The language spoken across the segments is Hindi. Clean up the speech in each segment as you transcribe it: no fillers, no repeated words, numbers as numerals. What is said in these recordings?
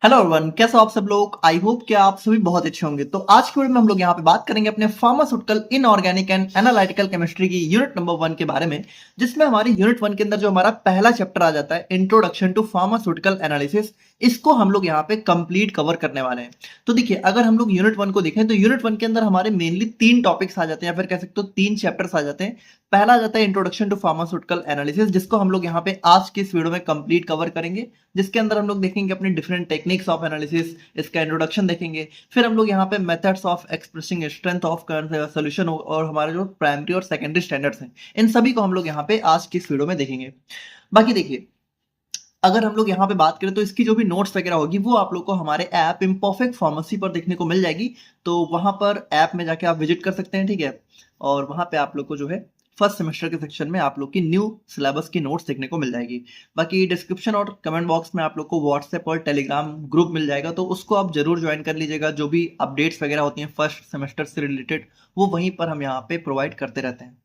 हेलो एवरीवन, कैसे हो आप सब लोग। आई होप कि आप सभी बहुत अच्छे होंगे। तो आज की वीडियो में हम लोग यहाँ पे बात करेंगे अपने pharmaceutical inorganic and analytical chemistry की यूनिट नंबर 1 के बारे में, जिसमें हमारी यूनिट 1 के अंदर जो हमारा पहला चैप्टर आ जाता है इंट्रोडक्शन टू फार्मास्यूटिकल एनालिसिस, इसको हम लोग यहाँ पे कंप्लीट कवर करने वाले हैं। तो देखिए, अगर हम लोग यूनिट 1 को देखें तो यूनिट 1 के अंदर हमारे मेनली 3 टॉपिक्स आ जाते हैं, या फिर कह सकते हो 3 चैप्टर्स आ जाते हैं। पहला आ जाता है इंट्रोडक्शन टू फार्मास्यूटिकल एनालिसिस, जिसको हम लोग यहाँ पे आज की इस वीडियो में कंप्लीट कवर करेंगे, जिसके अंदर हम लोग देखेंगे अपनी डिफरेंट टेक्निक्स ऑफ एनालिसिस, इसका इंट्रोडक्शन देखेंगे। फिर हम लोग यहाँ पे methods of expressing strength of solution और हमारे जो प्राइमरी और सेकेंडरी स्टैंडर्ड्स हैं, इन सभी को हम लोग यहाँ पे आज की इस वीडियो में देखेंगे। बाकी देखिए, अगर हम लोग यहाँ पे बात करें तो इसकी जो भी नोट्स वगैरह होगी वो आप लोग को हमारे ऐप इम्परफेक्ट फार्मेसी पर देखने को मिल जाएगी। तो वहां पर ऐप में जाके आप विजिट कर सकते हैं, ठीक है। और वहां पे आप लोग को जो है फर्स्ट सेमेस्टर के सेक्शन में आप लोग की न्यू सिलेबस की नोट्स देखने को मिल जाएगी। बाकी डिस्क्रिप्शन और कमेंट बॉक्स में आप लोग को व्हाट्सएप और टेलीग्राम ग्रुप मिल जाएगा, तो उसको आप जरूर ज्वाइन कर लीजिएगा। जो भी अपडेट्स वगैरह होती हैं फर्स्ट सेमेस्टर से रिलेटेड, वो वहीं पर हम यहाँ पे प्रोवाइड करते रहते हैं।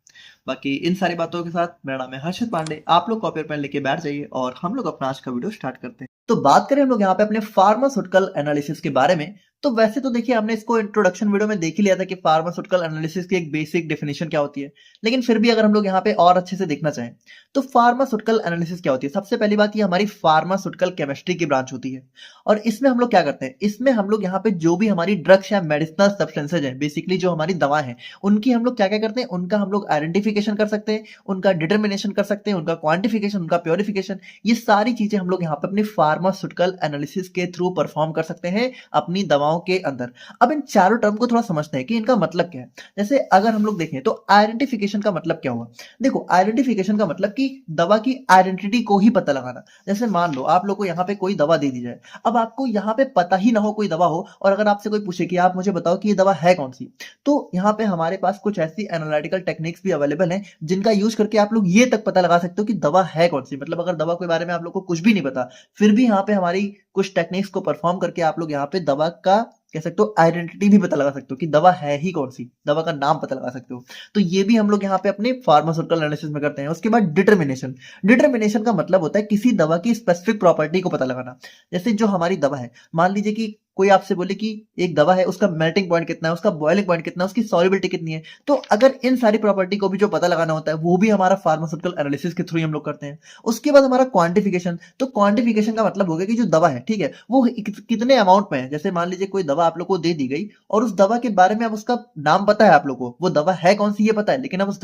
बाकी इन सारी बातों के साथ मेरा नाम है हर्षित पांडे। आप लोग कॉपी और पेन लेके बैठ जाइए और हम लोग अपना आज का वीडियो स्टार्ट करते हैं। तो बात करें हम लोग यहाँ पे अपने फार्मास्यूटिकल एनालिसिस के बारे में, तो वैसे तो देखिए हमने इसको इंट्रोडक्शन वीडियो में देख ही लिया था कि फार्मास्यूटिकल एनालिसिस की एक बेसिक डेफिनेशन क्या होती है। लेकिन फिर भी अगर हम लोग यहाँ पे और अच्छे से देखना चाहें तो फार्मास्यूटिकल एनालिसिस क्या होती है। सबसे पहली बात, ये हमारी फार्मास्यूटिकल केमिस्ट्री की ब्रांच होती है। और इसमें हम लोग क्या करते हैं, इसमें हम लोग यहाँ पे जो भी हमारी ड्रग्स या मेडिसिनल सब्सटेंसेज हैं, बेसिकली जो हमारी दवा है, उनकी हम लोग क्या क्या करते हैं, उनका हम लोग आइडेंटिफिकेशन कर सकते हैं, उनका डिटर्मिनेशन कर सकते हैं, उनका क्वांटिफिकेशन, उनका प्योरिफिकेशन, ये सारी चीजें हम लोग यहाँ पे अपनी फार्मास्यूटिकल एनालिसिस के थ्रू परफॉर्म कर सकते हैं अपनी दवाओं के अंदर। अब इन चारों टर्म को थोड़ा समझते हैं कि इनका मतलब क्या है। जैसे अगर हम लोग देखें तो आइडेंटिफिकेशन का मतलब क्या हुआ। देखो, आइडेंटिफिकेशन का मतलब कि दवा की आइडेंटिटी को ही पता लगाना। जैसे मान लो आप लोग को यहाँ पे कोई दवा दे दी जाए, अब आपको यहाँ पे पता ही ना हो कोई दवा हो, और अगर आपसे कोई पूछे कि आप मुझे बताओ कि ये दवा है कौन सी, तो यहाँ पे हमारे पास कुछ ऐसी एनालिटिकल टेक्निक्स भी अवेलेबल हैं जिनका यूज करके आप लोग ये तक पता लगा सकते हो कि दवा है कौन सी। मतलब अगर दवा के बारे में आप लोग को कुछ भी नहीं पता, फिर भी यहाँ पे हमारी कुछ टेक्निक्स को परफॉर्म करके आप लोग यहाँ पे दवा का कह सकते हो आइडेंटिटी भी पता लगा सकते हो कि दवा है ही कौन सी, दवा का नाम पता लगा सकते हो। तो ये भी हम लोग यहाँ पे अपने फार्मास्यूटिकल एनालिसिस में करते हैं। उसके बाद डिटर्मिनेशन। डिटर्मिनेशन का मतलब होता है किसी दवा की स्पेसिफिक प्रॉपर्टी को पता लगाना। जैसे जो हमारी दवा है, मान लीजिए कि कोई आपसे बोले कि एक दवा है, उसका मेल्टिंग पॉइंट कितना है, उसका बॉइलिंग पॉइंट कितना है, उसकी सॉल्युबिलिटी कितनी है, तो अगर इन सारी प्रॉपर्टी को भी जो पता लगाना होता है वो भी हमारा फार्मास्यूटिकल एनालिसिस के थ्रू हम लोग करते हैं। उसके बाद हमारा क्वांटिफिकेशन। तो क्वांटिफिकेशन का मतलब हो गया कि जो दवा है, ठीक है, वो कितने अमाउंट में है। जैसे मान लीजिए कोई दवा आप लोग को दे दी गई और उस दवा के बारे में अब उसका नाम पता है, आप लोग को वो दवा है कौन सी ये पता है, लेकिन अब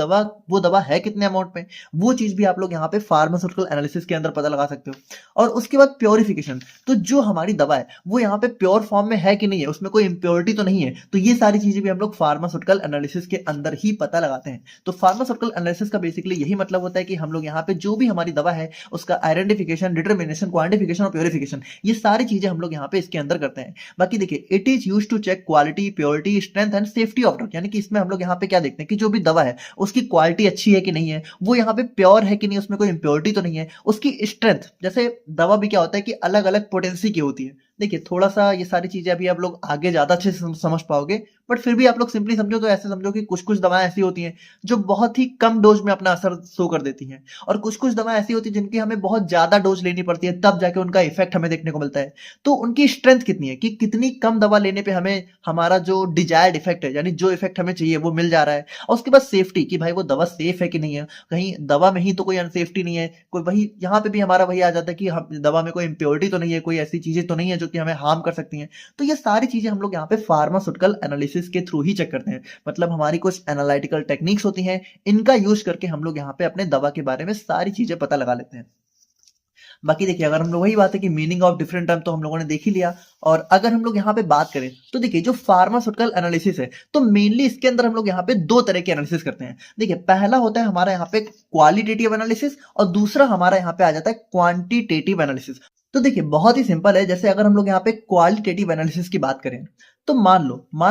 वो दवा है कितने अमाउंट में, वो चीज भी आप लोग यहाँ पे फार्मास्यूटिकल एनालिसिस के अंदर पता लगा सकते हो। और उसके बाद प्योरिफिकेशन। तो जो हमारी दवा है वो यहाँ पे प्योर फॉर्म में है कि नहीं है, उसमें कोई इंप्योरिटी तो नहीं है, तो ये सारी चीजें भी हम लोग फार्मास्यूटिकल एनालिसिस के अंदर ही पता लगाते हैं। तो फार्मास्यूटिकल एनालिसिस का बेसिकली यही मतलब होता है कि हम लोग यहाँ पे जो भी हमारी दवा है उसका आइडेंटिफिकेशन, डिटर्मिनेशन, क्वांटिफिकेशन और प्योरिफिकेशन, ये सारी चीजें हम लोग यहाँ पे इसके अंदर करते हैं। बाकी देखिए, it is used to check quality, purity, strength and safety of drug. यानी कि इसमें हम लोग यहाँ पे क्या देखते हैं कि जो भी दवा है उसकी क्वालिटी अच्छी है कि नहीं है, वो यहाँ पे प्योर है कि नहीं, उसमें कोई इंप्योरिटी तो नहीं है, उसकी स्ट्रेंथ, जैसे दवा भी क्या होता है कि अलग अलग पोटेंसी की होती है। देखिए, थोड़ा सा ये सारी चीजें अभी आप लोग आगे ज्यादा अच्छे से समझ पाओगे, बट फिर भी आप लोग सिंपली समझो तो ऐसे समझो कि कुछ कुछ दवाएं ऐसी होती हैं जो बहुत ही कम डोज में अपना असर शो कर देती हैं, और कुछ कुछ दवाएं ऐसी होती हैं जिनकी हमें बहुत ज्यादा डोज लेनी पड़ती है, तब जाके उनका इफेक्ट हमें देखने को मिलता है। तो उनकी स्ट्रेंथ कितनी है कि कितनी कम दवा लेने पे हमें हमारा जो डिजायर्ड इफेक्ट है, यानी जो इफेक्ट हमें चाहिए, वो मिल जा रहा है। और उसके बाद सेफ्टी, कि भाई वो दवा सेफ है कि नहीं है, कहीं दवा में ही तो कोई अनसेफ्टी नहीं है, कोई वही यहाँ पे भी हमारा वही आ जाता है कि हम दवा में कोई इंप्योरिटी तो नहीं है, कोई ऐसी चीजें तो नहीं है जो कि हमें हार्म कर सकती हैं। तो ये सारी चीजें हम लोग यहाँ पे फार्मास्यूटिकल एनालिसिस के थ्रू ही चेक करते हैं। मतलब हमारी कुछ एनालिटिकल टेक्निक्स होती हैं, इनका यूज करके हम लोग यहाँ पे अपने दवा के बारे में सारी चीजें पता लगा लेते हैं। बाकी देखिए, अगर हम लोग वही बात है कि मीनिंग ऑफ डिफरेंट टर्म तो हम लोगों ने देख ही लिया। और अगर हम लोग यहाँ पे बात करें तो देखिए, जो फार्मास्यूटिकल एनालिसिस है, तो मेनली इसके अंदर हम लोग यहाँ पे दो तरह के एनालिसिस करते हैं। देखिए, पहला होता है हमारा यहाँ पे क्वालिटेटिव एनालिसिस, और दूसरा हमारा यहाँ पे आ जाता है क्वांटिटेटिव एनालिसिस। तो देखिए, बहुत ही सिंपल है। जैसे अगर हम लोग यहाँ पे क्वालिटेटिव एनालिसिस की बात करें, तो मान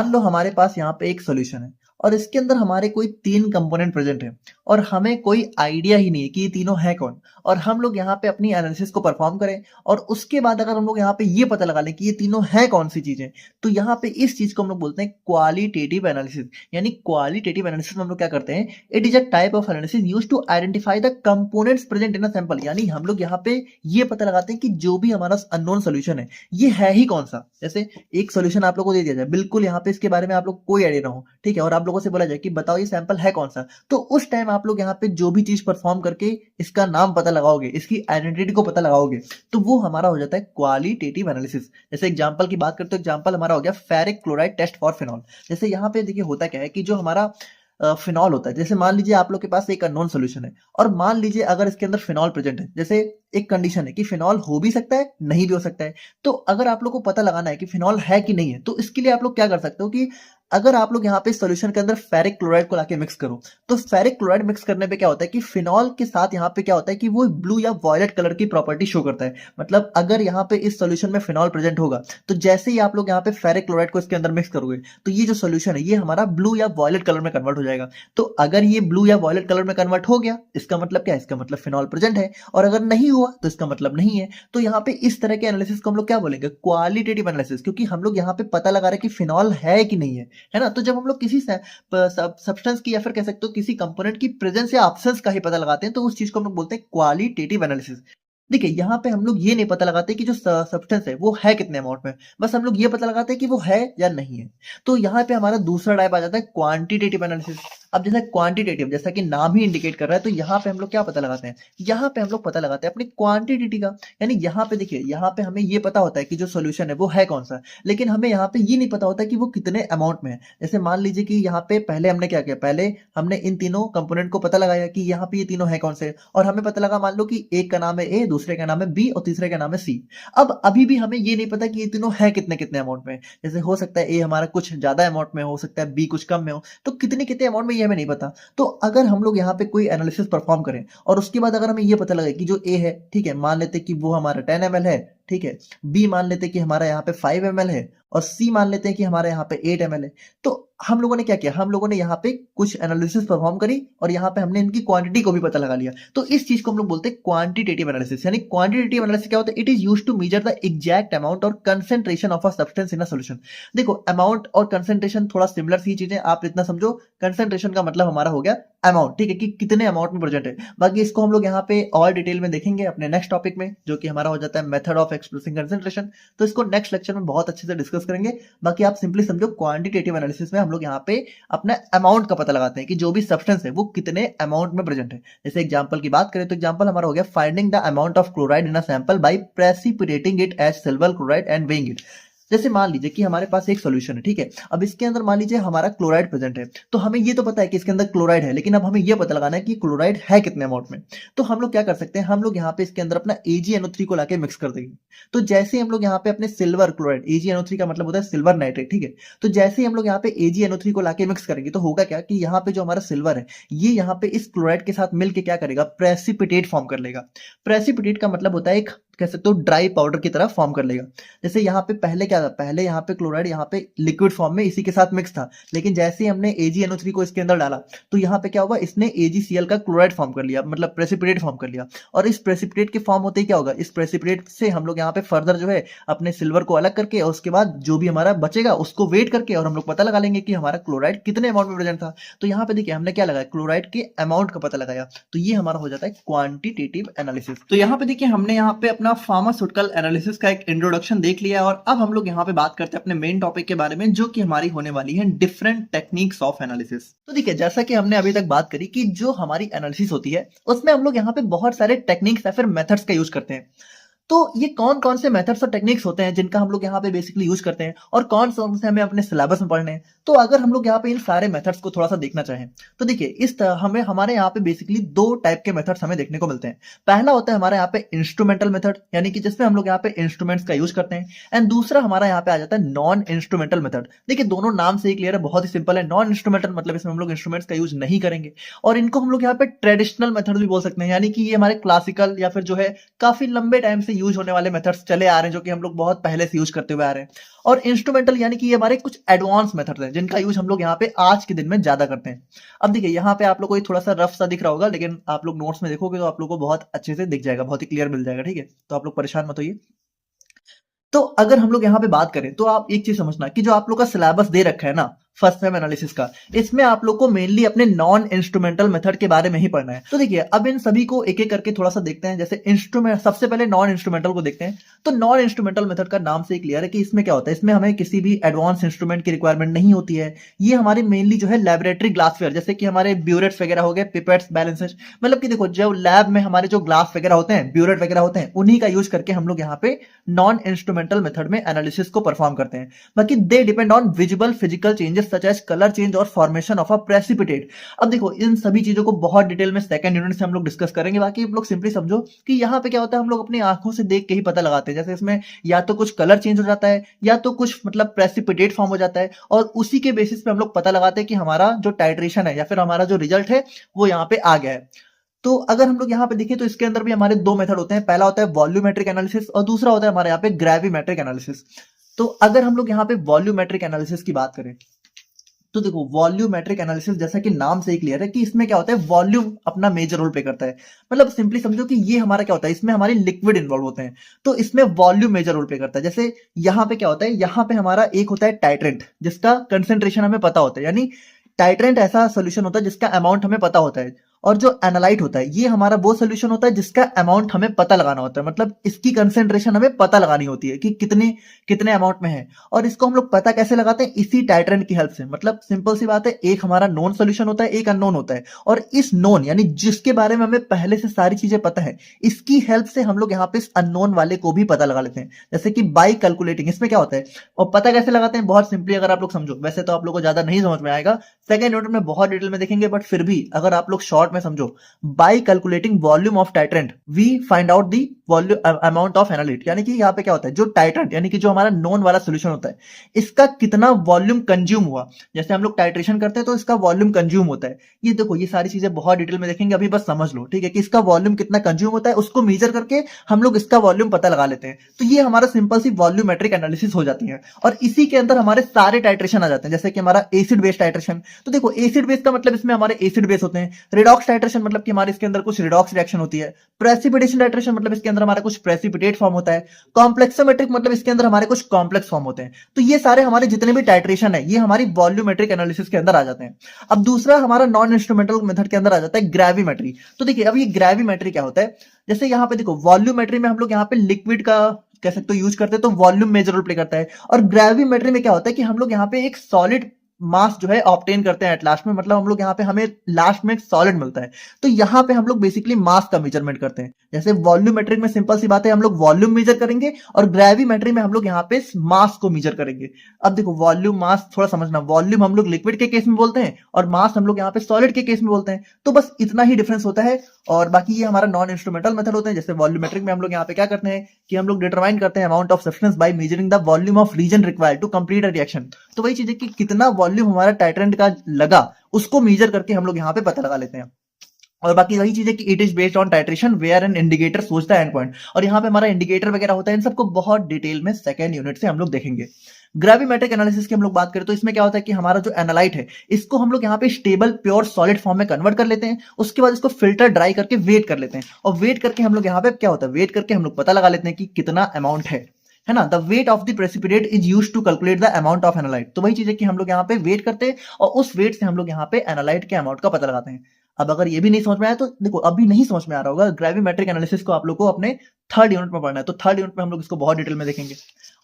लो हमारे पास यहाँ पे एक सोल्यूशन है और इसके अंदर हमारे कोई 3 कंपोनेंट प्रेजेंट है, और हमें कोई आइडिया ही नहीं है कि ये तीनों है कौन, और हम लोग यहाँ पे अपनी एनालिसिस को परफॉर्म करें और उसके बाद अगर हम लोग यहाँ पे ये पता लगा लें कि ये तीनों है कौन सी चीजें, तो यहाँ पे इस चीज को हम लोग बोलते हैं क्वालिटेटिव एनालिसिस। यानी क्वालिटेटिव एनालिसिस में हम लोग क्या करते हैं, it is a type of analysis used to identify the components present in a sample. यानी हम लोग यहाँ पे ये पता लगाते हैं कि जो भी हमारा अननोन सोल्यूशन है ये है ही कौन सा। जैसे एक सोल्यूशन आप लोगों को दे दिया जाए, बिल्कुल यहाँ पे इसके बारे में आप लोग कोई आइडिया ना हो, ठीक है, और आप लोगों से बोला जाए कि बताओ ये सैंपल है कौन सा, तो उस टाइम आप लोग यहाँ पे जो भी चीज परफॉर्म करके इसका नाम पता लगाओगे, इसकी आइडेंटिटी को पता लगाओगे, तो वो हमारा हो जाता है क्वालिटेटिव एनालिसिस। जैसे एग्जांपल की बात करते हो, एग्जांपल हमारा हो गया ferric chloride test for phenol. जैसे यहाँ पे देखिए होता क्या है कि जो हमारा फिनॉल होता है, जैसे मान लीजिए आप लोग के पास एक अननोन सोल्यूशन है और मान लीजिए अगर इसके अंदर फिनॉल प्रेजेंट है, जैसे एक कंडीशन है कि फिनॉल हो भी सकता है नहीं भी हो सकता है, तो अगर आप लोग को पता लगाना है कि फिनॉल है कि नहीं है, तो इसके लिए आप लोग क्या कर सकते हो कि अगर आप लोग यहाँ पे सोल्यूशन के अंदर फेरिक क्लोराइड को लाके मिक्स करो, तो फेरिक क्लोराइड मिक्स करने पे क्या होता है कि फिनॉल के साथ यहाँ पे क्या होता है कि वो ब्लू या वॉयलेट कलर की प्रॉपर्टी शो करता है। मतलब अगर यहाँ पे इस सोल्यूशन में फिनॉल प्रेजेंट होगा, तो जैसे ही आप लोग यहाँ पे फेरिक क्लोराइड को इसके अंदर मिक्स करोगे, तो ये जो सोल्यूशन है ये हमारा ब्लू या वॉयलेट कलर में कन्वर्ट हो जाएगा। तो अगर ये ब्लू या वॉयलेट कलर में कन्वर्ट हो गया, इसका मतलब क्या है, इसका मतलब फिनॉल प्रेजेंट है, और अगर नहीं हुआ तो इसका मतलब नहीं है। तो यहाँ पे इस तरह के एनालिसिस को हम लोग क्या बोलेंगे, क्वालिटेटिव एनालिसिस, क्योंकि हम लोग यहाँ पे पता लगा रहे हैं कि फिनॉल है कि नहीं है ना। तो जब हम लोग किसी सब्सटेंस की या फिर कह सकते हो किसी कंपोनेंट की प्रेजेंस या एब्सेंस का ही पता लगाते हैं, तो उस चीज को हम लोग बोलते हैं क्वालिटेटिव एनालिसिस। देखिए यहाँ पे हम लोग ये नहीं पता लगाते कि जो सब्सटेंस है वो है कितने अमाउंट में, बस हम लोग ये पता लगाते हैं कि वो है या नहीं है। तो यहाँ पे हमारा दूसरा टाइप आ जाता है क्वांटिटेटिव एनालिसिस। अब जैसे क्वांटिटेटिव, जैसा कि नाम ही इंडिकेट कर रहा है, तो यहाँ पे हम लोग क्या पता लगाते हैं, यहाँ पे हम लोग पता लगाते हैं अपनी क्वांटिटी का। यानी यहाँ पे देखिए, यहाँ पे हमें ये पता होता है कि जो सोल्यूशन है वो है कौन सा, लेकिन हमें यहाँ पे ये नहीं पता होता कि वो कितने अमाउंट में है। जैसे मान लीजिए कि यहाँ पे पहले हमने क्या किया, पहले हमने इन तीनों कंपोनेंट को पता लगाया कि यहाँ पे ये तीनों है कौन से, और हमें पता लगा मान लो कि एक का नाम है ए, दूसरे का नाम है बी और तीसरे का नाम है सी। अब अभी भी हमें ये नहीं पता कि ये तीनों है कितने कितने अमाउंट में। जैसे हो सकता है ए हमारा कुछ ज्यादा अमाउंट में हो सकता है, बी कुछ कम में हो, तो कितने कितने अमाउंट में ये हमें नहीं पता। तो अगर हम लोग यहाँ पे कोई एनालिसिस परफॉर्म करें और उसके बाद अगर हमें ये पता लगे कि जो ए है, ठीक है, मान लेते कि वो हमारा 10 ml है, ठीक है, बी मान लेते कि हमारा यहाँ पे 5 ml है, और सी मान लेते हैं कि हमारे यहाँ पे 8 ml है, तो हम लोगों ने क्या किया, हम लोगों ने यहाँ पे कुछ एनालिसिस परफॉर्म करी और यहाँ पे हमने इनकी क्वांटिटी को भी पता लगा लिया। तो इस चीज को हम लोग बोलते हैं क्वांटिटेटिव एनालिसिस। यानी क्वांटिटेटिव एनालिसिस क्या होता है, it is used to measure the exact amount और concentration of a substance in a solution. देखो अमाउंट और कंसेंट्रेशन थोड़ा सिमिलर सी चीजें, आप इतना समझो, कंसेंट्रेशन का मतलब हमारा हो गया अमाउंट, ठीक है, कि कितने अमाउंट में प्रेजेंट है। बाकी इसको हम लोग यहाँ पे और डिटेल में देखेंगे अपने नेक्स्ट टॉपिक में, जो कि हमारा हो जाता है मेथड ऑफ एक्सप्रेसिंग कंसेंट्रेशन। तो इसको नेक्स्ट लेक्चर में बहुत अच्छे से डिस्कस करेंगे। बाकी आप सिंपली समझो, क्वांटिटेटिव एनालिसिस में हम लोग यहाँ पे अपना अमाउंट का पता लगाते हैं कि जो भी सब्सटेंस है वो कितने अमाउंट में प्रेजेंट है। जैसे एग्जांपल की बात करें तो एग्जांपल हमारा हो गया finding the amount of chloride in a sample by precipitating it as silver chloride and weighing it. जैसे मान लीजिए कि हमारे पास एक सॉल्यूशन है, ठीक है, अब इसके अंदर मान लीजिए हमारा क्लोराइड प्रेजेंट है, तो हमें ये तो पता है कि इसके अंदर क्लोराइड है, लेकिन अब हमें ये पता लगाना है कि क्लोराइड है कितने अमाउंट में। तो हम लोग क्या कर सकते हैं, हम लोग यहाँ पे इसके अंदर अपना AgNO3 को लाके मिक्स कर देंगे। तो जैसे हम लोग यहाँ पे अपने सिल्वर क्लोराइड, AgNO3 का मतलब होता है सिल्वर नाइट्रेट, ठीक है, तो जैसे हम लोग यहाँ पे AgNO3 को लाके मिक्स करेंगे, तो होगा क्या कि यहाँ पे जो हमारा सिल्वर है ये यहाँ पे इस क्लोराइड के साथ मिलकर क्या करेगा, प्रेसिपिटेट फॉर्म कर लेगा। प्रेसिपिटेट का मतलब होता है एक कह सकते हो ड्राई पाउडर की तरह फॉर्म कर लेगा। जैसे यहाँ पे पहले क्या था, पहले यहाँ पे क्लोराइड यहाँ पे लिक्विड फॉर्म में इसी के साथ मिक्स था, लेकिन जैसे ही हमने AgNO3 को इसके अंदर डाला, तो यहाँ पे क्या हुआ, इसने AgCl का क्लोराइड फॉर्म कर लिया, मतलब प्रेसिपिटेट फॉर्म कर लिया। और इस प्रेसिपिटेट के फॉर्म होते ही क्या होगा, इस प्रेसिपिटेट से हम लोग यहाँ पे फर्दर जो है अपने सिल्वर को अलग करके, और उसके बाद जो भी हमारा बचेगा उसको वेट करके और हम लोग पता लगा लेंगे कि हमारा क्लोराइड कितने अमाउंट में प्रेजेंट था। तो यहाँ पे देखिए हमने क्या लगाया, क्लोराइड के अमाउंट का पता लगाया, तो ये हमारा हो जाता है क्वांटिटेटिव एनालिसिस। तो यहाँ पे देखिए हमने यहाँ पे अपना फार्मास्यूटिकल एनालिसिस का एक इंट्रोडक्शन देख लिया, और अब हम लोग यहाँ पे बात करते हैं अपने मेन टॉपिक के बारे में, जो कि हमारी होने वाली है डिफरेंट टेक्निक्स ऑफ एनालिसिस। तो देखिए जैसा कि हमने अभी तक बात करी कि जो हमारी एनालिसिस होती है उसमें हम लोग यहाँ पे बहुत सारे टेक्निक्स या फिर मेथड्स का यूज करते हैं। तो ये कौन कौन से मेथड्स और टेक्निक्स होते हैं जिनका हम लोग यहाँ पे बेसिकली यूज करते हैं, और कौन से हमें अपने सिलेबस में पढ़ने हैं। तो अगर हम लोग यहाँ पे इन सारे मेथड्स को थोड़ा सा देखना चाहें, तो देखिए इस तरह हमें हमारे यहाँ पे बेसिकली दो टाइप के मेथड्स हमें देखने को मिलते हैं। पहला होता है हमारे यहाँ पे इंस्ट्रूमेंटल मेथड, यानी कि जिसमें हम लोग यहाँ पे इंस्ट्रूमेंट्स का यूज करते हैं, एंड दूसरा हमारा यहाँ पे आ जाता है नॉन इंस्ट्रूमेंटल मेथड। देखिए दोनों नाम से ही क्लियर है, बहुत ही सिंपल है। नॉन इंस्ट्रूमेंटल मतलब इसमें हम लोग इंस्ट्रूमेंट्स का यूज नहीं करेंगे, और इनको हम लोग यहाँ पे ट्रेडिशनल मेथड भी बोल सकते हैं, यानी कि ये हमारे क्लासिकल या फिर जो है काफी लंबे टाइम से यूज होने वाले मेथड्स चले आ रहे हैं, जो कि हम लोग बहुत पहले से यूज करते हुए आ रहे हैं। और इंस्ट्रूमेंटल यानी कि ये हमारे कुछ एडवांस मेथड्स हैं, जिनका यूज हम लोग यहाँ पे आज के दिन में ज्यादा करते हैं। अब देखिए यहाँ पे आप लोग को ये थोड़ा सा रफ सा दिख रहा होगा, लेकिन आप लोग नोट्स में देखोगे तो आप लोग को बहुत अच्छे से दिख जाएगा, बहुत ही क्लियर मिल जाएगा, ठीक है। तो आप लोग परेशान मत होइए। तो अगर हम लोग यहाँ पे बात करें तो आप एक चीज समझना कि जो आप लोग का सिलेबस दे रखा है ना फर्स्ट सेम एनालिसिस का, इसमें आप लोग को मेनली अपने नॉन इंस्ट्रूमेंटल मेथड के बारे में ही पढ़ना है। तो देखिए अब इन सभी को एक एक करके थोड़ा सा देखते हैं। जैसे इंस्ट्रूमेंट, सबसे पहले नॉन इंस्ट्रूमेंटल को देखते हैं। तो नॉन इंस्ट्रूमेंटल मेथड का नाम से ही क्लियर है कि इसमें क्या होता है, इसमें हमें किसी भी एडवांस इंस्ट्रूमेंट की रिक्वायरमेंट नहीं होती है। ये हमारे मेनली जो है लेबोरेटरी ग्लासवेयर, जैसे कि हमारे ब्यूरेट्स वगैरह हो गए, पिपेट्स, बैलेंसेस, मतलब कि देखो जो लैब में हमारे जो ग्लास वगैरह होते हैं, ब्यूरेट वगैरह होते हैं, उन्हीं का यूज करके हम लोग यहाँ पे नॉन इंस्ट्रूमेंटल मेथड में एनालिसिस को परफॉर्म करते हैं। बाकी they depend on visible physical changes such as colour change और फॉर्मेशन ऑफ अ प्रेसिपिटेट। अब देखो इन सभी चीजों को बहुत डिटेल में सेकंड यूनिट से हम लोग डिस्कस करेंगे। बाकी आप लोग सिंपली समझो कि यहाँ पे क्या होता है, हम लोग अपनी आंखों से देख के ही पता लगाते हैं। जैसे इसमें या तो कुछ कलर चेंज हो जाता है या तो कुछ मतलब प्रेसिपिटेट फॉर्म हो जाता है, और उसी के बेसिस पे हम लोग पता लगाते हैं कि हमारा जो टाइट्रेशन है या फिर हमारा जो रिजल्ट है वो यहाँ पे आ गया है। तो अगर हम लोग यहाँ पे देखें तो इसके अंदर भी हमारे दो मेथड होते हैं। पहला होता है वॉल्यूमेट्रिक एनालिसिस और दूसरा होता है हमारे यहाँ पे ग्रेविमेट्रिक एनालिसिस। तो अगर हम लोग यहाँ पे वॉल्यूमेट्रिक एनालिसिस की बात करें तो देखो वॉल्यूमेट्रिक एनालिसिस जैसा कि नाम से ही क्लियर है कि इसमें क्या होता है, वॉल्यूम अपना मेजर रोल प्ले करता है। मतलब सिंपली समझो कि ये हमारा क्या होता है, इसमें हमारे लिक्विड इन्वॉल्व होते हैं, तो इसमें वॉल्यूम मेजर रोल प्ले करता है। जैसे यहाँ पे क्या होता है, यहाँ पे हमारा एक होता है टाइट्रेंट, जिसका कंसेंट्रेशन हमें पता होता है। यानी टाइट्रेंट ऐसा सोल्यूशन होता है जिसका अमाउंट हमें पता होता है, और जो एनालाइट होता है ये हमारा वो सोल्यूशन होता है जिसका अमाउंट हमें पता लगाना होता है। मतलब इसकी कंसेंट्रेशन हमें पता लगानी होती है कि कितने कितने अमाउंट में है, और इसको हम लोग पता कैसे लगाते हैं, इसी टाइट्रेंट की हेल्प से। मतलब सिंपल सी बात है, एक हमारा नोन सोल्यूशन होता है, एक अननोन होता है, और इस नोन यानी जिसके बारे में हमें पहले से सारी चीजें पता है, इसकी हेल्प से हम लोग यहाँ पे इस अननोन वाले को भी पता लगा लेते हैं। जैसे कि बाई कैलकुलेटिंग, इसमें क्या होता है और पता कैसे लगाते हैं, बहुत सिंपली अगर आप लोग समझो, वैसे तो आप लोग को ज्यादा नहीं समझ में आएगा, सेकंड यूनिट में बहुत डिटेल में देखेंगे, बट फिर भी अगर आप लोग शॉर्ट में समझो, by calculating volume of titrant we find out the volume amount of analyte. यानी कि यहाँ पे क्या होता है, जो टाइट्रेंट यानी कि जो हमारा नोन वाला सोल्यूशन होता है, इसका कितना वॉल्यूम कंज्यूम हुआ। जैसे हम लोग टाइट्रेशन करते हैं तो इसका वॉल्यूम कंज्यूम होता है। ये देखो ये सारी चीजें बहुत डिटेल में देखेंगे, अभी बस समझ लो, ठीक है, कि इसका वॉल्यूम कितना कंज्यूम होता है, उसको मेजर करके हम लोग इसका वॉल्यूम पता लगा लेते हैं। तो ये हमारा सिंपल सी वॉल्यूमेट्रिक एनालिसिस हो जाती है, और इसी के अंदर हमारे सारे टाइट्रेशन आ जाते हैं। जैसे कि हमारा एसिड बेस टाइट्रेशन, तो देखो एसिड बेस का मतलब इसमें हमारे एसिड बेस होते हैं। रिडॉक्स टाइट्रेशन मतलब कि हमारे इसके अंदर कुछ रिडॉक्स रिएक्शन होती है। प्रेसिपिटेशन टाइट्रेशन मतलब इसके अंदर हमारा कुछ प्रेसिपिटेट फॉर्म होता है। कॉम्प्लेक्सोमेट्रिक मतलब इसके अंदर हमारे कुछ कॉम्प्लेक्स फॉर्म होते हैं। तो ये सारे हमारे जितने भी टाइट्रेशन है ये हमारी वॉल्यूमेट्रिक एनालिसिस के अंदर आ जाते हैं। अब दूसरा हमारा नॉन इंस्ट्रूमेंटल मेथड के अंदर आ जाता है ग्रेविमेट्री। तो देखिए अब ये ग्रेविमेट्री क्या होता है, जैसे यहाँ पे देखो वॉल्यूमेट्री में हम लोग यहाँ पे लिक्विड का कह सकते हो यूज करते हैं, तो वॉल्यूम मेजर रोल प्ले करता है। और ग्रेविमेट्री में क्या होता है कि हम लोग यहाँ पे एक सॉलिड मास जो है ऑब्टेन करते हैं एट लास्ट में। मतलब हम लोग यहाँ पे हमें लास्ट में एक सॉलिड मिलता है, तो यहाँ पे हम लोग बेसिकली मास का मेजरमेंट करते हैं। जैसे वॉल्यूमेट्रिक में सिंपल सी बात है, हम लोग वॉल्यूम मेजर करेंगे, और ग्रेविमेट्री में हम लोग यहाँ पे मास को मेजर करेंगे। अब देखो वॉल्यूम मास थोड़ा समझना, वॉल्यूम हम लोग लिक्विड के केस में बोलते हैं और मास हम लोग यहाँ पे सॉलिड के केस में बोलते हैं। तो बस इतना ही डिफरेंस होता है, और बाकी ये हमारा नॉन इंस्ट्रूमेंटल मेथड होते हैं। जैसे वॉल्यूमेट्रिक में हम लोग यहाँ पे क्या करते हैं कि हम लोग डिटरमाइन करते हैं amount of substance by measuring the volume of reagent required to complete a reaction. तो वही चीज है कि कितना वॉल्यूम हमारा टाइट्रेंट का लगा, उसको मेजर करके हम लोग यहाँ पे पता लगा लेते हैं। और बाकी वही चीज है कि it is based on titration where an indicator shows the end point, और यहाँ पे हमारा इंडिकेटर वगैरह होता है। इन सबको बहुत डिटेल में सेकंड यूनिट से हम लोग देखेंगे। ग्रेविमेट्रिक एनालिसिस की हम लोग बात करें तो इसमें क्या होता है कि हमारा जो एनालाइट है इसको हम लोग यहाँ पे स्टेबल प्योर सॉलिड फॉर्म में कन्वर्ट कर लेते हैं। उसके बाद इसको फिल्टर ड्राई करके वेट कर लेते हैं, और वेट करके हम लोग यहाँ पे क्या होता है, वेट करके हम लोग पता लगा लेते हैं कि कितना अमाउंट है ना। The weight of the precipitate is used to calculate the amount of analyte. तो वही चीज है कि हम लोग यहाँ पे वेट करते हैं, और उस वेट से हम लोग यहाँ पे एनालाइट के अमाउंट का पता लगाते हैं। अब अगर ये भी नहीं समझ में आया तो देखो, अभी नहीं समझ में आ रहा होगा, ग्रेविमेट्रिक एनालिसिस को आप लोग को अपने थर्ड यूनिट में पढ़ना है, तो थर्ड यूनिट में हम लोग इसको बहुत डिटेल में देखेंगे।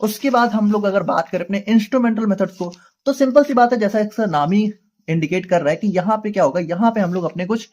उसके बाद हम लोग अगर बात करें अपने इंस्ट्रूमेंटल मेथड्स को, तो सिंपल सी बात है, जैसा इसका नाम ही इंडिकेट कर रहा है कि यहाँ पे क्या होगा, यहाँ पे हम लोग अपने कुछ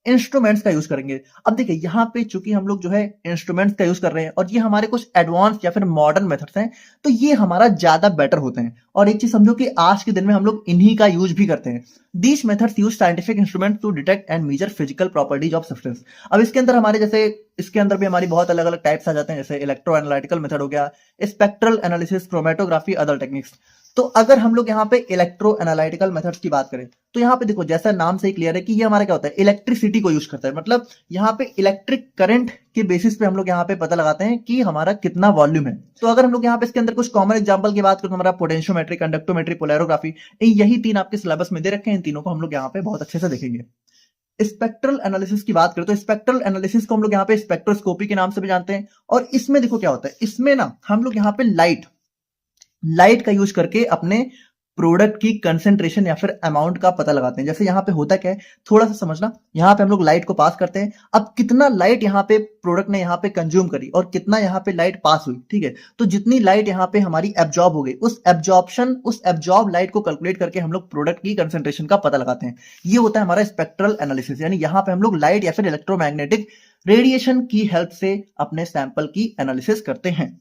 इंस्ट्रूमेंट्स का यूज करेंगे। अब देखिए यहाँ पे चूंकि हम लोग जो है इंस्ट्रूमेंट्स का यूज कर रहे हैं, और ये हमारे कुछ एडवांस या फिर मॉडर्न मेथड्स हैं, तो ये हमारा ज्यादा बेटर होते हैं। और एक चीज समझो कि आज के दिन में हम लोग इन्हीं का यूज भी करते हैं। These methods use scientific instrument to detect and measure physical properties of substance. अब इसके अंदर हमारे जैसे इसके अंदर भी हमारी बहुत अलग अलग टाइप्स आ जाते हैं, जैसे इलेक्ट्रो एनालिटिकल मेथड हो गया, spectral analysis, chromatography, other techniques. तो अगर हम लोग यहाँ पे इलेक्ट्रो एनालिटिकल मेथड्स की बात करें तो यहाँ पे देखो जैसा नाम से ही क्लियर है कि ये हमारा क्या होता है, इलेक्ट्रिसिटी को यूज करता है। मतलब यहाँ पे इलेक्ट्रिक करंट के बेसिस पे हम लोग यहाँ पे पता लगाते हैं कि हमारा कितना वॉल्यूम है। तो अगर हम लोग यहाँ पे इसके अंदर कुछ कॉमन एग्जांपल की बात करें तो हमारा पोटेंशियोमेट्री, कंडक्टोमेट्री, पोलैरोग्राफी, यही तीन आपके सिलेबस में दे रखे हैं। इन तीनों को हम लोग यहाँ पे बहुत अच्छे से देखेंगे। स्पेक्ट्रल एनालिसिस की बात करें तो स्पेक्ट्रल एनालिसिस को हम लोग यहाँ पे स्पेक्ट्रोस्कोपी के नाम से भी जानते हैं। और इसमें देखो क्या होता है, इसमें ना हम लोग यहाँ पे लाइट का यूज करके अपने प्रोडक्ट की कंसेंट्रेशन या फिर अमाउंट का पता लगाते हैं। जैसे यहाँ पे होता क्या है, थोड़ा सा समझना। यहाँ पे हम लोग लाइट को पास करते हैं, अब कितना लाइट यहाँ पे प्रोडक्ट ने यहाँ पे कंज्यूम करी और कितना यहाँ पे लाइट पास हुई, ठीक है। तो जितनी लाइट यहाँ पे हमारी एब्जॉर्ब हो गई, उस एब्जॉर्ब लाइट को कैलकुलेट करके हम लोग प्रोडक्ट की कंसेंट्रेशन का पता लगाते हैं। ये होता है हमारा स्पेक्ट्रल एनालिसिस, यानी यहाँ पे हम लोग लाइट या फिर इलेक्ट्रोमैग्नेटिक रेडिएशन की हेल्प से अपने सैंपल की एनालिसिस करते हैं।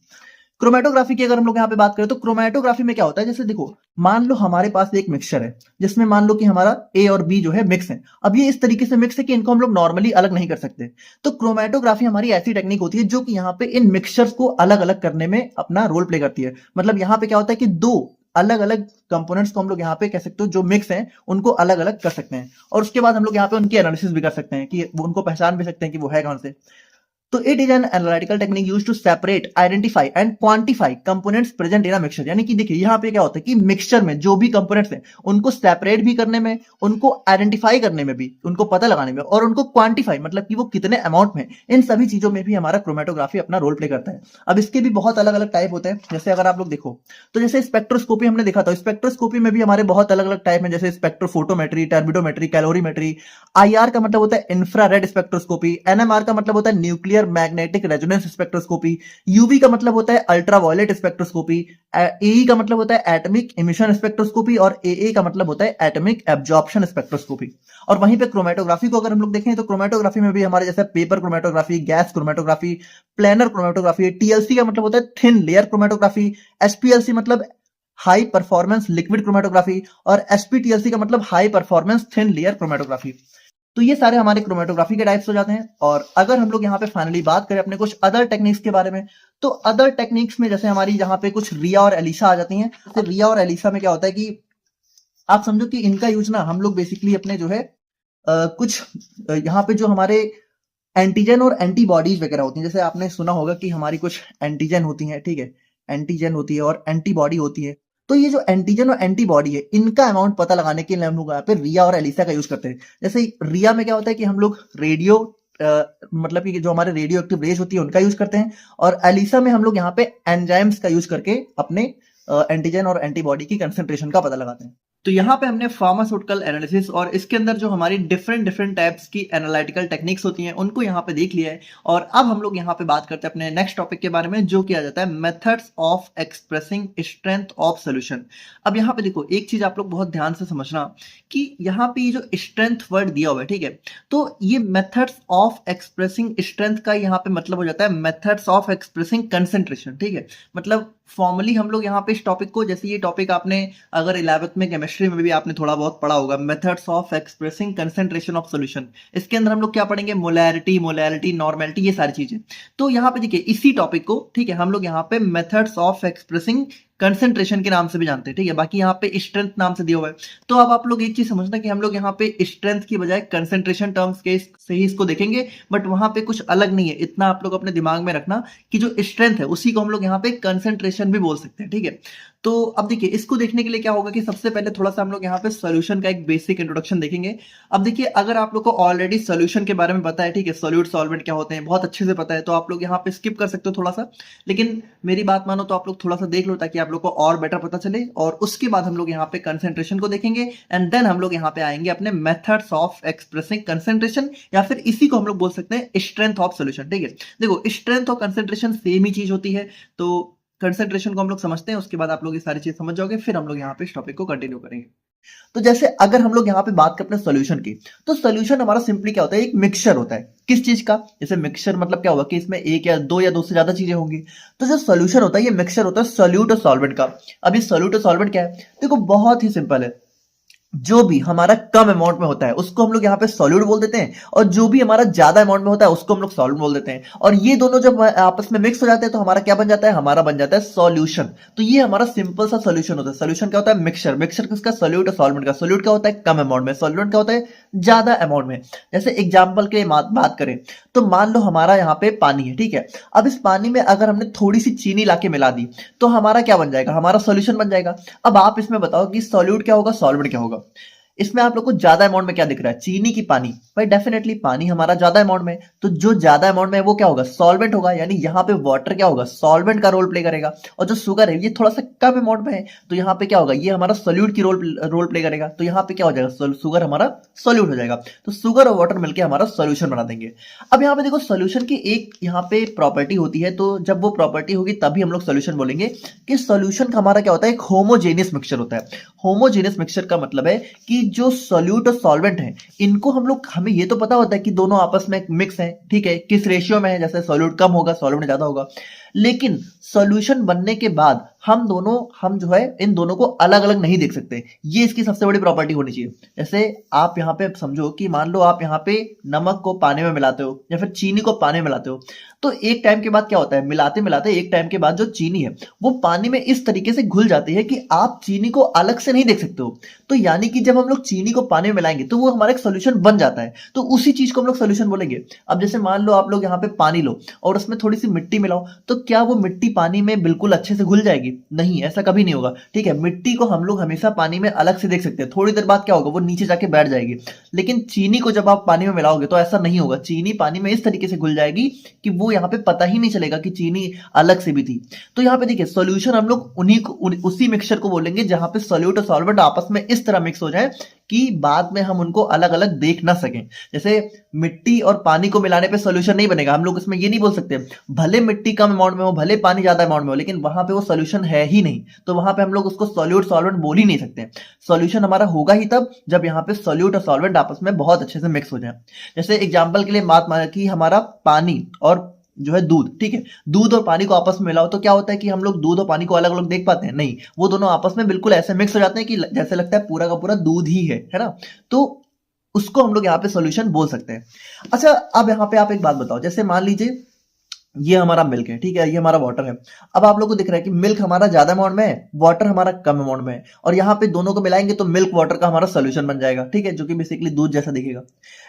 क्रोमेटोग्राफी की अगर हम लोग यहाँ पे बात करें तो क्रोमेटोग्राफी में क्या होता है, जैसे देखो मान लो हमारे पास एक मिक्सचर है जिसमें मान लो कि हमारा ए और बी जो है मिक्स है। अब ये इस तरीके से मिक्स है कि इनको हम लोग नॉर्मली अलग नहीं कर सकते। तो क्रोमेटोग्राफी हमारी ऐसी टेक्निक होती है जो कि यहाँ पे इन मिक्सचर्स को अलग अलग करने में अपना रोल प्ले करती है। मतलब यहाँ पे क्या होता है कि दो अलग अलग कंपोनेंट्स को हम लोग यहाँ पे कह सकते हो जो मिक्स हैं उनको अलग अलग कर सकते हैं, और उसके बाद हम लोग यहाँ पे उनकी एनालिसिस भी कर सकते हैं कि उनको पहचान भी सकते हैं कि वो है कौन से। तो it is an analytical technique used to separate, identify and quantify components present in a mixture. यानी कि देखिए यहाँ पे क्या होता है कि मिक्सचर में जो भी कंपोनेंट्स हैं उनको सेपरेट भी करने में, उनको आइडेंटिफाई करने में भी, उनको पता लगाने में, और उनको क्वांटिफाई मतलब कि वो कितने अमाउंट में, इन सभी चीजों में भी हमारा क्रोमेटोग्राफी अपना रोल प्ले करता है। अब इसके भी बहुत अलग अलग टाइप होते हैं। जैसे अगर आप लोग देखो तो जैसे स्पेक्ट्रोस्कोपी हमने देखा था, स्पेक्ट्रोस्कोपी में भी हमारे बहुत अलग अलग टाइप हैं, जैसे स्पेक्ट्रोफोटोमेट्री, टर्बिडोमेट्री, कैलोरीमेट्री। आईआर का मतलब होता है इंफ्रारेड स्पेक्ट्रोस्कोपी, एनएमआर का मतलब होता है nuclear magnetic resonance spectroscopy, UV का मतलब होता है अल्ट्रावायलेट स्पेक्ट्रोस्कोपी, एई का मतलब होता है एटॉमिक इमिशन स्पेक्ट्रोस्कोपी, और एए का मतलब होता है एटॉमिक एब्जॉर्प्शन स्पेक्ट्रोस्कोपी। और वहीं पे क्रोमेटोग्राफी को अगर हम लोग देखें तो क्रोमेटोग्राफी में भी हमारे जैसे paper chromatography, gas chromatography, planar chromatography, TLC का मतलब होता है थिन लेयर क्रोमेटोग्राफी, एसपीएलसी मतलब हाई परफॉर्मेंस लिक्विड क्रोमेटोग्राफी, और एसपीटीएलसी का मतलब high performance thin layer chromatography. तो ये सारे हमारे क्रोमेटोग्राफी के टाइप्स हो जाते हैं। और अगर हम लोग यहाँ पे फाइनली बात करें अपने कुछ अदर टेक्निक्स के बारे में, तो अदर टेक्निक्स में जैसे हमारी यहाँ पे कुछ रिया और एलिसा आ जाती हैं। तो रिया और एलिसा में क्या होता है कि आप समझो कि इनका यूज ना हम लोग बेसिकली अपने जो है कुछ यहाँ पे जो हमारे एंटीजन और एंटीबॉडीज वगैरह होती हैं, जैसे आपने सुना होगा कि हमारी कुछ एंटीजन होती हैं, ठीक है, एंटीजन होती है और एंटीबॉडी होती है। तो ये जो एंटीजन और एंटीबॉडी है इनका अमाउंट पता लगाने के लिए हम लोग यहाँ पे रिया और एलिसा का यूज करते हैं। जैसे रिया में क्या होता है कि हम लोग रेडियो मतलब कि जो हमारे रेडियो एक्टिव रेज होती है उनका यूज करते हैं, और एलिसा में हम लोग यहाँ पे एंजाइम्स का यूज करके अपने एंटीजन और एंटीबॉडी की कंसेंट्रेशन का पता लगाते हैं। तो यहाँ पे हमने फार्मास्यूटिकल एनालिसिस और इसके अंदर जो हमारी डिफरेंट टाइप्स की एनालिटिकल टेक्निक्स होती हैं उनको यहाँ पे देख लिया है। और अब हम लोग यहाँ पे बात करते हैं अपने नेक्स्ट टॉपिक के बारे में, जो किया जाता है methods of expressing strength of solution. अब यहाँ पे देखो एक चीज आप लोग बहुत ध्यान से समझना कि यहाँ पे ये जो स्ट्रेंथ वर्ड दिया हुआ है, ठीक है, तो ये मेथड्स ऑफ एक्सप्रेसिंग स्ट्रेंथ का यहाँ पे मतलब हो जाता है मेथड्स ऑफ एक्सप्रेसिंग कंसेंट्रेशन, ठीक है। मतलब फॉर्मली हम लोग यहाँ पे इस टॉपिक को, जैसे ये टॉपिक आपने अगर 11th में केमिस्ट्री में भी आपने थोड़ा बहुत पढ़ा होगा, methods of expressing concentration of solution, इसके अंदर हम लोग क्या पढ़ेंगे, मोलैरिटी, नॉर्मेलिटी, ये सारी चीजें। तो यहाँ पे देखिए इसी टॉपिक को, ठीक है, हम लोग यहाँ पे मेथड्स ऑफ एक्सप्रेसिंग कंसेंट्रेशन के नाम से भी जानते हैं, ठीक है, बाकी यहाँ पे स्ट्रेंथ नाम से दिया हुआ है। तो अब आप लोग एक चीज समझना कि हम लोग यहाँ पे स्ट्रेंथ की बजाय कंसेंट्रेशन टर्म्स के से ही इसको देखेंगे, बट वहां पे कुछ अलग नहीं है। इतना आप लोग अपने दिमाग में रखना कि जो स्ट्रेंथ है उसी को हम लोग यहाँ पे कंसेंट्रेशन भी बोल सकते हैं, ठीक है। तो अब देखिए इसको देखने के लिए क्या होगा कि सबसे पहले थोड़ा सा हम लोग यहाँ पे सॉल्यूशन का एक बेसिक इंट्रोडक्शन देखेंगे। अब देखिए अगर आप लोग को ऑलरेडी सॉल्यूशन के बारे में पता है, ठीक है, सॉल्यूट सॉल्वेंट क्या होते हैं बहुत अच्छे से पता है, तो आप लोग यहाँ पे स्किप कर सकते हो थोड़ा सा, लेकिन मेरी बात मानो तो आप लोग थोड़ा सा देख लो ताकि आप लोग को और बेटर पता चले। और उसके बाद हम लोग यहाँ पे कंसेंट्रेशन को देखेंगे एंड देन हम लोग यहाँ पे आएंगे अपने मेथड्स ऑफ एक्सप्रेसिंग कंसेंट्रेशन, या फिर इसी को हम लोग बोल सकते हैं स्ट्रेंथ ऑफ सॉल्यूशन, ठीक है। देखो स्ट्रेंथ और कंसेंट्रेशन सेम ही चीज होती है, तो कंसेंट्रेशन को हम लोग समझते हैं, उसके बाद आप लोग ये सारी चीज समझ जाओगे, फिर हम लोग यहाँ पे इस टॉपिक को कंटिन्यू करेंगे। तो जैसे अगर हम लोग यहाँ पे बात करें अपने सॉल्यूशन की, तो सॉल्यूशन हमारा सिंपली क्या होता है, एक मिक्सचर होता है। किस चीज का, जैसे मिक्सचर मतलब क्या होगा कि इसमें एक या दो से ज्यादा चीजें होंगी। तो जो सॉल्यूशन होता है ये मिक्सचर होता है सॉल्यूट और सॉल्वेंट का। अब ये सॉल्यूट और सॉल्वेंट क्या है, देखो बहुत ही सिंपल है। जो भी हमारा कम अमाउंट में होता है उसको हम लोग यहाँ पे सॉल्यूट बोल देते हैं, और जो भी हमारा ज्यादा अमाउंट में होता है उसको हम लोग सॉल्वेंट बोल देते हैं। और ये दोनों जब आपस में मिक्स हो जाते हैं तो हमारा क्या बन जाता है, हमारा बन जाता है सॉल्यूशन। तो ये हमारा सिंपल सा सॉल्यूशन होता है। सॉल्यूशन क्या होता है, मिक्सचर। मिक्सचर किसका, सॉल्यूट और सॉल्वेंट का। सॉल्यूट क्या होता है, कम अमाउंट में। सॉल्वेंट क्या होता है, ज्यादा अमाउंट में। जैसे एग्जाम्पल के बात करें तो मान लो हमारा यहाँ पे पानी है, ठीक है। अब इस पानी में अगर हमने थोड़ी सी चीनी लाके मिला दी तो हमारा क्या बन जाएगा, हमारा सॉल्यूशन बन जाएगा। अब आप इसमें बताओ कि सॉल्यूट क्या होगा, सॉल्वेंट क्या होगा। इसमें आप लोग को ज्यादा अमाउंट में क्या दिख रहा है, चीनी की पानी। भाई डेफिनेटली पानी हमारा ज्यादा अमाउंट में है, तो जो ज्यादा अमाउंट में है वो क्या होगा, सॉल्वेंट होगा। यानी यहाँ पे वाटर क्या होगा, सॉल्वेंट का रोल प्ले करेगा। और जो शुगर है ये थोड़ा सा कम अमाउंट में है, तो यहाँ पे क्या होगा, ये हमारा सोल्यूट की रोल प्ले करेगा। तो यहाँ पे क्या हो जाएगा, शुगर हमारा सोल्यूट हो जाएगा। तो शुगर और वाटर मिलकर हमारा सोल्यूशन बना देंगे। अब यहाँ पे देखो सोल्यूशन की एक यहाँ पे प्रॉपर्टी होती है, तो जब वो प्रॉपर्टी होगी तभी हम लोग सोल्यूशन बोलेंगे। कि सोल्यूशन हमारा क्या होता है, एक होमोजेनियस मिक्सचर होता है। होमोजेनियस मिक्सचर का मतलब है कि जो सोल्यूट और सॉल्वेंट है इनको हम लोग, हमें ये तो पता होता है कि दोनों आपस में मिक्स हैं, ठीक है, किस रेशियो में है। जैसे सोल्यूट कम होगा, सॉल्वेंट ज्यादा होगा। लेकिन सॉल्यूशन बनने के बाद हम जो है इन दोनों को अलग अलग नहीं देख सकते। ये इसकी सबसे बड़ी प्रॉपर्टी होनी चाहिए। जैसे आप यहाँ पे समझो कि मान लो आप यहाँ पे नमक को पानी में मिलाते हो या फिर चीनी को पानी में मिलाते हो, तो एक टाइम के बाद क्या होता है, मिलाते मिलाते एक टाइम के बाद जो चीनी है वो पानी में इस तरीके से घुल जाती है कि आप चीनी को अलग से नहीं देख सकते हो। तो यानी कि जब हम लोग चीनी को पानी में मिलाएंगे तो वो हमारा एक सोल्यूशन बन जाता है। तो उसी चीज को हम लोग सोल्यूशन बोलेंगे। अब जैसे मान लो आप लोग यहाँ पे पानी लो और उसमें थोड़ी सी मिट्टी मिलाओ, तो क्या वो मिट्टी पानी में बिल्कुल अच्छे से घुल जाएगी? नहीं, ऐसा कभी नहीं होगा, ठीक है। मिट्टी को हम लोग हमेशा पानी में अलग से देख सकते हैं, थोड़ी देर बाद क्या होगा, वो नीचे जाके बैठ जाएगी। लेकिन चीनी को जब आप पानी में मिलाओगे तो ऐसा नहीं होगा। चीनी पानी में इस तरीके से घुल जाएगी कि वो यहाँ पे पता ही नहीं चलेगा कि चीनी अलग से भी थी। तो यहाँ पे देखिए सोल्यूशन हम लोग उसी मिक्सचर को बोलेंगे जहां पे सोल्यूट और सॉल्वेंट आपस में इस तरह मिक्स हो जाए कि बाद में हम उनको अलग अलग देख ना सकें। जैसे मिट्टी और पानी को मिलाने पे सोल्यूशन नहीं बनेगा। हम लोग इसमें ये नहीं बोल सकते भले मिट्टी कम अमाउंट में हो, भले पानी ज्यादा अमाउंट में हो, लेकिन वहां पे वो सोल्यूशन है ही नहीं, तो वहां पे हम लोग उसको सोल्यूट सॉल्वेंट बोल ही नहीं सकते। सोल्यूशन हमारा होगा ही तब जब यहाँ पे सोल्यूट और सॉल्वेंट आपस में बहुत अच्छे से मिक्स हो जाए। जैसे एग्जाम्पल के लिए बात माना कि हमारा पानी और जो है दूध, ठीक है, दूध और पानी को आपस में मिलाओ तो क्या होता है कि हम लोग दूध और पानी को अलग अलग देख पाते हैं? नहीं, वो दोनों आपस में बिल्कुल ऐसे मिक्स हो जाते हैं कि जैसे लगता है पूरा का पूरा दूध ही है ना। तो उसको हम लोग यहाँ पे सॉल्यूशन बोल सकते हैं। अच्छा, अब यहाँ पे आप एक बात बताओ, जैसे मान लीजिए ये हमारा मिल्क है, ठीक है, ये हमारा वाटर है। अब आप लोग को दिख रहा है कि मिल्क हमारा ज्यादा अमाउंट में है, वाटर हमारा कम अमाउंट में है, और यहाँ पे दोनों को मिलाएंगे तो मिल्क वाटर का हमारा सोल्यूशन बन जाएगा, ठीक है, जो कि बेसिकली दूध जैसा दिखेगा।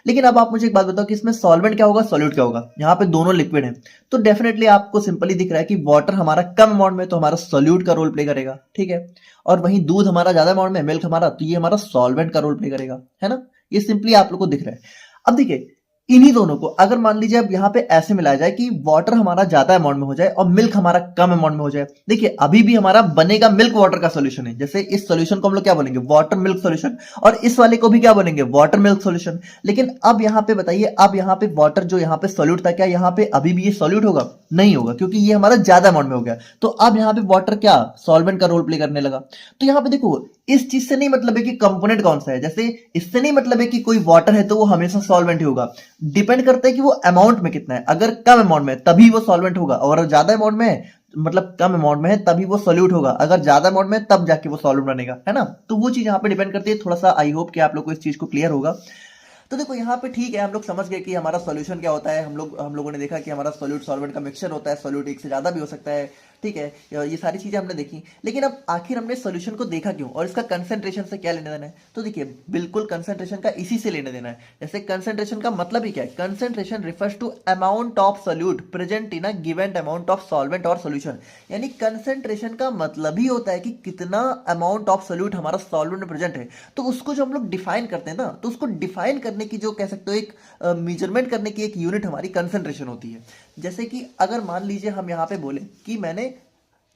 लेकिन अब आप मुझे एक बात बताओ कि इसमें सॉल्वेंट क्या होगा, सॉल्यूट क्या होगा? यहाँ पे दोनों लिक्विड है, तो डेफिनेटली आपको सिंपली दिख रहा है कि वाटर हमारा कम अमाउंट में तो हमारा सॉल्यूट का रोल प्ले करेगा, ठीक है। और वहीं दूध हमारा ज्यादा अमाउंट में, मिल्क हमारा, तो ये हमारा सॉल्वेंट का रोल प्ले करेगा, है ना। ये सिंपली आप लोग को दिख रहा है। अब देखिए इन्हीं दोनों को अगर मान लीजिए अब यहाँ पे ऐसे मिलाया जाए कि वाटर हमारा ज्यादा अमाउंट में हो जाए और मिल्क हमारा कम अमाउंट में हो जाए, देखिए अभी भी हमारा बनेगा मिल्क वाटर का सॉल्यूशन है। जैसे इस सॉल्यूशन को हम लोग क्या बोलेंगे, वाटर मिल्क सॉल्यूशन, और इस वाले को भी क्या बोलेंगे, वाटर मिल्क सॉल्यूशन। लेकिन अब यहाँ पे बताइए, अब यहाँ पे वाटर जो यहाँ पे सॉल्यूट था, क्या यहाँ पे अभी भी ये सॉल्यूट होगा? नहीं होगा, क्योंकि ये हमारा ज्यादा अमाउंट में हो गया। तो अब यहाँ पे वाटर क्या, सॉल्वेंट का रोल प्ले करने लगा। तो यहाँ पे देखो इस चीज से नहीं मतलब है कि कंपोनेंट कौन सा है, जैसे इससे नहीं मतलब है कि कोई वाटर है तो वो हमेशा सॉल्वेंट ही होगा। डिपेंड करता है कि वो अमाउंट में कितना है। अगर कम अमाउंट में तभी वो सॉल्वेंट होगा, और ज्यादा अमाउंट में मतलब कम अमाउंट में है तभी वो सॉल्यूट होगा, अगर ज्यादा अमाउंट में तब जाके वो सॉल्वेंट बनेगा, है ना। तो वो चीज यहाँ पे डिपेंड करती है। थोड़ा सा आई होप कि आप लोग को इस चीज को क्लियर होगा। तो देखो यहाँ पे ठीक है, हम लोग समझ गए कि हमारा सॉल्यूशन क्या होता है। हम लोगों ने देखा कि हमारा सॉल्यूट सॉल्वेंट का मिक्सचर होता है, सॉल्यूट एक से ज्यादा भी हो सकता है, ठीक है। ये सारी चीजें हमने देखी। लेकिन अब आखिर हमने सॉल्यूशन को देखा क्यों और इसका कंसंट्रेशन से क्या लेना देना है? तो देखिए बिल्कुल कंसंट्रेशन का इसी से लेना देना है। जैसे कंसंट्रेशन का मतलब ही क्या है, concentration refers to amount of solute present in a given amount of solvent और सॉल्यूशन। यानी कंसंट्रेशन का मतलब ही होता है कि कितना अमाउंट ऑफ सॉल्यूट हमारा सॉल्वेंट में प्रेजेंट है। तो उसको जो हम लोग डिफाइन करते हैं ना, तो उसको डिफाइन करने की जो कह सकते हो एक मेजरमेंट करने की एक यूनिट हमारी कंसंट्रेशन होती है। जैसे कि अगर मान लीजिए हम यहाँ पे बोले कि मैंने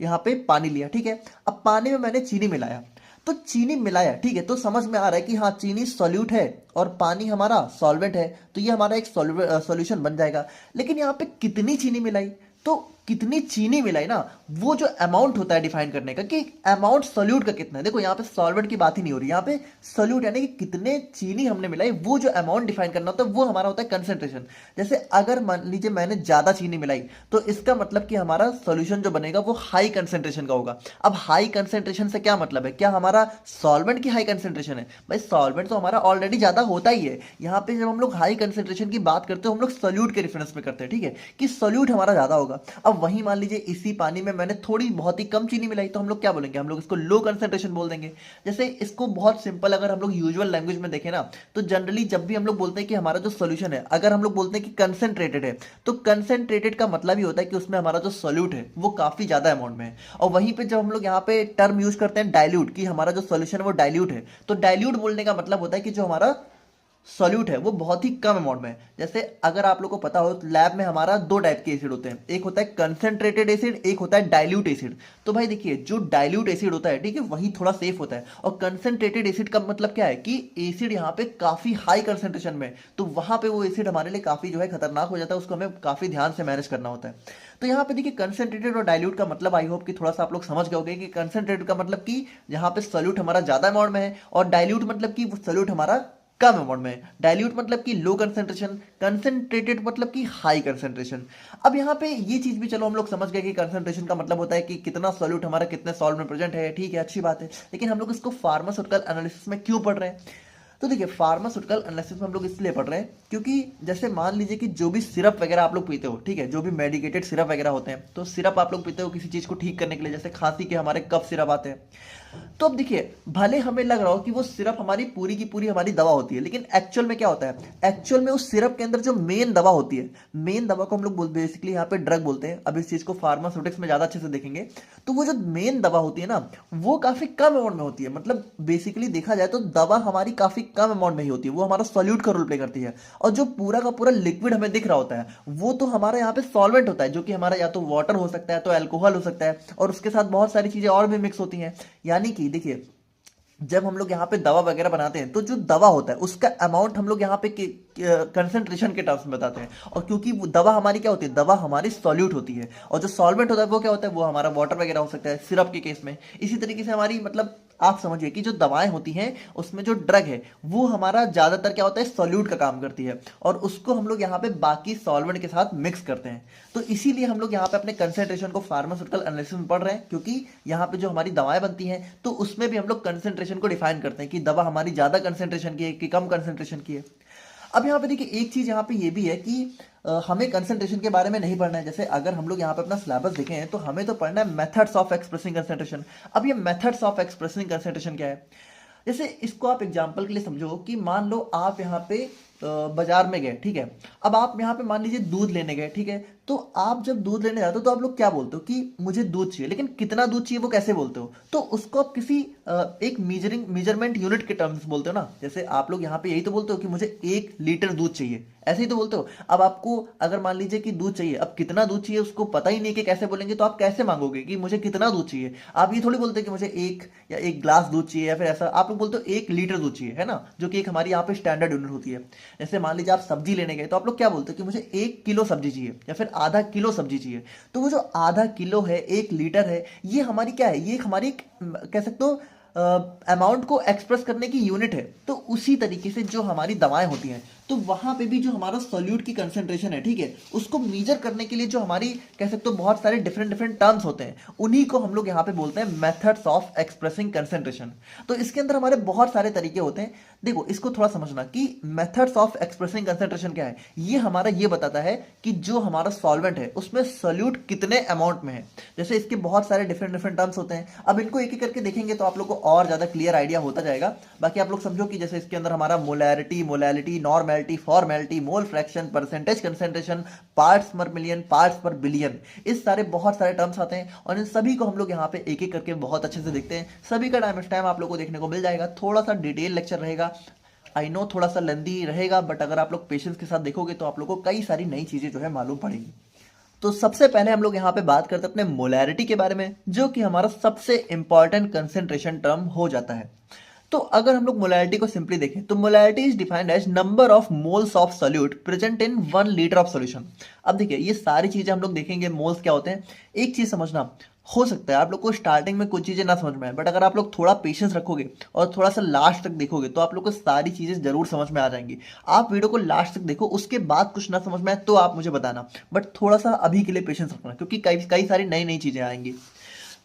यहाँ पे पानी लिया, ठीक है, अब पानी में मैंने चीनी मिलाया, तो चीनी मिलाया, ठीक है, तो समझ में आ रहा है कि हाँ चीनी सॉल्यूट है और पानी हमारा सॉल्वेंट है, तो ये हमारा एक सॉल्यूशन बन जाएगा। लेकिन यहाँ पे कितनी चीनी मिलाई, तो कितनी चीनी मिलाई ना, वो जो अमाउंट होता है डिफाइन करने का कि अमाउंट सोल्यूट का कितना है। देखो यहाँ पे सॉल्वेंट की बात ही नहीं हो रही, यहाँ पे सोल्यूट यानी कि कितने चीनी हमने मिलाई, वो जो अमाउंट डिफाइन करना होता है वो हमारा होता है कंसेंट्रेशन। जैसे अगर मान लीजिए मैंने ज्यादा चीनी मिलाई तो इसका मतलब कि हमारा सोल्यूशन जो बनेगा वो हाई कंसेंट्रेशन का होगा। अब हाई कंसेंट्रेशन से क्या मतलब है, क्या हमारा सॉल्वेंट की हाई कंसेंट्रेशन है? भाई सॉल्वेंट तो हमारा ऑलरेडी ज्यादा होता ही है। यहाँ पे जब हम लोग हाई कंसेंट्रेशन की बात करते हैं हम लोग सोल्यूट के रेफरेंस में करते हैं, ठीक है, कि सोल्यूट हमारा ज्यादा होगा। अब वहीं मान लीजिए इसी पानी में मैंने थोड़ी बहुत ही कम चीनी मिलाई तो हम लोग क्या बोलेंगे, हम लोग इसको लो कंसेंट्रेशन बोल देंगे। जैसे इसको बहुत सिंपल अगर हम लोग यूजुअल लैंग्वेज में देखें ना, तो जनरली जब भी हम लोग बोलते हैं कि हमारा जो सोल्यूशन है, अगर हम लोग बोलते हैं कि कंसेंट्रेटेड है, तो कंसेंट्रेटेड का मतलब ही होता है कि उसमें हमारा जो सोल्यूट है वो काफी ज्यादा अमाउंट में है। और वहीं पे जब हम लोग यहाँ पे टर्म यूज करते हैं डाइल्यूट, कि हमारा जो सोल्यूशन है वो डाइल्यूट है, तो डाइल्यूट बोलने का मतलब होता है कि जो हमारा सॉल्यूट है वो बहुत ही कम अमाउंट में है। जैसे अगर आप लोग को पता हो, लैब में हमारा दो टाइप के एसिड होते हैं, एक होता है कंसेंट्रेटेड एसिड, एक होता है डाइल्यूट एसिड। तो भाई देखिए जो डाइल्यूट एसिड होता है, ठीक है, वही थोड़ा सेफ होता है। और कंसेंट्रेटेड एसिड का मतलब क्या है कि एसिड यहाँ पे काफी हाई कंसेंट्रेशन में, तो वहां पे वो एसिड हमारे लिए काफी जो है खतरनाक हो जाता है, उसको हमें काफी ध्यान से मैनेज करना होता है। तो यहाँ पे देखिए कंसेंट्रेटेड और डाइल्यूट का मतलब आई होप कि थोड़ा सा आप लोग समझ गए होंगे कि कंसेंट्रेटेड का मतलब कि यहाँ पे सोल्यूट हमारा ज्यादा अमाउंट में है, और डाइल्यूट मतलब कि सोल्यूट हमारा कम अमाउंट में। डाइल्यूट मतलब कि लो कंसेंट्रेशन, कंसेंट्रेटेड मतलब कि हाई कंसेंट्रेशन। अब यहाँ पे ये चीज भी चलो हम लोग समझ गए कि कंसेंट्रेशन का मतलब होता है कि कितना सॉल्यूट हमारा कितने सॉल्व में प्रेजेंट है, ठीक है, अच्छी बात है। लेकिन हम लोग इसको फार्मास्यूटिकल एनालिसिस में क्यों पढ़ रहे हैं? तो देखिए फार्मास्यूटिकल एनालिसिस में हम लोग इसलिए पढ़ रहे हैं क्योंकि जैसे मान लीजिए कि जो भी सिरप वगैरह आप लोग पीते हो, ठीक है, जो भी मेडिकेटेड सिरप वगैरह होते हैं, तो सिरप आप लोग पीते हो किसी चीज को ठीक करने के लिए, जैसे खांसी के हमारे कफ सिरप आते हैं। तो अब देखिए भले हमें लग रहा हो कि वो सिरप हमारी पूरी की पूरी हमारी दवा होती है, लेकिन एक्चुअल में क्या होता है, एक्चुअल में उस सिरप के अंदर जो मेन दवा होती है, मेन दवा को हम लोग बेसिकली यहाँ पे ड्रग बोलते हैं। अब इस चीज को फार्मास्यूटिक्स में ज्यादा अच्छे से देखेंगे, तो वो जो मेन दवा होती है ना, वो काफी कम अमाउंट में होती है। मतलब बेसिकली देखा जाए तो दवा हमारी काफी कम अमाउंट में ही होती है, वो हमारा सॉल्यूट का रोल प्ले करती है। और जो पूरा का पूरा लिक्विड हमें दिख रहा होता है वो तो हमारा यहाँ पे सॉल्वेंट होता है, जो कि हमारा या तो वाटर हो सकता है, तो अल्कोहल हो सकता है, और उसके साथ बहुत सारी चीजें और भी मिक्स होती हैं। यानी कि देखिए जब हम लोग यहाँ पे दवा वगैरह बनाते हैं तो जो दवा होता है उसका अमाउंट हम लोग यहाँ पे कंसेंट्रेशन के टर्म्स में बताते हैं। और क्योंकि वो दवा हमारी क्या होती है, दवा हमारी सॉल्यूट होती है, और जो सॉल्वेंट होता है वो क्या होता है, वो हमारा वाटर वगैरह हो सकता है सिरप के केस में। इसी तरीके से हमारी मतलब आप समझिए कि जो दवाएं होती हैं उसमें जो ड्रग है वो हमारा ज्यादातर क्या होता है, सॉल्यूट का काम करती है, और उसको हम लोग यहाँ पे बाकी सॉल्वेंट के साथ मिक्स करते हैं। तो इसीलिए हम लोग यहाँ पे अपने कंसेंट्रेशन को फार्मास्यूटिकल एनालिसिस में पढ़ रहे हैं, क्योंकि यहाँ पे जो हमारी दवाएं बनती हैं तो उसमें भी हम लोग कंसेंट्रेशन को डिफाइन करते हैं कि दवा हमारी ज्यादा कंसेंट्रेशन की है कि कम कंसेंट्रेशन की है। अब यहाँ पे देखिए एक चीज यहाँ पे ये भी है कि हमें कंसेंट्रेशन के बारे में नहीं पढ़ना है। जैसे अगर हम लोग यहाँ पे अपना सिलेबस देखें तो हमें तो पढ़ना है मेथड्स ऑफ एक्सप्रेसिंग कंसेंट्रेशन। अब ये मेथड्स ऑफ एक्सप्रेसिंग कंसेंट्रेशन क्या है? जैसे इसको आप एग्जांपल के लिए समझो कि मान लो आप यहाँ पे बाजार में गए, ठीक है, अब आप यहाँ पे मान लीजिए दूध लेने गए, ठीक है, तो आप जब दूध लेने जाते हो तो आप लोग क्या बोलते हो कि मुझे दूध चाहिए, लेकिन कितना दूध चाहिए वो कैसे बोलते हो? तो उसको आप किसी एक मेजरमेंट यूनिट के टर्म्स बोलते हो ना। जैसे आप लोग यहाँ पे यही तो बोलते हो कि मुझे 1 लीटर दूध चाहिए, ऐसे ही तो बोलते हो। अब आपको अगर मान लीजिए कि दूध चाहिए, अब कितना दूध चाहिए उसको पता ही नहीं कि कैसे बोलेंगे, तो आप कैसे मांगोगे कि मुझे कितना दूध चाहिए? आप ये थोड़ी बोलते कि मुझे 1 गिलास दूध चाहिए, या फिर ऐसा आप लोग बोलते हो 1 लीटर दूध चाहिए, है ना, जो कि एक हमारी यहाँ पे स्टैंडर्ड यूनिट होती है। जैसे मान लीजिए आप सब्जी लेने गए तो आप लोग क्या बोलते हो कि मुझे 1 किलो सब्जी चाहिए, या फिर आधा किलो सब्जी चाहिए। तो वो जो आधा किलो है, 1 लीटर है, ये हमारी क्या है, ये हमारी कह सकते हो अमाउंट को एक्सप्रेस करने की यूनिट है। तो उसी तरीके से जो हमारी दवाएं होती हैं, तो वहां पे भी जो हमारा सॉल्यूट की कंसेंट्रेशन है, ठीक है, उसको मेजर करने के लिए जो हमारी कह सकते हो बहुत सारे डिफरेंट डिफरेंट टर्म्स होते हैं, उन्हीं को हम लोग यहाँ पे बोलते हैं मेथड्स ऑफ एक्सप्रेसिंग कंसेंट्रेशन। तो इसके अंदर हमारे बहुत सारे तरीके होते हैं। देखो इसको थोड़ा समझना कि मेथड्स ऑफ एक्सप्रेसिंग कंसेंट्रेशन क्या है। ये हमारा ये बताता है कि जो हमारा सॉल्वेंट है उसमें सॉल्यूट कितने अमाउंट में है। जैसे इसके बहुत सारे डिफरेंट डिफरेंट टर्म्स होते हैं। अब इनको एक एक करके देखेंगे तो आप लोग को और ज्यादा क्लियर आइडिया होता जाएगा। बाकी आप लोग समझो कि जैसे इसके अंदर हमारा molarity, molality, normality, formality, mole fraction, percentage concentration, parts पर मिलियन, पार्ट्स पर बिलियन, इस सारे बहुत सारे टर्म्स आते हैं, और इन सभी को हम लोग यहाँ पे एक एक करके बहुत अच्छे से देखते हैं। सभी का टाइम आप लोग को देखने को मिल जाएगा। थोड़ा सा डिटेल लेक्चर रहेगा, आई नो थोड़ा सा लेंदी रहेगा, बट अगर आप लोग पेशेंस के साथ देखोगे तो आप लोग को कई सारी नई चीजें जो है मालूम पड़ेगी। तो सबसे पहले हम लोग यहाँ पे बात करते हैं अपने मोलैरिटी के बारे में, जो कि हमारा सबसे इंपॉर्टेंट कंसेंट्रेशन टर्म हो जाता है। तो अगर हम लोग मोलैरिटी को सिंपली देखें तो molarity is defined as number of moles of solute present in 1 litre of solution. अब देखिए ये सारी चीजें हम लोग देखेंगे, मोल्स क्या होते हैं। एक चीज समझना, हो सकता है आप लोग को स्टार्टिंग में कुछ चीजें ना समझ में आए, बट अगर आप लोग थोड़ा पेशेंस रखोगे और थोड़ा सा लास्ट तक देखोगे तो आप लोग को सारी चीजें जरूर समझ में आ जाएंगी। आप वीडियो को लास्ट तक देखो, उसके बाद कुछ ना समझ में आए तो आप मुझे बताना, बट थोड़ा सा अभी के लिए पेशेंस रखना, क्योंकि कई कई सारी नई नई चीजें आएंगी।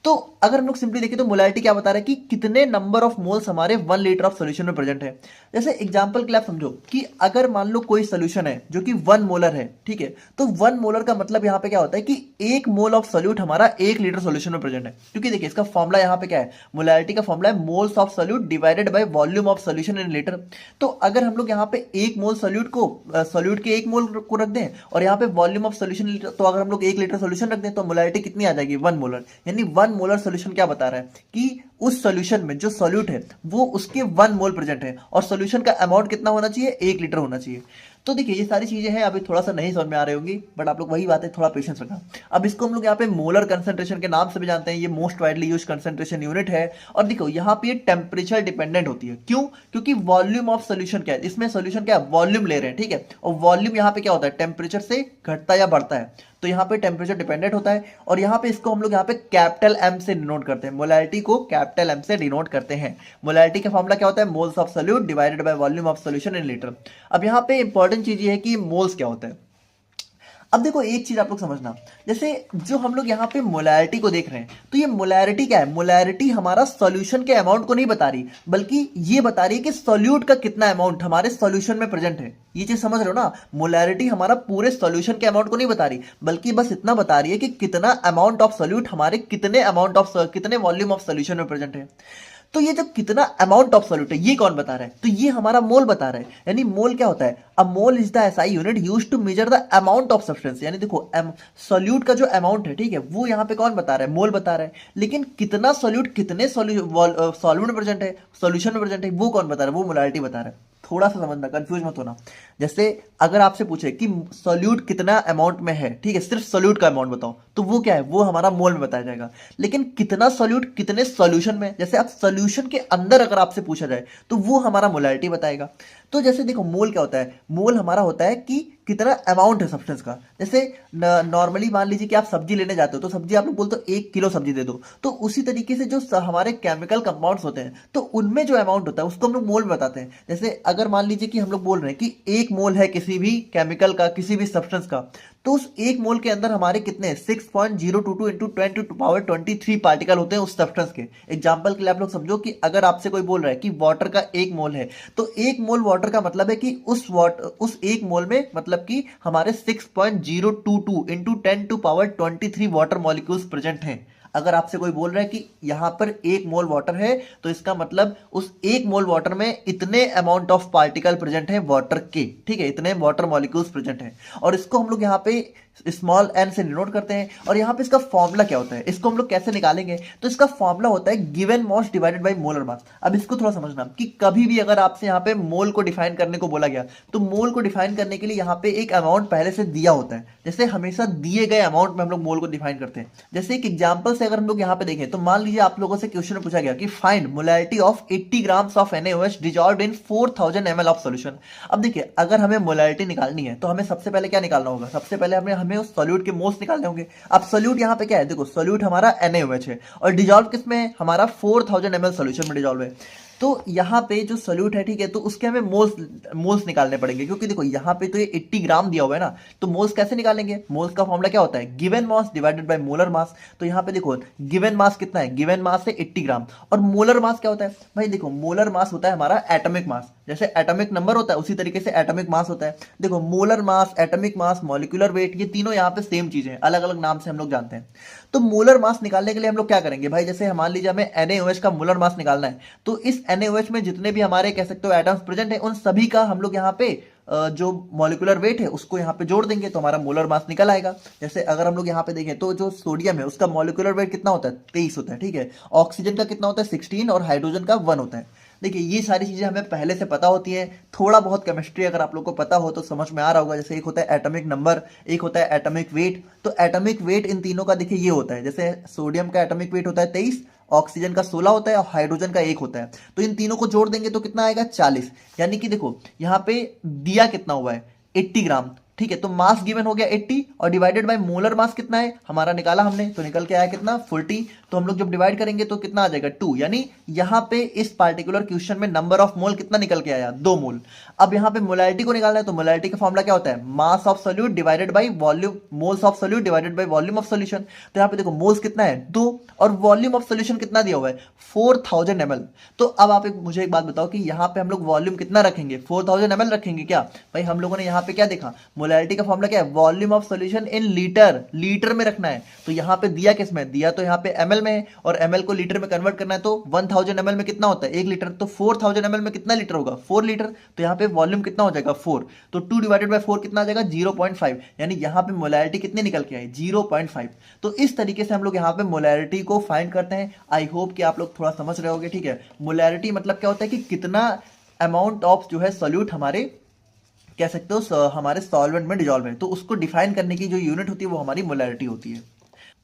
तो अगर हम लोग सिंपली देखें तो मोलैरिटी क्या बता रहा है कि कितने नंबर ऑफ मोल्स हमारे 1 लीटर ऑफ सॉल्यूशन में प्रेजेंट है। जैसे एग्जांपल के लिए आप समझो कि अगर मान लो कोई सॉल्यूशन है जो कि 1 मोलर है, ठीक है, तो 1 मोलर का मतलब यहाँ पे क्या होता है कि 1 मोल ऑफ सोल्यूट हमारा 1 लीटर सॉल्यूशन में प्रेजेंट है। क्योंकि देखिए इसका फॉर्मुला यहाँ पे क्या है, मोलैरिटी का फॉर्मुला है moles of solute divided by volume of solution in litre. तो अगर हम लोग यहाँ पे 1 मोल सोल्यूट के 1 मोल को रख दें और यहाँ पे वॉल्यूम ऑफ सॉल्यूशन लीटर, तो अगर हम लोग 1 लीटर सॉल्यूशन रख दें तो मोलैरिटी कितनी आ जाएगी, 1 मोलर। यानी 1 मोलर सॉल्यूशन क्या बता रहा है कि उस सॉल्यूशन में जो सॉल्यूट है वो उसके 1 मोल प्रेजेंट है, और सॉल्यूशन का अमाउंट कितना होना चाहिए, 1 लीटर होना चाहिए। तो देखिए ये सारी चीजें हैं, अभी थोड़ा सा नहीं समझ में आ रही होंगी, बट आप लोग वही बात है, थोड़ा पेशेंस रखना। अब इसको हम लोग यहाँ पे मोलर कंसंट्रेशन के नाम से भी जानते हैं, ये most widely use concentration unit है। और देखो यहाँ पे ये टेम्परेचर डिपेंडेंट होती है, क्यों, क्योंकि वॉल्यूम ऑफ सोल्यूशन क्या है, इसमें सोल्यूशन क्या है, वॉल्यूम ले रहे हैं, ठीक है, और वॉल्यूम यहाँ पे क्या होता है, टेम्परेचर से घटता या बढ़ता है, तो यहाँ पे टेम्परेचर डिपेंडेंट होता है। और यहाँ पे इसको हम लोग यहाँ पे कैपिटल एम से डिनोट करते हैं, मोलैरिटी को कैपिटल एम से डिनोट करते हैं। मोलैरिटी का फॉर्मूला क्या होता है, moles of solute divided by volume of solution in litre. अब यहाँ पे इंपॉर्टेंट चीज ये है कि मोल्स क्या होता है। अब देखो एक चीज आप लोग समझना, जैसे जो हम लोग यहाँ पे मोलैरिटी को देख रहे हैं, तो ये मोलैरिटी क्या है, मोलैरिटी हमारा सॉल्यूशन के अमाउंट को नहीं बता रही, बल्कि ये बता रही है कि सॉल्यूट का कितना अमाउंट हमारे सॉल्यूशन में प्रेजेंट है। ये चीज समझ रहे हो ना, मोलैरिटी हमारा पूरे सॉल्यूशन के अमाउंट को नहीं बता रही, बल्कि बस इतना बता रही है कि कितना अमाउंट ऑफ सॉल्यूट हमारे कितने वॉल्यूम ऑफ सॉल्यूशन में प्रेजेंट है। तो ये जो कितना अमाउंट ऑफ सॉल्यूट है ये कौन बता रहा है, तो ये हमारा मोल बता रहा है। यानी मोल क्या होता है, a mole is the SI unit used to measure the amount of substance. यानी देखो सॉल्यूट का जो अमाउंट है, ठीक है, वो यहाँ पे कौन बता रहा है, मोल बता रहा है। लेकिन कितना सॉल्यूट कितने सॉल्यूट में प्रेजेंट है, सॉल्यूशन में प्रेजेंट है, वो कौन बता रहा है, वो मोलैरिटी बता रहा है। थोड़ा सा समझना, कंफ्यूज मत होना। जैसे अगर आपसे पूछे कि सॉल्यूट कितना अमाउंट में है, ठीक है, सिर्फ सॉल्यूट का अमाउंट बताओ, तो वो क्या है, वो हमारा मोल में बताया जाएगा। लेकिन कितना सॉल्यूट कितने सॉल्यूशन में, जैसे आप सॉल्यूशन के अंदर अगर आपसे पूछा जाए तो वो हमारा मोलैरिटी बताएगा। तो जैसे देखो मोल क्या होता है, मोल हमारा होता है कि कितना अमाउंट है सब्सटेंस का। जैसे नॉर्मली मान लीजिए कि आप सब्जी लेने जाते हो, तो सब्जी आप लोग बोलते हो 1 किलो सब्जी दे दो, तो उसी तरीके से जो हमारे केमिकल कंपाउंड्स होते हैं, तो उनमें जो अमाउंट होता है उसको हम लोग मोल में बताते हैं। जैसे अगर मान लीजिए कि हम लोग बोल रहे हैं कि 1 मोल है किसी भी केमिकल का, किसी भी सब्सटेंस का, तो उस 1 मोल के अंदर हमारे कितने 6.022 इंटू 10⁻23 पार्टिकल होते हैं उस सब्सटेंस के। एग्जाम्पल के लिए आप लोग समझो कि अगर आपसे कोई बोल रहा है कि वाटर का 1 मोल है, तो 1 मोल वाटर का मतलब है कि उस 1 मोल में मतलब कि हमारे 6.022 इंटू 10⁻23 वाटर मॉलिक्यूल्स प्रेजेंट हैं। अगर आपसे कोई बोल रहा है कि यहां पर 1 मोल वाटर है, तो इसका मतलब उस 1 मोल वाटर में इतने अमाउंट ऑफ पार्टिकल प्रेजेंट है वाटर के, ठीक है, इतने वाटर मॉलिक्यूल्स प्रेजेंट हैं। और इसको हम लोग यहाँ पे स्मॉल एन से डिनोट करते हैं। और यहाँ पे इसका फॉर्मूला क्या होता है, इसको हम लोग कैसे निकालेंगे, तो इसका फॉर्मूला होता है given mass divided by molar mass. अब इसको थोड़ा समझना कि कभी भी अगर आपसे यहाँ पे मोल को डिफाइन करने को बोला गया, तो मोल को डिफाइन करने के लिए यहाँ पे एक अमाउंट पहले से दिया होता है। जैसे हमेशा दिए गए अमाउंट में हम लोग मोल को डिफाइन करते हैं। जैसे एक एग्जाम्पल से अगर हम लोग यहाँ पे देखें, तो मान लीजिए आप लोगों से क्वेश्चन में पूछा गया कि find molarity of 80 grams of NaOH dissolved in 4000 ml of solution. अब देखिए अगर हमें मोलैरिटी निकालनी है तो हमें सबसे पहले क्या निकालना होगा, सबसे पहले हमें उस सॉल्यूट के मोल्स निकालने होंगे। अब सॉल्यूट यहाँ पे क्या है, देखो सॉल्यूट हमारा NaOH है और डिजॉल्व किसमें है, हमारा 4000 ml सॉल्यूशन में डिजॉल्व है। तो यहाँ पे जो सॉल्यूट है, ठीक है, तो उसके हमें मोल्स निकालने पड़ेंगे, क्योंकि देखो यहाँ पे तो ये 80 ग्राम दिया हुआ है ना, तो मोल्स कैसे निकालेंगे, मोल्स का फॉर्मूला क्या होता है, given mass divided by molar mass. तो यहाँ पे देखो गिवन मास कितना है, गिवन मास है 80 ग्राम, और मोलर मास क्या होता है भाई, देखो मोलर मास होता है हमारा एटॉमिक मास। जैसे एटॉमिक नंबर होता है उसी तरीके से एटॉमिक मास होता है। देखो molar mass, atomic mass, molecular weight, ये तीनों यहाँ पे सेम चीजें हैं, अलग अलग नाम से हम लोग जानते हैं। तो मोलर मास निकालने के लिए हम लोग क्या करेंगे भाई, जैसे मान लीजिए हमें NaOH का मोलर मास निकालना है, तो इस NaOH में जितने भी हमारे कह सकते हो एटम्स प्रेजेंट है, उन सभी का हम लोग यहाँ पे जो मॉलिक्यूलर वेट है उसको यहाँ पे जोड़ देंगे, तो हमारा मोलर मास निकल आएगा। जैसे अगर हम लोग यहाँ पे देखें तो जो सोडियम है उसका मॉलिक्यूलर वेट कितना होता है, 23 होता है, ठीक है। ऑक्सीजन का कितना होता है, 16, और हाइड्रोजन का 1 होता है। देखिए ये सारी चीजें हमें पहले से पता होती हैं। थोड़ा बहुत केमिस्ट्री अगर आप लोग को पता हो तो समझ में आ रहा होगा। जैसे एक होता है एटॉमिक नंबर, एक होता है एटॉमिक वेट। तो एटॉमिक वेट इन तीनों का देखिए ये होता है, जैसे सोडियम का एटॉमिक वेट होता है 23 ऑक्सीजन का 16 होता है और हाइड्रोजन का 1 होता है। तो इन तीनों को जोड़ देंगे तो कितना आएगा 40। यानी कि देखो यहाँ पे दिया कितना हुआ है 80 ग्राम, ठीक है। तो मास गिवन हो गया 80 और डिवाइडेड बाय मोलर मास कितना है हमारा निकाला हमने, तो निकल के आया कितना 40। तो हम लोग जब डिवाइड करेंगे तो कितना आ जाएगा 2। यानी यहाँ पे इस पार्टिकुलर क्वेश्चन में नंबर ऑफ मोल कितना निकल के आया 2 मोल। अब यहाँ पे मोलैरिटी को निकालना है तो मोलैरिटी का फॉर्मूला क्या होता है mass of solute divided by volume, moles of solute divided by volume of solution. तो यहाँ पे देखो मोल्स कितना है 2 और वॉल्यूम ऑफ सोल्यूशन कितना दिया हुआ है 4000 ml। तो अब आप मुझे एक बात बताओ कि यहाँ पे हम लोग वॉल्यूम कितना रखेंगे 4000 ml रखेंगे क्या। भाई हम लोगों ने यहाँ पे क्या देखा मोलैरिटी का फॉर्मूला क्या है volume of solution in litre, litre में रखना है। तो यहाँ पे दिया किसमें दिया तो यहाँ पे ml में है और ml को लीटर में कन्वर्ट करना है तो 1000 ml में कितना होता है 1 लीटर। तो 4000 ml में कितना लीटर होगा 4 लीटर। तो यहाँ पे वॉल्यूम कितना हो जाएगा 4। तो 2 डिवाइडेड बाय 4 कितना आ जाएगा 0.5। यानी यहाँ पे मोलैरिटी कितनी निकल के आई 0.5। तो इस तरीके से हम लोग यहाँ पे मोलैरिटी को फाइंड करते हैं। आई होप कि आप लोग थोड़ा समझ रहे होगे, ठीक है। मोलैरिटी मतलब क्या होता है कि कितना अमाउंट ऑफ जो है सोल्यूट हमारे कह सकते हो हमारे सॉल्वेंट में डिजॉल्व है, तो उसको डिफाइन करने की जो यूनिट होती है वो हमारी मोलैरिटी होती है।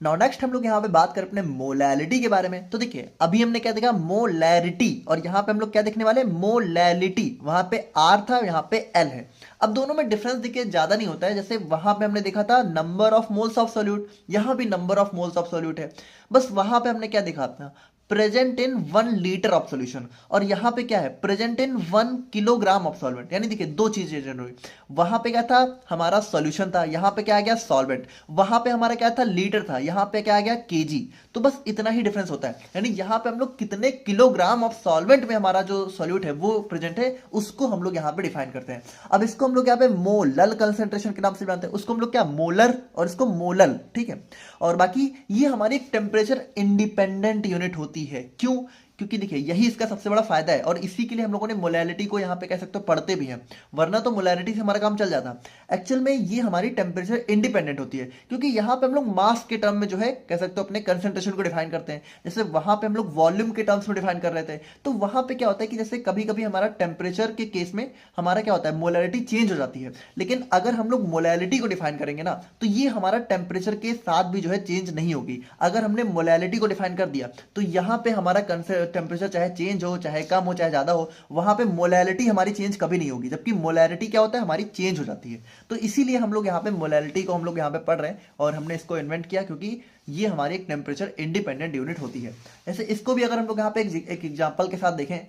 नाउ नेक्स्ट हम लोग यहाँ पे बात करें अपने मोलैलिटी के बारे में। तो देखिए अभी हमने क्या देखा मोलैरिटी और यहाँ पे हम लोग क्या देखने वाले मोलैलिटी। वहां पे आर था यहाँ पे एल है। अब दोनों में डिफरेंस देखिए ज्यादा नहीं होता है। जैसे वहां पे हमने देखा था number of moles of solute, यहाँ भी number of moles of solute है। बस वहां पे हमने क्या देखा अपना present in 1 litre of solution और यहाँ पे क्या है present in 1 kilogram of solvent. यानी देखिए दो चीजें जनरल हुई। वहां पे क्या था हमारा सॉल्यूशन था, यहाँ पे क्या आ गया सॉल्वेंट। वहां पे हमारा क्या था लीटर था, यहाँ पे क्या आ गया केजी। तो बस इतना ही डिफरेंस होता है। यानी यहाँ पे हम लोग कितने किलोग्राम ऑफ सॉल्वेंट में हमारा जो सॉल्यूट है वो प्रेजेंट है उसको हम लोग यहाँ पे डिफाइन करते हैं। अब इसको हम लोग यहाँ पे मोलल कंसेंट्रेशन के नाम से जानते हैं, उसको हम लोग क्या मोलर और इसको मोलल, ठीक है। और बाकी ये हमारी टेम्परेचर इंडिपेंडेंट यूनिट होती है। क्यों? क्योंकि देखिए यही इसका सबसे बड़ा फायदा है और इसी के लिए हम लोगों ने मोलैलिटी को यहाँ पे कह सकते हो पढ़ते भी हैं, वरना तो मोलैलिटी से हमारा काम चल जाता। एक्चुअल में ये हमारी टेम्परेचर इंडिपेंडेंट होती है क्योंकि यहाँ पे हम लोग मास के टर्म में जो है कह सकते हो अपने कंसेंट्रेशन को डिफाइन करते हैं। जैसे वहां पे हम लोग वॉल्यूम के टर्म्स में डिफाइन कर रहे थे, तो वहां पे क्या होता है कि जैसे कभी कभी हमारा टेम्परेचर के केस में हमारा क्या होता है मोलैलिटी चेंज हो जाती है। लेकिन अगर हम लोग मोलैलिटी को डिफाइन करेंगे ना तो ये हमारा टेम्परेचर के साथ भी जो है चेंज नहीं होगी। अगर हमने मोलैलिटी को डिफाइन कर दिया तो यहाँ पे हमारा टेम्परेचर चाहे चेंज हो चाहे कम हो चाहे ज्यादा हो, वहां पे मोलैलिटी हमारी चेंज कभी नहीं होगी। जबकि मोलैलिटी क्या होता है हमारी चेंज हो जाती है। तो इसीलिए हम लोग यहाँ पे मोलैलिटी को हम लोग यहाँ पे पढ़ रहे हैं और हमने इसको इन्वेंट किया क्योंकि ये हमारी एक टेम्परेचर इंडिपेंडेंट यूनिट होती है। ऐसे इसको भी अगर हम लोग यहाँ पे एक एग्जाम्पल के साथ देखें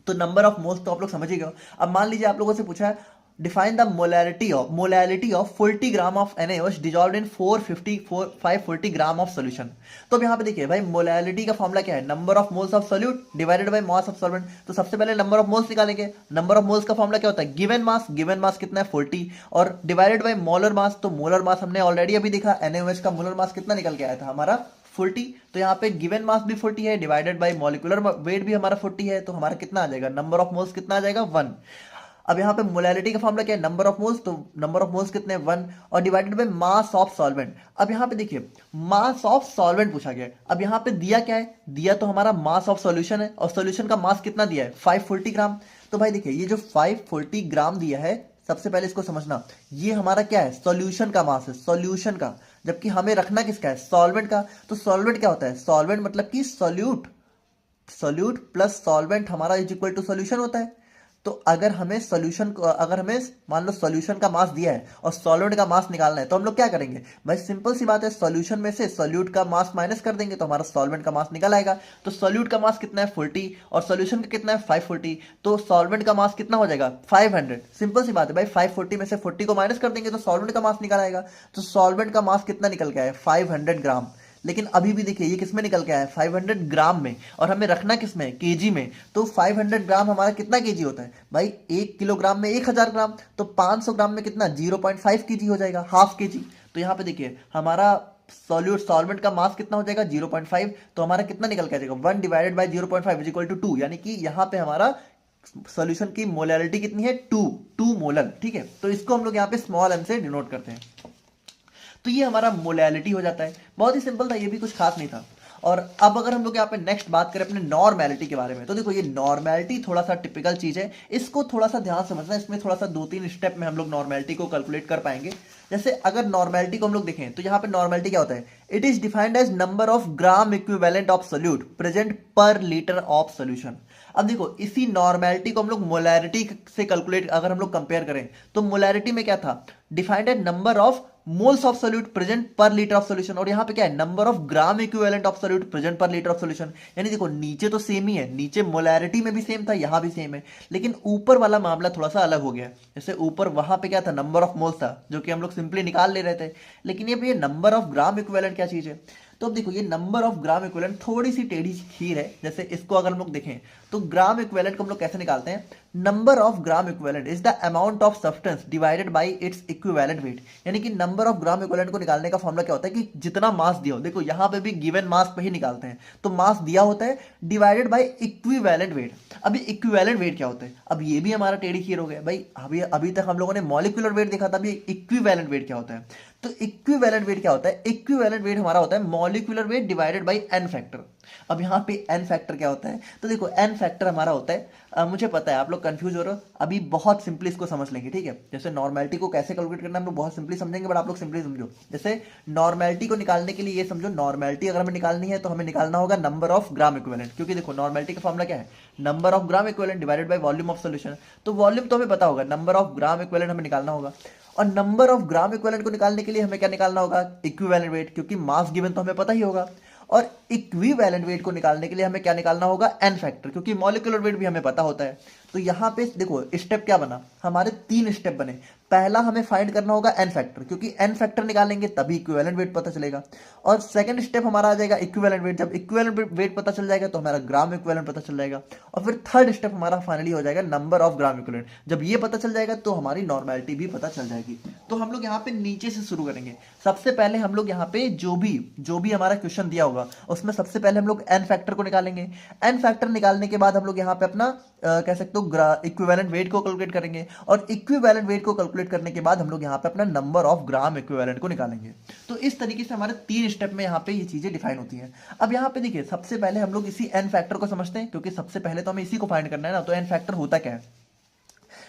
तो नंबर ऑफ मोल्स तो आप लोग समझ ही गए। अब मान लीजिए आप लोगों से पूछा है define the molality of 40 gram of NaOH dissolved in 540 gram of solution. तो अब यहाँ पे देखिए भाई मोलैलिटी का फॉर्मूला क्या है number of moles of solute divided by mass of solvent. तो सबसे पहले नंबर ऑफ मोल्स निकालेंगे। नंबर ऑफ मोल्स का फॉर्मूला क्या होता है गिवन मास कितना है 40 और डिवाइडेड बाय मोलर मास। तो मोलर मास हमने ऑलरेडी अभी देखा NaOH का मोलर मास कितना निकल के आया था हमारा 40। तो यहाँ पे गिवन मास भी 40 है डिवाइडेड बाय मॉलिक्यूलर वेट भी हमारा 40 है। तो हमारा कितना आ जाएगा नंबर ऑफ मोल्स कितना आ जाएगा 1। अब यहाँ पे मोलैलिटी का फॉर्मूला क्या है नंबर ऑफ मोल्स, तो नंबर ऑफ मोल्स कितने 1 और divided by mass of solvent. अब यहाँ पे देखिए मास ऑफ सॉल्वेंट पूछा गया है। अब यहाँ पे दिया क्या है दिया तो हमारा मास ऑफ सॉल्यूशन है और सॉल्यूशन का मास कितना दिया है 540 ग्राम। तो भाई देखिए ये जो 540 ग्राम दिया है सबसे पहले इसको समझना ये हमारा क्या है सॉल्यूशन का मास है, सॉल्यूशन का। जबकि हमें रखना किसका है सॉल्वेंट का। तो सॉल्वेंट क्या होता है सॉल्वेंट मतलब कि सॉल्यूट प्लस सॉल्वेंट हमारा इज इक्वल टू सॉल्यूशन होता है। तो अगर हमें मान लो सॉल्यूशन का मास दिया है और सॉल्वेंट का मास निकालना है तो हम लोग क्या करेंगे भाई सिंपल सी बात है सॉल्यूशन में से सॉल्यूट का मास माइनस कर देंगे तो हमारा सॉल्वेंट का मास निकल आएगा। तो सॉल्यूट का मास कितना है 40 और सॉल्यूशन का कितना है 540। तो सॉल्वेंट का मास कितना हो जाएगा 500। सिंपल सी बात है भाई 540 में से 40 को माइनस कर देंगे तो सॉल्वेंट का मास निकल आएगा। तो सॉल्वेंट का मास कितना निकल के आया 500 ग्राम। लेकिन अभी भी देखिए ये किसमें निकल के आया 500 ग्राम में और हमें रखना किसमें केजी में। तो 500 ग्राम हमारा कितना केजी होता है भाई 1 किलोग्राम में 1000 ग्राम। तो 500 ग्राम में कितना 0.5 केजी हो जाएगा हाफ केजी। तो यहाँ पे देखिए हमारा सॉल्वेंट का मास कितना हो जाएगा 0.5। तो हमारा कितना निकल के आ जाएगा 1 divided by 0.5 is equal to 2। यानी कि यहाँ पे हमारा सॉल्यूशन की मोलैलिटी कितनी है 2 मोलर, ठीक है। तो इसको हम लोग यहाँ पे स्मॉल m से डिनोट करते हैं। तो ये हमारा मोलैलिटी हो जाता है। बहुत ही सिंपल था, ये भी कुछ खास नहीं था। और अब अगर हम लोग यहाँ पे नेक्स्ट बात करें अपने नॉर्मैलिटी के बारे में तो देखो ये नॉर्मैलिटी थोड़ा सा टिपिकल चीज है, इसको थोड़ा सा ध्यान समझना। इसमें थोड़ा सा 2-3 स्टेप में हम लोग नॉर्मैलिटी को कैलकुलेट कर पाएंगे। जैसे अगर नॉर्मेलिटी को हम लोग देखें तो यहाँ पे नॉर्मेलिटी क्या होता है, it is defined as number of gram equivalent of solute present per litre of solution. अब देखो इसी नॉर्मेलिटी को हम लोग मोलैरिटी से कैलकुलेट अगर हम लोग कंपेयर करें तो मोलैरिटी में क्या था, defined as number of moles of solute present per litre of solution, और यहाँ पे क्या है, number of gram equivalent of solute present per litre of solution. यानी देखो नीचे तो सेम ही है, नीचे मोलैरिटी में भी सेम था, यहाँ भी सेम है, लेकिन ऊपर वाला मामला थोड़ा सा अलग हो गया। जैसे ऊपर वहां पे क्या था, नंबर ऑफ मोल्स था जो कि हम लोग सिंपली निकाल ले रहे थे, लेकिन ये नंबर ऑफ ग्राम इक्विवेलेंट क्या चीज है। तो अब देखो ये नंबर ऑफ ग्राम इक्विवेलेंट थोड़ी सी टेढ़ी खीर है। जैसे इसको अगर हम लोग देखें तो ग्राम इक्विवेलेंट को हम लोग कैसे निकालते हैं, number of gram equivalent is the amount of substance divided by its equivalent weight. यानी कि नंबर ऑफ ग्राम इक्विवेलेंट को निकालने का फॉर्मूला क्या होता है कि जितना मास दिया हो, देखो यहाँ पे भी गिवन मास पे ही निकालते हैं, तो मास दिया होता है डिवाइडेड बाय इक्विवेलेंट वेट। अभी इक्विवेलेंट वेट क्या होता है, अब ये भी हमारा टेढ़ी खीर हो गया भाई। अभी तक हम लोगों ने मॉलिक्यूलर वेट देखा था, अभी इक्विवेलेंट वेट क्या होता है। तो इक्विवेलेंट वेट क्या होता है, इक्विवेलेंट वेट हमारा होता है molecular weight divided by n factor. अब यहाँ पे एन फैक्टर क्या होता है, तो देखो एन फैक्टर हमारा होता है, मुझे पता है आप लोग कंफ्यूज हो रहे हो, अभी बहुत सिंपली इसको समझ लेंगे, ठीक है। जैसे नॉर्मेलिटी को कैसे कैलकुलेट करना हम लोग बहुत सिंपली समझेंगे, बट आप लोग सिंपली समझो। जैसे नॉर्मेलिटी को निकालने के लिए ये समझो, नॉर्मेलिटी अगर हमें निकालनी है तो हमें निकालना होगा नंबर ऑफ ग्राम इक्विवेलेंट, क्योंकि देखो नॉर्मेलिटी का फॉर्मूला क्या है, number of gram equivalent divided by volume of solution. तो वॉल्यूम तो हमें पता होगा, नंबर ऑफ ग्राम इक्विवेलेंट हमें निकालना होगा, और नंबर ऑफ ग्राम इक्विवेलेंट को निकालने के लिए हमें क्या निकालना होगा, इक्विवेलेंट वेट, क्योंकि मास गिवन तो हमें पता ही होगा। और इक्विवेलेंट वेट को निकालने के लिए हमें क्या निकालना होगा, एन फैक्टर, क्योंकि मॉलिक्यूलर वेट भी हमें पता होता है। तो यहां पे देखो स्टेप क्या बना, हमारे 3 स्टेप बने। पहला हमें फाइंड करना होगा एन फैक्टर, क्योंकि एन फैक्टर निकालेंगे तभी इक्विवेलेंट वेट पता चलेगा। और सेकंड स्टेप हमारा आ जाएगा इक्विवेलेंट वेट, जब इक्विवेलेंट वेट पता चल जाएगा तो हमारा ग्राम इक्विवेलेंट पता चल जाएगा। और फिर थर्ड स्टेप हमारा फाइनली हो जाएगा नंबर ऑफ ग्राम इक्विवेलेंट। जब ये पता चल जाएगा तो हमारी नॉर्मेलिटी भी पता चल जाएगी। तो हम लोग यहाँ पे नीचे से शुरू करेंगे। सबसे पहले हम लोग यहाँ पे जो भी हमारा क्वेश्चन दिया होगा उसमें सबसे पहले हम लोग एन फैक्टर को निकालेंगे। एन फैक्टर निकालने के बाद हम लोग यहाँ पे अपना कह सकते हो इक्विवेलेंट वेट को कैलकुलेट करेंगे, और इक्विवेलेंट वेट को कैलकुलेट करने के बाद हम लोग यहाँ पे अपना नंबर ऑफ ग्राम इक्विवेलेंट को निकालेंगे। तो इस तरीके से हमारे 3 स्टेप में यहाँ पे ये चीजें डिफाइन होती हैं। अब यहाँ पे देखिए सबसे पहले हम लोग इसी एन फैक्टर को समझते हैं, क्योंकि सबसे पहले तो हमें इसी को फाइंड करना है ना। तो एन फैक्टर होता क्या है,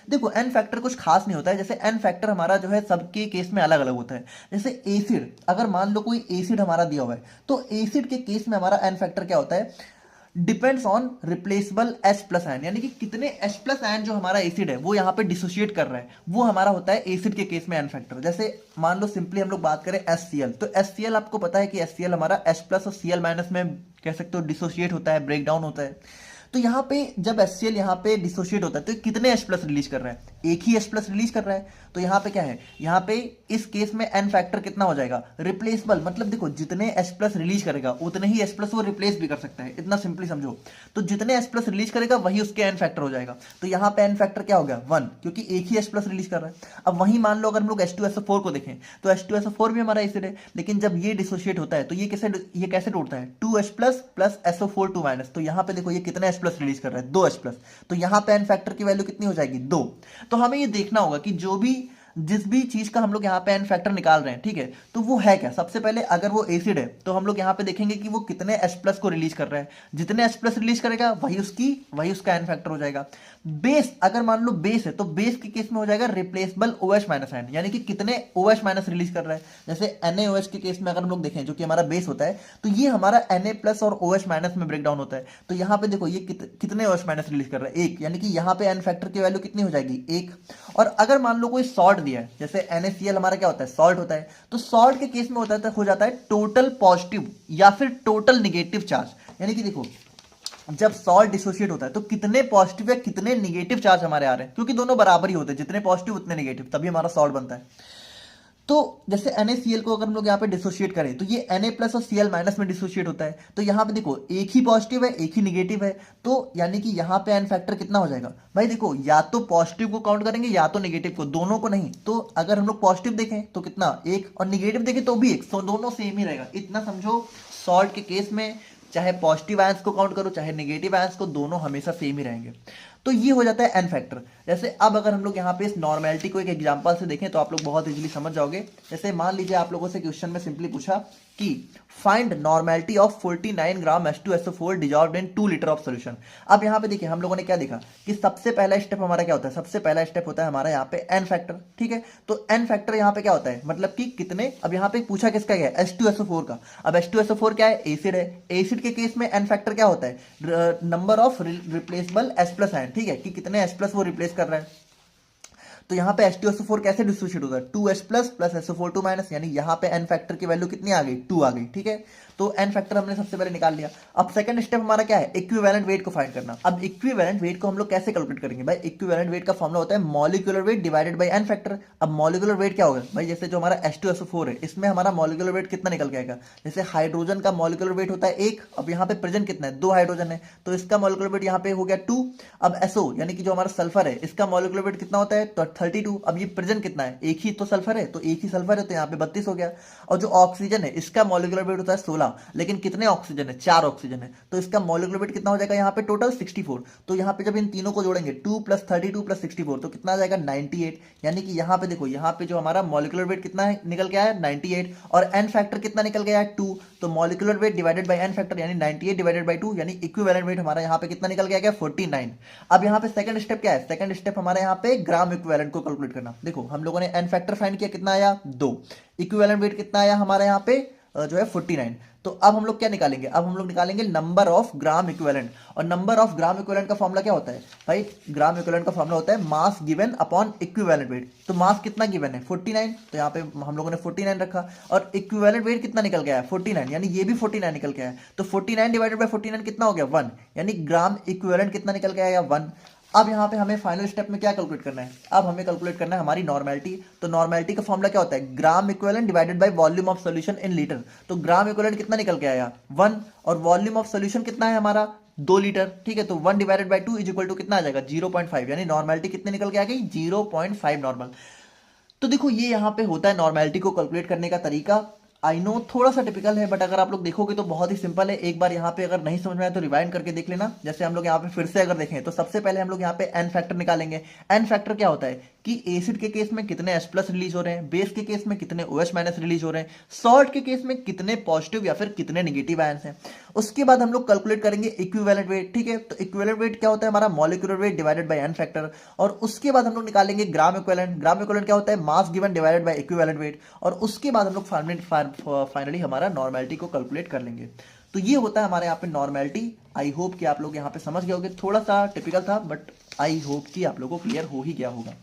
देखो एन फैक्टर कुछ खास नहीं होता है। जैसे एन फैक्टर हमारा जो है सबके केस में अलग अलग होता है। जैसे एसिड, अगर मान लो कोई एसिड हमारा दिया हुआ है तो एसिड के केस में हमारा एन फैक्टर क्या होता है, depends on replaceable H plus ion, यानी कि कितने H प्लस आयन जो हमारा एसिड है वो यहाँ पे डिसोशिएट कर रहा है, वो हमारा होता है एसिड के केस में एन फैक्टर। जैसे मान लो सिंपली हम लोग बात करें HCl, तो HCl आपको पता है कि HCl हमारा H प्लस और Cl माइनस में कह सकते हो डिसोशिएट होता है, ब्रेक डाउन होता है। तो यहाँ पे जब HCl यहाँ पे डिसोशिएट होता है तो कितने H प्लस रिलीज कर रहा है, एक ही H प्लस रिलीज कर रहा है। तो यहाँ पे क्या है, यहाँ पे इस केस में एन फैक्टर कितना हो जाएगा, रिप्लेसेबल, मतलब देखो जितने H प्लस रिलीज करेगा उतने ही H प्लस वो रिप्लेस भी कर सकता है, इतना सिंपली समझो। तो जितने H प्लस रिलीज करेगा वही उसके एन फैक्टर हो जाएगा। तो यहाँ पे एन फैक्टर क्या हो गया, 1, क्योंकि एक ही H प्लस रिलीज कर रहा है। अब वही मान लो अगर हम लोग H2SO4 को देखें तो H2SO4 भी हमारा एसिड है, लेकिन जब ये डिसोशिएट होता है तो ये कैसे टूटता है, 2H plus plus SO4 2 minus. तो यहाँ पे देखो ये कितने H प्लस रिलीज कर रहा है, 2H प्लस। तो यहाँ पे एन फैक्टर की वैल्यू कितनी हो जाएगी, 2। तो हमें ये देखना होगा कि जिस भी चीज का हम लोग यहाँ पे एन फैक्टर निकाल रहे हैं, ठीक है, तो वो है क्या। सबसे पहले अगर वो एसिड है तो हम लोग यहाँ पे देखेंगे कि वो कितने H प्लस को रिलीज कर रहा है, जितने H प्लस रिलीज करेगा वही उसका एन फैक्टर हो जाएगा। बेस, अगर मान लो बेस है तो बेस के केस में हो जाएगा रिप्लेसेबल OH माइनस आयन, यानी कि कितने OH माइनस रिलीज कर रहा है। जैसे NaOH के केस में अगर हम लोग देखें जो कि हमारा बेस होता है, तो ये हमारा Na प्लस और OH माइनस में ब्रेक डाउन होता है। तो यहाँ पे देखो ये कितने OH माइनस रिलीज कर रहा है, 1, यानी कि यहाँ पे एन फैक्टर की वैल्यू कितनी हो जाएगी, 1। और अगर मान लो कोई सॉल्ट दिया है, जैसे NaCl हमारा क्या होता है, सॉल्ट होता है, तो सॉल्ट के केस में हो जाता है टोटल पॉजिटिव या फिर टोटल निगेटिव चार्ज। यानी कि देखो जब सॉल्ट डिसोशिएट होता है तो कितने पॉजिटिव या कितने निगेटिव चार्ज हमारे आ रहे हैं, क्योंकि दोनों बराबर ही होते हैं, जितने पॉजिटिव उतने निगेटिव, तभी हमारा सॉल्ट बनता है। तो जैसे NaCl को अगर हम लोग यहाँ पे डिसोशिएट करें तो ये Na प्लस और Cl माइनस में डिसोशिएट होता है। तो यहाँ पे देखो एक ही पॉजिटिव है एक ही निगेटिव है, तो यानी कि यहाँ पे एन फैक्टर कितना हो जाएगा भाई, देखो या तो पॉजिटिव को काउंट करेंगे या तो निगेटिव को, दोनों को नहीं। तो अगर हम लोग पॉजिटिव देखें तो कितना, 1, और निगेटिव देखें तो भी 1, तो दोनों सेम ही रहेगा। इतना समझो, सॉल्ट के केस में चाहे पॉजिटिव आयंस को काउंट करो चाहे नेगेटिव आयंस को, दोनों हमेशा सेम ही रहेंगे। तो ये हो जाता है एन फैक्टर। जैसे अब अगर हम लोग यहाँ पे इस नॉर्मेलिटी को एक एग्जांपल से देखें तो आप लोग बहुत इजीली समझ जाओगे। जैसे मान लीजिए आप लोगों से क्वेश्चन में सिंपली पूछा कि find normality of 49 gram H2SO4 dissolved in 2 litre of solution. अब यहाँ पे देखिए हम लोगों ने क्या देखा कि सबसे पहला स्टेप हमारा क्या होता है, सबसे पहला स्टेप होता है हमारा यहाँ पे एन फैक्टर। ठीक है, तो एन फैक्टर यहाँ पे क्या होता है, मतलब कि कितने, अब यहाँ पे पूछा किसका गया H2SO4 का। अब H2SO4 क्या है, एसिड है। एसिड के केस में एन फैक्टर क्या होता है, number of replaceable H plus ion. ठीक है, कि कितने H प्लस वो रिप्लेस कर रहा है। तो यहाँ पे H2SO4 कैसे डिस्ट्रीब्यूट होता है, 2H plus plus SO4 2 minus, यानी यहाँ पे एन फैक्टर की वैल्यू कितनी आ गई, 2 आ गई। ठीक है, तो एन फैक्टर हमने सबसे पहले निकाल लिया। अब सेकंड स्टेप हमारा क्या है, इक्विवेलेंट वेट को फाइंड करना। अब इक्विवेलेंट वेट को हम लोग कैसे कैलकुलेट करेंगे भाई, इक्विवेलेंट वेट का फॉर्मूला होता है molecular weight divided by n factor. अब मॉलिक्यूलर वेट क्या होगा भाई, जैसे जो हमारा H2SO4 है इसमें हमारा मॉलिक्यूलर वेट कितना निकल के आएगा, जैसे हाइड्रोजन का मॉलिक्यूलर वेट होता है 1, अब यहाँ पे प्रेजेंट कितना है, 2 हाइड्रोजन है, तो इसका मॉलिक्यूलर वेट यहाँ पे हो गया 2। अब SO यानी कि जो हमारा सल्फर है इसका मॉलिक्यूलर वेट कितना होता है, तो 32। अब ये प्रेजेंट कितना है, एक ही तो सल्फर है, तो एक ही सल्फर है, तो यहाँ पे 32 हो गया। और जो ऑक्सीजन है इसका मॉलिक्यूलर वेट होता है 16, लेकिन कितने ऑक्सीजन है, 4 ऑक्सीजन है, तो इसका मॉलिक्यूलर वेट कितना हो जाएगा यहाँ पे टोटल 64। तो यहाँ पे जब इन तीनों को जोड़ेंगे 2 प्लस 32 प्लस 64 तो कितना आ जाएगा 98। यानी कि यहाँ पे देखो, यहाँ पे जो हमारा मॉलिक्यूलर वेट कितना है निकल के आया 98, और एन फैक्टर कितना निकल गया है 2। तो molecular weight divided by n factor यानी 98 डिवाइडेड बाय 2, यानी इक्विवेलेंट वेट हमारा यहाँ पे कितना निकल गया 49। अब यहाँ पे सेकंड स्टेप क्या है, सेकंड स्टेप हमारे यहाँ पे ग्राम इक्विवेलेंट को कैलकुलेट करना। देखो हम लोगों ने एन फैक्टर फाइंड किया, कितना आया 2, इक्विवेलेंट वेट कितना आया हमारे यहाँ पे जो है 49। तो अब हम लोग क्या निकालेंगे, अब हम लोग निकालेंगे नंबर ऑफ ग्राम इक्विवेलेंट। और नंबर ऑफ ग्राम इक्विवेलेंट का फॉर्मूला क्या होता है भाई, ग्राम इक्विवेलेंट का फॉर्मूला होता है mass given upon equivalent weight. तो मास कितना गिवन है 49, तो यहाँ पे हम लोगों ने 49 रखा, और इक्विवेलेंट वेट कितना निकल गया है 49, यानी ये भी 49 निकल गया है। तो 49 डिवाइडेड बाय 49 कितना हो गया 1, यानी ग्राम इक्विवेलेंट कितना निकल के आया 1। अब यहाँ पे हमें फाइनल स्टेप में क्या कैलकुलेट करना है, अब हमें कैलकुलेट करना है हमारी नॉर्मेलिटी। तो नॉर्मेलिटी का फॉर्मूला क्या होता है, gram equivalent divided by volume of solution in litre. तो ग्राम इक्विवेलेंट कितना निकल के आया 1, और वॉल्यूम ऑफ सॉल्यूशन कितना है हमारा 2 लीटर। ठीक है, तो 1 divided by 2 is equal to कितना आ जाएगा 0.5, यानी नॉर्मेलिटी कितने निकल के आ गई 0.5 नॉर्मल। तो देखो ये यहाँ पे होता है नॉर्मेलिटी को कैलकुलेट करने का तरीका। आई नो थोड़ा सा टिपिकल है, बट अगर आप लोग देखोगे तो बहुत ही सिंपल है। एक बार यहाँ पे अगर नहीं समझ में आया तो रिवाइंड करके देख लेना। जैसे हम लोग यहाँ पे फिर से अगर देखें तो सबसे पहले हम लोग यहाँ पे एन फैक्टर निकालेंगे। एन फैक्टर क्या होता है कि एसिड के केस में कितने H प्लस रिलीज हो रहे हैं, बेस के केस में कितने OH माइनस रिलीज हो रहे हैं, सॉल्ट के केस में कितने पॉजिटिव या फिर कितने नेगेटिव आयंस हैं। उसके बाद हम लोग कैलकुलेट करेंगे इक्विवेलेंट वेट। ठीक है, तो इक्विवेलेंट वेट क्या होता है हमारा molecular weight divided by n factor. और उसके बाद हम लोग निकालेंगे ग्राम इक्विवेलेंट। ग्राम इक्विवेलेंट क्या होता है mass given divided by equivalent weight. और उसके बाद हम लोग फाइनली हमारा नॉर्मेलिटी को कैलकुलेट कर लेंगे। तो ये होता है हमारे यहाँ पे नॉर्मेलिटी। आई होप कि आप लोग यहाँ पे समझ गए होंगे, थोड़ा सा टिपिकल था बट आई होप कि आप लोगों को क्लियर हो ही गया होगा।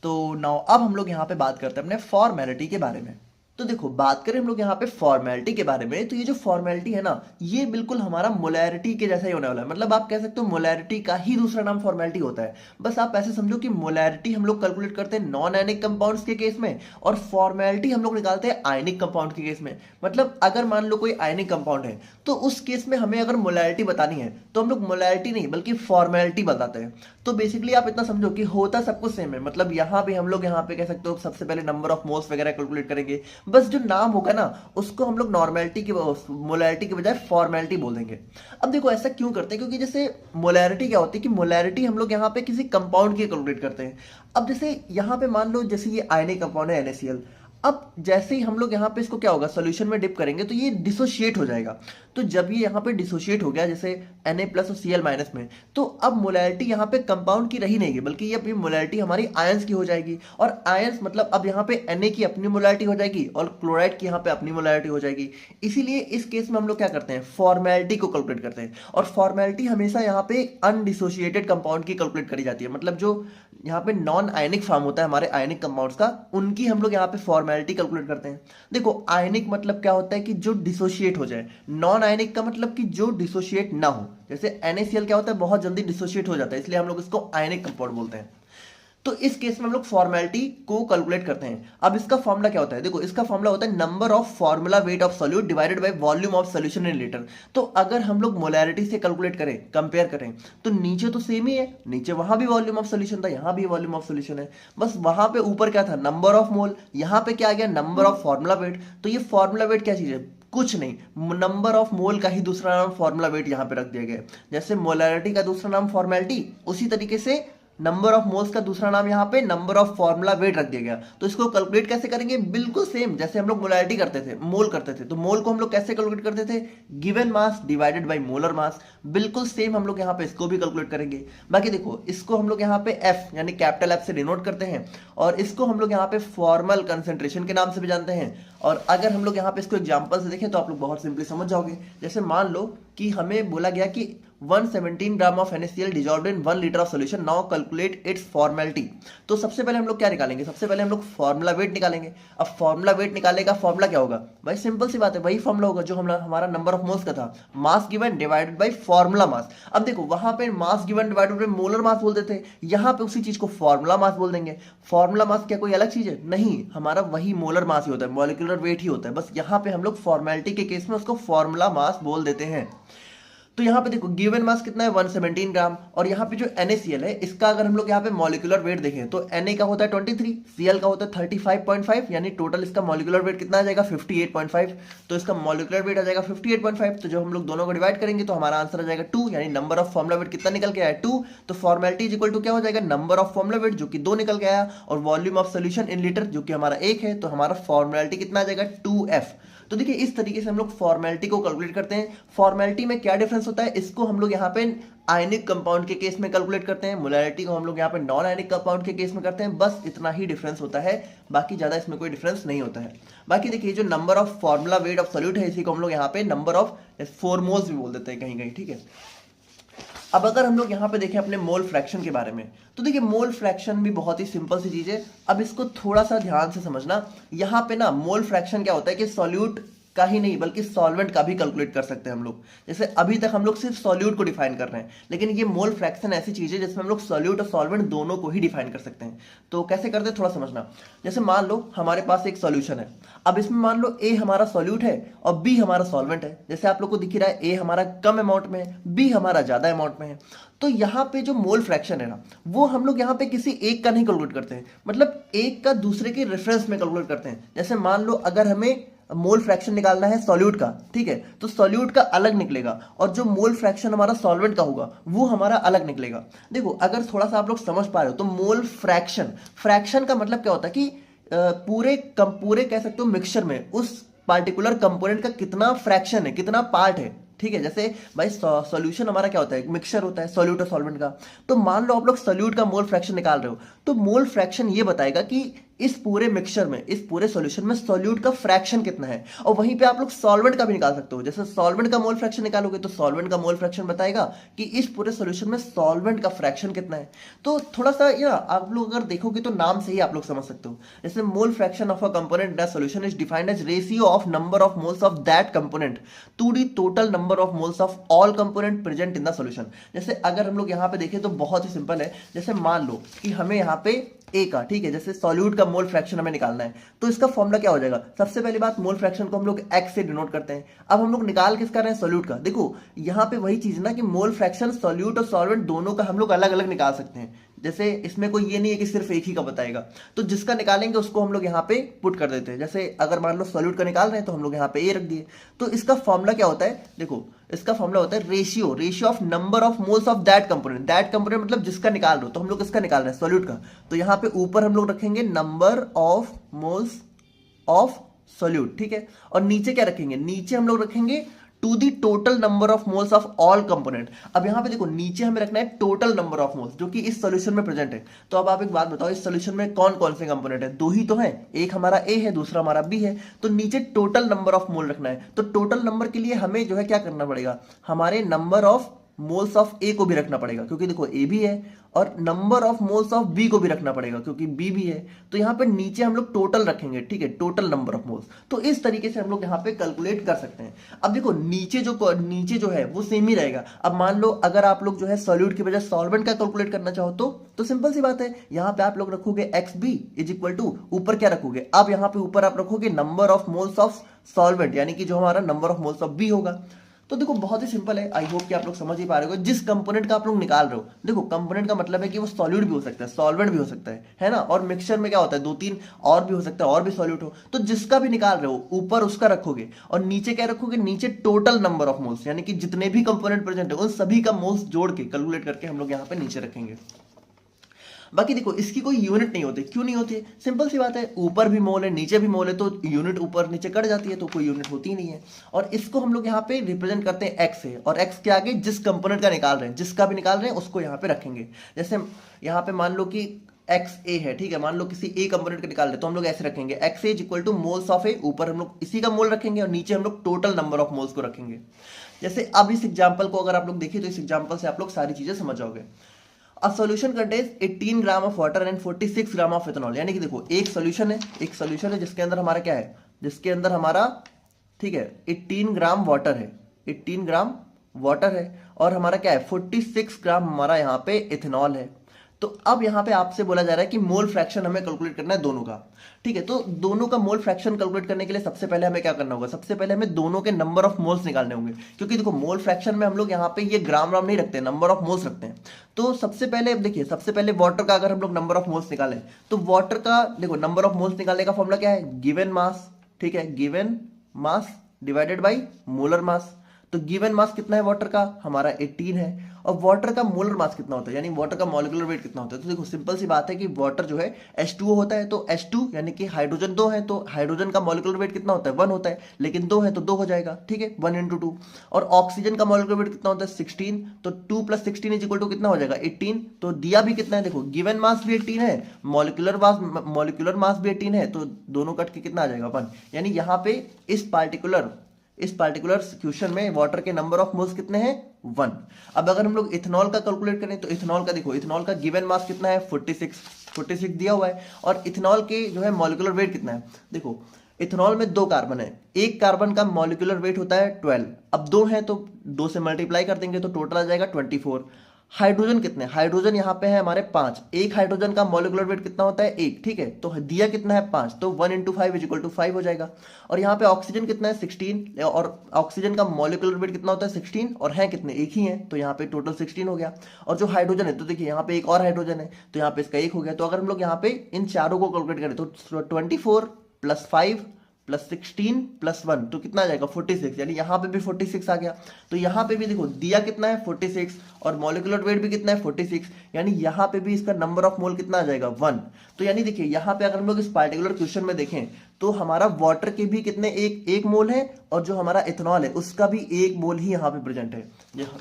तो नाउ अब हम लोग यहाँ पे बात करते हैं अपने फॉर्मेलिटी के बारे में। तो देखो बात करें हम लोग यहाँ पे फॉर्मेलिटी के बारे में, तो ये जो फॉर्मेलिटी है ना ये बिल्कुल हमारा मोलैरिटी के जैसा ही होने वाला है। मतलब आप कह सकते हो मोलैरिटी का ही दूसरा नाम फॉर्मेलिटी होता है। बस आप ऐसे समझो कि मोलैरिटी हम लोग कैलकुलेट करते हैं नॉन आयनिक कंपाउंड्स के केस में, और फॉर्मेलिटी हम लोग निकालते हैं आयनिक कंपाउंड के केस में। मतलब अगर मान लो कोई आयनिक कंपाउंड है तो उस केस में हमें अगर मोलैरिटी बतानी है तो हम लोग मोलैरिटी नहीं बल्कि फॉर्मेलिटी बताते हैं। तो बेसिकली आप इतना समझो कि होता सब कुछ सेम है। मतलब यहाँ पे हम लोग यहाँ पे कह सकते हो सबसे पहले नंबर ऑफ मोल्स वगैरह कैलकुलेट करेंगे, बस जो नाम होगा ना उसको हम लोग नॉर्मेलिटी की मोलैरिटी के बजाय फॉर्मेलिटी बोल देंगे। अब देखो ऐसा क्यों करते हैं, क्योंकि जैसे मोलैरिटी क्या होती है कि मोलैरिटी हम लोग यहाँ पे किसी कंपाउंड की कैलकुलेट करते हैं। अब जैसे यहाँ पे मान लो जैसे ये आयनिक कंपाउंड है NaCl, अब जैसे ही हम लोग यहाँ पे इसको क्या होगा सोल्यूशन में डिप करेंगे तो ये डिसोशिएट हो जाएगा। तो जब ये यहाँ पे डिसोशिएट हो गया जैसे Na प्लस और Cl माइनस में, तो अब मोलैरिटी यहाँ पे कंपाउंड की रही नहीं, बल्कि ये मोलैरिटी हमारी आयंस की हो जाएगी। और आयंस मतलब अब यहाँ पे Na की अपनी मोलैरिटी हो जाएगी और क्लोराइड की यहाँ पे अपनी मोलैरिटी हो जाएगी। इसीलिए इस केस में हम लोग क्या करते हैं फॉर्मेलिटी को कैलकुलेट करते हैं। और फॉर्मेलिटी हमेशा यहाँ पे अनडिसोशिएटेड कंपाउंड की कैलकुलेट करी जाती है। मतलब जो यहाँ पे नॉन आयनिक फॉर्म होता है हमारे आयनिक कंपाउंड्स का, उनकी हम लोग यहाँ पे फॉर्मेलिटी कैलकुलेट करते हैं। देखो आयनिक मतलब क्या होता है कि जो डिसोशिएट हो जाए, नॉन आयनिक का मतलब कि जो डिसोशिएट ना हो। जैसे NaCl क्या होता है बहुत जल्दी डिसोशिएट हो जाता है, इसलिए हम लोग इसको आयनिक कंपाउंड बोलते हैं। तो इस केस में हम लोग फॉर्मेलिटी को कैलकुलेट करते हैं। अब इसका फॉर्मूला क्या होता है, देखो इसका फॉर्मूला होता है number of formula weight of solute divided by volume of solution in litre. तो अगर हम लोग मोलैरिटी से कैलकुलेट करें, कंपेयर करें, तो नीचे तो सेम ही है, नीचे वहां भी वॉल्यूम ऑफ सॉल्यूशन था, यहां भी वॉल्यूम ऑफ सॉल्यूशन है, बस वहां पे ऊपर क्या था नंबर ऑफ मोल, यहां पे क्या आ गया नंबर ऑफ फॉर्मूला वेट। तो ये फॉर्मूला वेट क्या चीज है, कुछ नहीं, नंबर ऑफ मोल का ही दूसरा नाम फॉर्मूला वेट यहां पे रख दिया गया है। जैसे मोलैरिटी का दूसरा नाम फॉर्मेलिटी, उसी तरीके से नंबर ऑफ मोल्स का दूसरा नाम यहाँ पे नंबर ऑफ फॉर्मूला वेट रख दिया गया। तो इसको कैलकुलेट कैसे करेंगे, बिल्कुल सेम जैसे हम लोग मोलैरिटी करते थे, मोल करते थे, तो मोल को हम लोग कैसे कैलकुलेट करते थे, given mass divided by molar mass. बिल्कुल सेम हम लोग यहाँ पे इसको भी कैलकुलेट करेंगे। बाकी देखो, इसको हम लोग यहाँ पे एफ यानी कैपिटल एफ से डिनोट करते हैं, और इसको हम लोग यहाँ पे फॉर्मल कंसेंट्रेशन के नाम से भी जानते हैं। और अगर हम लोग यहाँ पे इसको एग्जाम्पल से देखें तो आप लोग बहुत सिंपली समझ जाओगे। जैसे मान लो कि हमें बोला गया कि 117 gram of NaCl dissolved in 1 litre of solution, now calculate its formality. तो सबसे पहले हम लोग क्या निकालेंगे, सबसे पहले हम लोग फॉर्मूला वेट निकालेंगे। अब फॉर्मूला वेट निकालने का फॉर्मूला क्या होगा भाई, सिंपल सी बात है, वही फॉर्मूला होगा जो हमारा नंबर ऑफ मोल्स का था, mass given divided by formula mass. अब देखो वहां पे mass given divided by molar mass बोलते थे, यहाँ पे उसी चीज को फॉर्मूला मास बोल देंगे। फॉर्मूला मास क्या कोई अलग चीज है, नहीं, हमारा वही मोलर मास ही होता है, मॉलिक्यूलर वेट ही होता है, बस यहाँ पे हम लोग फॉर्मेलिटी के केस में उसको फॉर्मूला मास बोल देते हैं। तो यहाँ पे देखो गिवन मास कितना है 117 ग्राम, और यहाँ पे जो NaCl है इसका अगर हम लोग यहाँ पे मॉलिक्यूलर वेट देखें तो Na का होता है 23, Cl का होता है 35.5, यानी टोटल इसका मॉलिक्यूलर वेट कितना आ जाएगा 58.5। तो इसका मॉलिक्यूलर वेट आ जाएगा 58.5, तो जब हम लोग दोनों को डिवाइड करेंगे तो हमारा आंसर आ जाएगा 2, यानी नंबर ऑफ फॉर्मूला वेट कितना निकल के आया 2। तो फॉर्मेलिटी इज इक्वल टू क्या हो जाएगा, नंबर ऑफ फॉर्मूला वेट जो कि 2 निकल के आया, और volume of solution in litre जो कि हमारा 1 है, तो हमारा फॉर्मेलिटी कितना आ जाएगा 2F। तो देखिए इस तरीके से हम लोग फॉर्मेलिटी को कैलकुलेट करते हैं। फॉर्मेलिटी में क्या डिफरेंस होता है, इसको हम लोग यहाँ पे आयनिक कंपाउंड के केस में कैलकुलेट करते हैं, मोलैरिटी को हम लोग यहाँ पे नॉन आयनिक कंपाउंड के केस में करते हैं, बस इतना ही डिफरेंस होता है, बाकी ज्यादा इसमें कोई डिफरेंस नहीं होता है। बाकी देखिए जो number of formula weight of solute है, इसी को हम लोग यहाँ पे नंबर ऑफ 4 मोल्स भी बोल देते हैं कहीं कहीं, ठीक है। अब अगर हम लोग यहाँ पे देखें अपने मोल फ्रैक्शन के बारे में, तो देखिए मोल फ्रैक्शन भी बहुत ही सिंपल सी चीज है। अब इसको थोड़ा सा ध्यान से समझना, यहाँ पे ना मोल फ्रैक्शन क्या होता है कि सॉल्यूट का ही नहीं बल्कि सॉल्वेंट का भी कैलकुलेट कर सकते हैं हम लोग। जैसे अभी तक हम लोग सिर्फ सॉल्यूट को डिफाइन कर रहे हैं, लेकिन ये मोल फ्रैक्शन ऐसी चीज है जिसमें हम लोग सॉल्यूट और सॉल्वेंट दोनों को ही डिफाइन कर सकते हैं। तो कैसे करते हैं थोड़ा समझना। जैसे मान लो हमारे पास एक सॉल्यूशन है, अब इसमें मान लो ए हमारा सॉल्यूट है और बी हमारा सॉल्वेंट है। जैसे आप लोग को दिख रहा है ए हमारा कम अमाउंट में है, बी हमारा ज्यादा अमाउंट में है। तो यहाँ पे जो मोल फ्रैक्शन है ना, वो हम लोग यहाँ पे किसी एक का नहीं कैलकुलेट करते हैं, मतलब एक का दूसरे के रेफरेंस में कैलकुलेट करते हैं। जैसे मान लो अगर हमें मोल फ्रैक्शन निकालना है सॉल्यूट का, ठीक है, तो सॉल्यूट का अलग निकलेगा और जो मोल फ्रैक्शन हमारा सॉल्वेंट का होगा वो हमारा अलग निकलेगा। देखो अगर थोड़ा सा आप लोग समझ पा रहे हो तो मोल फ्रैक्शन, फ्रैक्शन का मतलब क्या होता है कि पूरे कह सकते हो मिक्सचर में उस पार्टिकुलर कंपोनेंट का कितना फ्रैक्शन है, कितना पार्ट है, ठीक है। जैसे भाई सॉल्यूशन हमारा क्या होता है, मिक्सचर होता है सॉल्यूट और सॉल्वेंट का। तो मान लो आप लोग सॉल्यूट का मोल फ्रैक्शन निकाल रहे हो, तो मोल फ्रैक्शन ये बताएगा कि इस पूरे मिक्सचर में, इस पूरे सॉल्यूशन में सॉल्यूट का फ्रैक्शन कितना है। और वहीं पे आप लोग सॉल्वेंट का भी निकाल सकते हो। जैसे सॉल्वेंट का मोल फ्रैक्शन निकालोगे तो सॉल्वेंट का मोल फ्रैक्शन बताएगा कि इस पूरे सॉल्यूशन में सॉल्वेंट का फ्रैक्शन कितना है। तो थोड़ा सा आप लोग अगर देखोगे तो नाम से ही आप लोग समझ सकते हो। जैसे mole fraction of a component in a solution is defined as ratio of number of moles of that component to the total number of moles of all component present in the solution. जैसे अगर हम लोग यहाँ पे देखें तो बहुत ही सिंपल है। जैसे मान लो कि हमें यहाँ पे ए का, ठीक है, जैसे सॉल्यूट का मोल फ्रैक्शन हमें निकालना है, तो इसका फॉर्मूला क्या हो जाएगा। सबसे पहली बात, मोल फ्रैक्शन को हम लोग एक्स से डिनोट करते हैं। अब हम लोग निकाल किसका रहे हैं, सॉल्यूट का। देखो यहाँ पे वही चीज ना कि मोल फ्रैक्शन सॉल्यूट और सॉल्वेंट दोनों का हम लोग अलग अलग निकाल सकते हैं। जैसे इसमें कोई ये नहीं है कि सिर्फ एक ही का बताएगा, तो जिसका निकालेंगे उसको हम लोग यहाँ पे पुट कर देते हैं। जैसे अगर मान लो सॉल्यूट का निकाल रहे हैं तो हम लोग यहाँ पे ए रख दिए। तो इसका फॉर्मूला क्या होता है, देखो इसका फॉर्मूला होता है ratio of number of moles of that component. That component मतलब जिसका निकाल रहे हो, तो हम लोग किसका निकाल रहे हैं, सॉल्यूट का। तो यहाँ पे ऊपर हम लोग रखेंगे number of moles of solute, ठीक है, और नीचे क्या रखेंगे, नीचे हम लोग रखेंगे to the total number of moles of all component. अब यहां पे देखो नीचे हमें रखना है टोटल नंबर ऑफ मोल्स जो कि इस सॉल्यूशन में प्रेजेंट है। तो अब आप एक बात बताओ, इस सॉल्यूशन में कौन कौन से कंपोनेंट है, दो ही तो हैं, एक हमारा ए है दूसरा हमारा बी है। तो नीचे टोटल नंबर ऑफ मोल रखना है। तो टोटल नंबर के लिए हमें जो है क्या करना पड़ेगा, हमारे नंबर ऑफ मोल्स ऑफ ए को भी रखना पड़ेगा क्योंकि देखो ए भी है, और number of moles of B को भी रखना पड़ेगा क्योंकि बी भी है। तो यहाँ पे नीचे हम लोग टोटल रखेंगे, ठीक है, टोटल नंबर ऑफ मोल्स। तो इस तरीके से हम लोग यहाँ पे कैलकुलेट कर सकते हैं। अब देखो नीचे जो है वो सेम ही रहेगा। अब मान लो अगर आप लोग जो है सॉल्यूट की वजह सॉल्वेंट का कैलकुलेट करना चाहो तो सिंपल सी बात है, यहाँ पे आप लोग रखोगे x B is equal to, ऊपर क्या रखोगे, अब यहाँ पे ऊपर आप रखोगे number of moles of solvent, यानी कि जो हमारा number of moles of B होगा। तो देखो बहुत ही सिंपल है, आई होप कि आप लोग समझ ही पा रहे हो। जिस कंपोनेंट का आप लोग निकाल रहे हो, देखो कंपोनेंट का मतलब है कि वो सॉल्यूट भी हो सकता है, सॉल्वेंट भी हो सकता है ना। और मिक्सचर में क्या होता है, दो तीन और भी हो सकता है, और भी सॉल्यूट हो। तो जिसका भी निकाल रहे हो ऊपर उसका रखोगे, और नीचे क्या रखोगे, नीचे टोटल नंबर ऑफ मोल्स, यानी कि जितने भी कंपोनेंट प्रेजेंट है उन सभी का मोल्स जोड़ के कैलकुलेट करके हम लोग यहाँ पे नीचे रखेंगे। बाकी देखो इसकी कोई यूनिट नहीं होती, क्यों नहीं होती है, सिंपल सी बात है, ऊपर भी मोल है नीचे भी मोल है, तो यूनिट ऊपर नीचे कट जाती है, तो कोई यूनिट होती ही नहीं है। और इसको हम लोग यहाँ पे रिप्रेजेंट करते हैं एक्स से, और एक्स के आगे जिस कंपोनेंट का निकाल रहे हैं, जिसका भी निकाल रहे हैं उसको यहाँ पे रखेंगे। जैसे यहाँ पे मान लो कि एक्स ए है, ठीक है, मान लो किसी ए कंपोनेंट का निकाल रहे तो हम लोग ऐसे रखेंगे, X A equal to moles of A, ऊपर हम लोग इसी का मोल रखेंगे और नीचे हम लोग टोटल नंबर ऑफ मोल्स को रखेंगे। जैसे अब इस एग्जाम्पल को अगर आप लोग देखिए तो इस एग्जाम्पल से आप लोग सारी चीजें समझ जाओगे। A solution contains 18 gram of water and 46 gram of ethanol, यानी कि देखो एक सॉल्यूशन है जिसके अंदर हमारा क्या है, जिसके अंदर हमारा, ठीक है, 18 ग्राम वाटर है, 18 ग्राम वाटर है, और हमारा क्या है 46 ग्राम हमारा यहाँ पे इथेनॉल है। तो अब यहाँ पे आपसे बोला जा रहा है कि मोल फ्रैक्शन हमें कैलकुलेट करना है दोनों का, ठीक है। तो दोनों का मोल फ्रैक्शन कैलकुलेट करने के लिए सबसे पहले हमें क्या करना होगा, सबसे पहले हमें दोनों के नंबर ऑफ मोल्स निकालने होंगे, क्योंकि देखो मोल फ्रैक्शन में हम लोग यहाँ पे ये ग्राम राम नहीं रखते, नंबर ऑफ मोल्स रखते हैं। तो सबसे पहले देखिए, सबसे पहले वाटर का अगर हम लोग नंबर ऑफ मोल्स निकालें, तो वाटर का देखो नंबर ऑफ मोल्स निकालने का फॉर्मूला क्या है, गिवन मास, ठीक है, given mass divided by molar mass. तो गिवन मास कितना है वाटर का, हमारा 18 है, और वाटर का मोलर मास कितना होता है, यानी वाटर का मॉलिक्यूलर वेट कितना होता है। तो देखो सिंपल सी बात है कि वाटर जो है H2O होता है, तो H2 यानी कि हाइड्रोजन 2 है, तो हाइड्रोजन का मॉलिक्यूलर वेट कितना होता है, 1 होता है, लेकिन 2 है तो 2 हो जाएगा, ठीक है, 1 × 2। और ऑक्सीजन का मॉलिक्यूलर वेट कितना होता है, 16, तो 2 + 16 इज इक्वल टू कितना हो जाएगा, 18। तो दिया भी कितना है, देखो गिवन मास भी 18 है, मॉलिक्यूलर मास भी 18 है, तो दोनों कट के कितना आ जाएगा, 1। यानी यहाँ पे इस पार्टिकुलर क्वेश्चन में वाटर के नंबर ऑफ मोल्स कितने हैं, 1। अब अगर हम लोग इथेनॉल का कैलकुलेट करें, तो इथेनॉल का देखो, इथेनॉल का गिवन मास कितना है, 46 दिया हुआ है, और इथेनॉल के जो है मॉलिक्यूलर वेट कितना है, देखो इथेनॉल में 2 कार्बन है, एक कार्बन का मॉलिक्यूलर वेट होता है 12, अब 2 है तो 2 से मल्टीप्लाई कर देंगे तो टोटल आ जाएगा 24। हाइड्रोजन कितने, हाइड्रोजन यहाँ पे है हमारे 5, एक हाइड्रोजन का मॉलिक्यूलर वेट कितना होता है, 1, ठीक है, तो दिया कितना है 5, तो 1 × 5 इज इक्वल टू 5 हो जाएगा। और यहाँ पे ऑक्सीजन कितना है 16, और ऑक्सीजन का मॉलिक्यूलर वेट कितना होता है 16, और है कितने, एक ही है, तो यहाँ पे टोटल 16 हो गया। और जो हाइड्रोजन है, तो देखिए यहाँ पे एक और हाइड्रोजन है, तो यहाँ पे इसका 1 हो गया। तो अगर हम लोग यहाँ पे इन चारों को कैलकुलेट करें तो 24 + 5 + 16 + 1 तो कितना आ जाएगा, 46, यानी यहाँ पे भी 46 आ गया। तो यहाँ पे भी देखो दिया कितना है 46, और मॉलिक्यूलर वेट भी कितना है 46, यानी यहाँ पे भी इसका नंबर ऑफ मोल कितना आ जाएगा, 1। तो यानी देखिए यहाँ पे अगर हम लोग इस पार्टिकुलर क्वेश्चन में देखें तो हमारा वाटर के भी कितने, एक मोल है, और जो हमारा इथेनॉल है उसका भी 1 मोल ही यहाँ पे प्रेजेंट है।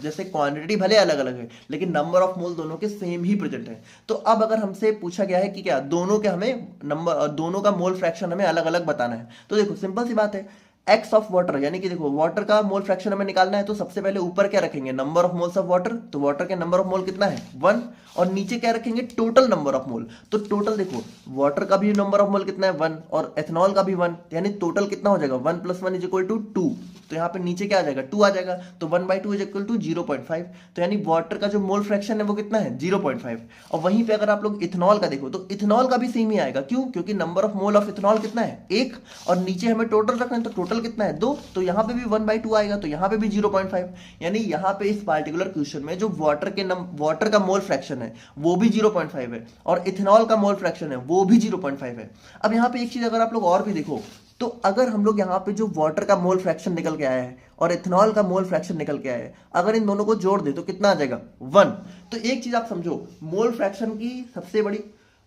जैसे क्वांटिटी भले अलग अलग है, लेकिन नंबर ऑफ मोल दोनों के सेम ही प्रेजेंट है। तो अब अगर हमसे पूछा गया है कि क्या दोनों के हमें दोनों का मोल फ्रैक्शन हमें अलग अलग बताना है, तो देखो सिंपल सी बात है, एक्स ऑफ वाटर, यानी कि देखो वाटर का मोल फ्रैक्शन हमें निकालना है, तो सबसे पहले ऊपर क्या रखेंगे, number of moles of water, तो वाटर के नंबर ऑफ मोल कितना है 1, और नीचे क्या रखेंगे, टोटल नंबर ऑफ मोल। तो टोटल देखो वाटर का भी नंबर ऑफ मोल कितना है 1, और एथेनॉल का भी 1, यानी टोटल कितना हो जाएगा, 1 + 1 इज इक्वल टू 2। तो यहाँ पे नीचे क्या आ जाएगा, 2 आ जाएगा, तो 1/2 इज इक्वल टू 0.5। तो यानी वाटर का जो मोल फ्रैक्शन है वो कितना है, 0.5। और वहीं पे अगर आप लोग इथेनॉल का देखो, तो इथेनॉल का भी सेम ही आएगा, क्यों, क्योंकि number of mole of ethanol कितना है 1, और नीचे हमें टोटल रखना है, तो टोटल कितना है 2, तो यहाँ पे भी 1/2 आएगा, तो यहाँ पे भी 0.5। यानी यहाँ पे इस पार्टिकुलर क्वेश्चन में जो वाटर का मोल फ्रैक्शन है वो भी 0.5 है, और इथेनॉल का मोल फ्रैक्शन है वो भी 0.5 है। अब यहाँ पे एक चीज अगर आप लोग और भी देखो, तो अगर हम लोग यहाँ पे जो वाटर का मोल फ्रैक्शन निकल के आया है और इथेनॉल का मोल फ्रैक्शन निकल के आया है, अगर इन दोनों को जोड़ दे तो कितना आ जाएगा 1। तो एक चीज आप समझो, मोल फ्रैक्शन की सबसे बड़ी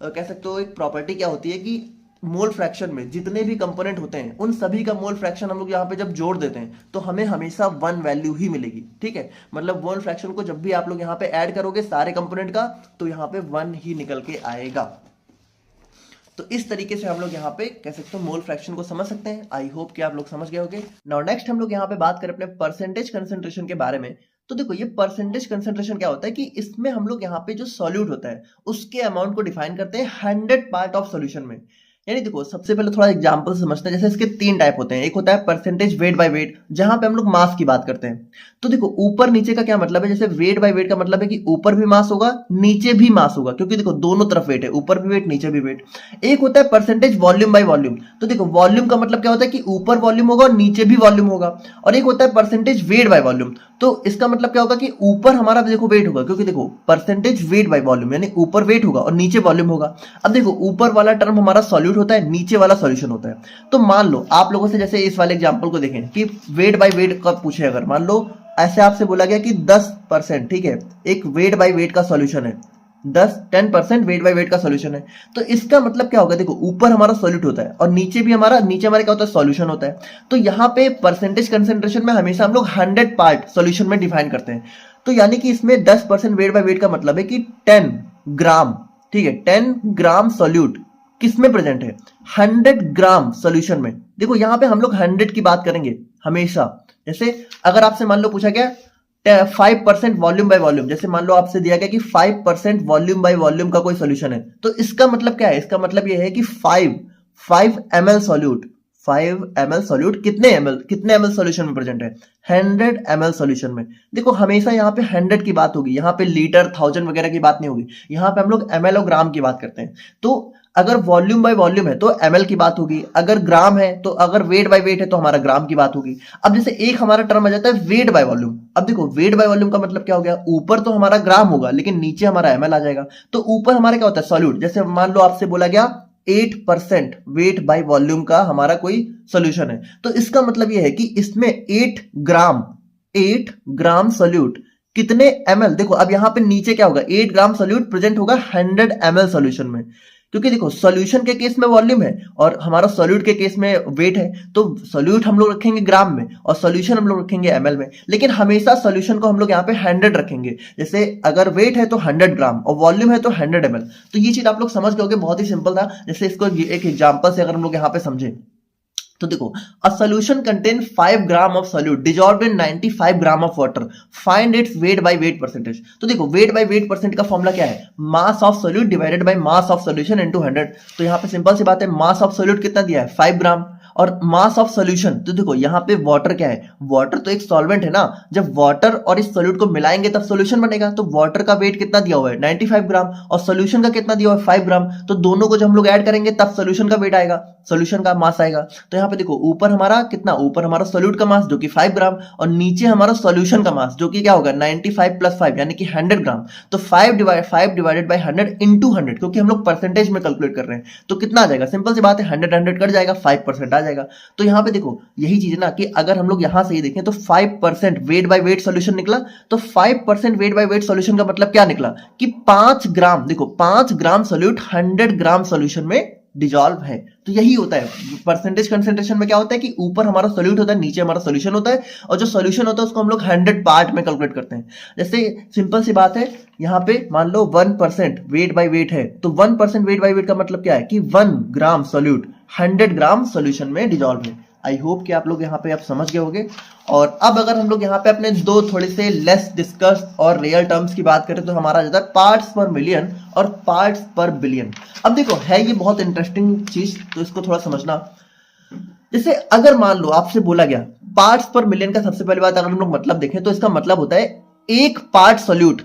कह सकते हो एक प्रॉपर्टी क्या होती है कि मोल फ्रैक्शन में जितने भी कंपोनेंट होते हैं उन सभी का मोल फ्रैक्शन हम लोग यहाँ पे जब जोड़ देते हैं तो हमें हमेशा 1 वैल्यू ही मिलेगी, ठीक है। मतलब मोल फ्रैक्शन को जब भी आप लोग यहाँ पे ऐड करोगे सारे कंपोनेंट का, तो यहाँ पे 1 ही निकल के आएगा। तो इस तरीके से हम लोग यहाँ पे कह सकते हो मोल फ्रैक्शन को समझ सकते हैं। आई होप कि आप लोग समझ गए होंगे। नाउ नेक्स्ट हम लोग यहाँ पे बात करें अपने परसेंटेज कंसंट्रेशन के बारे में। तो देखो ये परसेंटेज कंसंट्रेशन क्या होता है कि इसमें हम लोग यहाँ पे जो सॉल्यूट होता है उसके अमाउंट को डिफाइन करते हैं 100 पार्ट ऑफ सॉल्यूशन में। यानी देखो सबसे पहले थोड़ा एग्जांपल समझते हैं। जैसे इसके तीन टाइप होते हैं, एक होता है परसेंटेज वेट बाय वेट, जहां पे हम लोग मास की बात करते हैं। तो देखो ऊपर नीचे का क्या मतलब है, जैसे वेट बाय वेट का मतलब है कि ऊपर भी मास होगा नीचे भी मास होगा, क्योंकि देखो दोनों तरफ वेट है, ऊपर भी वेट नीचे भी वेट। एक होता है परसेंटेज वॉल्यूम बाय वॉल्यूम, तो देखो वॉल्यूम का मतलब क्या होता है कि ऊपर वॉल्यूम होगा और नीचे भी वॉल्यूम होगा। और एक होता है परसेंटेज वेट बाय वॉल्यूम, तो इसका मतलब क्या होगा कि ऊपर हमारा देखो वेट होगा, क्योंकि देखो परसेंटेज वेट बाय वॉल्यूम यानी ऊपर वेट होगा और नीचे वॉल्यूम होगा। अब देखो ऊपर वाला टर्म हमारा सॉल्यूट होता है, नीचे वाला सॉल्यूशन होता है। तो मान लो आप लोगों से जैसे इस वाले एग्जांपल को देखें कि वेट बाय वेट का पूछे, अगर मान लो ऐसे आपसे बोला गया कि 10%, ठीक है, एक वेट बाय वेट का सॉल्यूशन है, 10% वेट बाय वेट का सॉल्यूशन है। तो इसका मतलब क्या होगा, देखो ऊपर हमारा सॉल्यूट होता है और नीचे हमारा क्या होता है, सॉल्यूशन होता है। तो यहाँ पे परसेंटेज कंसेंट्रेशन में हमेशा हम लोग 100 पार्ट सॉल्यूशन में डिफाइन करते हैं। तो यानी कि इसमें 10% वेट बाय वेट का मतलब है कि 10 ग्राम, ठीक है, 10 ग्राम सॉल्यूट किसमें प्रेजेंट है, 100 ग्राम सॉल्यूशन में। देखो यहाँ पे हम लोग 100 की बात करेंगे हमेशा। जैसे अगर आपसे मान लो पूछा गया 5% वॉल्यूम बाय वॉल्यूम, जैसे मान लो आपसे दिया गया कि 5% वॉल्यूम बाय वॉल्यूम का कोई सॉल्यूशन है, तो इसका मतलब क्या है, इसका मतलब यह है कि 5 ml सॉल्यूट, 5 ml सॉल्यूट कितने ml सॉल्यूशन में प्रेजेंट है, 100 ml सॉल्यूशन में। देखो हमेशा यहाँ पे 100 की बात होगी, यहाँ पे लीटर 1000 वगैरह की बात नहीं होगी, यहाँ पे हम लोग ml और ग्राम की बात करते हैं। तो अगर वॉल्यूम बाय वॉल्यूम है तो ml की बात होगी, अगर ग्राम है तो, अगर वेट बाय वेट है तो हमारा ग्राम की बात होगी। अब जैसे एक हमारा टर्म आ जाता है वेट बाय वॉल्यूम। अब देखो वेट बाय वॉल्यूम का मतलब क्या हो गया, ऊपर तो हमारा ग्राम होगा लेकिन नीचे हमारा ml आ जाएगा। तो ऊपर हमारा क्या होता है, सॉल्यूट। जैसे मान लो आपसे बोला गया 8% वेट बाय वॉल्यूम का हमारा कोई सॉल्यूशन है, तो इसका मतलब यह है कि इसमें 8 ग्राम सॉल्यूट कितने ml, देखो अब यहां पे नीचे क्या होगा, 8 ग्राम सॉल्यूट प्रेजेंट होगा 100 ml सॉल्यूशन में, क्योंकि देखो सॉल्यूशन के केस में वॉल्यूम है और हमारा सॉल्यूट के केस में वेट है। तो सॉल्यूट हम लोग रखेंगे ग्राम में और सॉल्यूशन हम लोग रखेंगे ml में, लेकिन हमेशा सॉल्यूशन को हम लोग यहाँ पे 100 रखेंगे। जैसे अगर वेट है तो 100 ग्राम और वॉल्यूम है तो 100 ml। तो ये चीज आप लोग समझ गए होंगे, बहुत ही सिंपल था। जैसे इसको एक एग्जाम्पल से अगर हम लोग यहाँ पे समझे तो देखो a solution contain 5 gram of solute dissolved in 95 gram of water, find its weight by weight percentage. तो देखो वेट बाय वेट परसेंट का फॉर्मूला क्या है, mass of solute divided by mass of solution into 100। तो यहाँ पे सिंपल सी बात है, मास ऑफ सॉल्यूट कितना दिया है, 5 ग्राम, और मास ऑफ सॉल्यूशन, तो देखो यहाँ पे वाटर क्या है, वाटर तो एक सॉल्वेंट है ना, जब वाटर और इस सॉल्यूट को मिलाएंगे तब सॉल्यूशन बनेगा। तो वाटर का वेट कितना दिया हुआ है, 95 ग्राम, और सॉल्यूशन का कितना दिया हुआ है, 5 ग्राम। तो दोनों को जब हम लोग ऐड करेंगे तब सॉल्यूशन का वेट आएगा, सॉल्यूशन का मास आएगा। तो यहाँ पे देखो ऊपर हमारा कितना, ऊपर हमारा सॉल्यूट का मास जो कि 5 ग्राम, और नीचे हमारा सॉल्यूशन का मास जो कि क्या होगा 95 + 5 यानी कि 100 ग्राम। तो 5 डिवाइडेड बाय 100 इंटू 100, क्योंकि हम लोग परसेंटेज में कैलकुलेट कर रहे हैं, तो कितना आ जाएगा, सिंपल सी बात है 100 कट जाएगा, 5% आ जाएगा। तो यहाँ पे देखो यही चीज है ना कि अगर हम लोग यहां से ही देखें तो 5% वेट बाय वेट सॉल्यूशन निकला। तो 5% वेट बाय वेट सॉल्यूशन का मतलब क्या निकला कि 5 ग्राम, देखो 5 ग्राम सॉल्यूट 100 ग्राम सॉल्यूशन में डिजॉल्व है। तो यही होता है परसेंटेज कंसेंट्रेशन में, क्या होता है कि ऊपर हमारा सॉल्यूट होता है, नीचे हमारा सॉल्यूशन होता है, और जो सॉल्यूशन होता है उसको हम लोग 100 पार्ट में कैलकुलेट करते हैं। जैसे सिंपल सी बात है, यहाँ पे मान लो 1% वेट बाय वेट है, तो 1% वेट बाय वेट का मतलब क्या है कि 1 ग्राम सॉल्यूट 100 ग्राम सॉल्यूशन में डिजॉल्व है। आई होप कि आप लोग यहाँ पे आप समझ गए होंगे। और अब अगर हम लोग यहाँ पे अपने दो थोड़े से लेस डिस्कस और रियल टर्म्स की बात करें तो हमारा जाता है पार्ट्स पर मिलियन और पार्ट्स पर बिलियन। अब देखो है ये बहुत इंटरेस्टिंग चीज, तो इसको थोड़ा समझना। जैसे अगर मान लो आपसे बोला गया पार्ट्स पर मिलियन का, सबसे पहली बात अगर हम लोग मतलब देखें तो इसका मतलब होता है एक पार्ट सॉल्यूट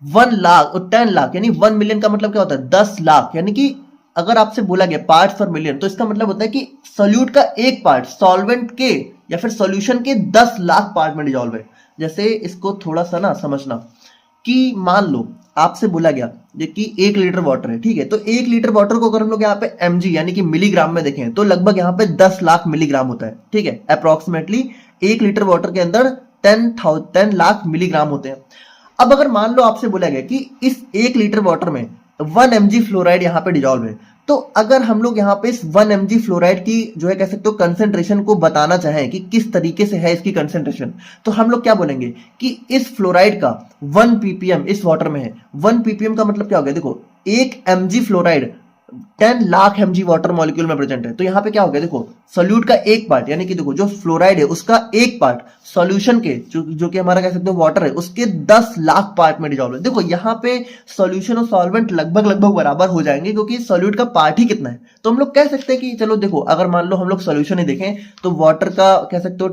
1 लाख और 10 लाख, यानी 1 मिलियन का मतलब क्या होता है 10 लाख। यानी कि अगर आपसे बोला गया पार्ट्स पर मिलियन तो इसका मतलब होता है कि सॉल्यूट का एक पार्ट सॉल्वेंट के या फिर सॉल्यूशन के 10 लाख पार्ट में डिजॉल्व है। जैसे इसको थोड़ा सा ना समझना कि मान लो आपसे बोला गया कि 1 लीटर वाटर है, ठीक है, तो 1 लीटर वाटर को अगर हम लोग यहाँ पे mg यानी कि मिलीग्राम में देखें तो लगभग यहाँ पे 10 लाख मिलीग्राम होता है, ठीक है, अप्रोक्सीमेटली 1 लीटर वाटर के अंदर 10 लाख मिलीग्राम होते हैं। अब अगर मान लो आपसे बोला गया कि इस 1 लीटर वाटर में 1 mg फ्लोराइड यहाँ पे डिजॉल्व है, तो अगर हम लोग यहाँ पे इस 1 mg फ्लोराइड की जो है कह सकते हो कंसेंट्रेशन को बताना चाहें कि किस तरीके से है इसकी कंसेंट्रेशन, तो हम लोग क्या बोलेंगे कि इस फ्लोराइड का 1 ppm इस वाटर में है। 1 ppm का मतलब क्या हो गया, देखो 1 mg fluoride 10 lakh mg water molecule में प्रेजेंट है। तो यहाँ पे क्या हो गया, देखो सोल्यूट का एक पार्ट, यानी कि देखो जो फ्लोराइड है उसका एक पार्ट सॉल्यूशन के जो कि हमारा कह सकते हो वाटर है उसके 10 लाख पार्ट में डिजॉल्व है। देखो यहाँ पे सॉल्यूशन और सॉल्वेंट लगभग लगभग बराबर हो जाएंगे क्योंकि सॉल्यूट का पार्ट ही कितना है। तो हम लोग कह सकते हैं कि चलो देखो, अगर मान लो हम लोग सॉल्यूशन ही देखें तो वाटर का कह सकते हो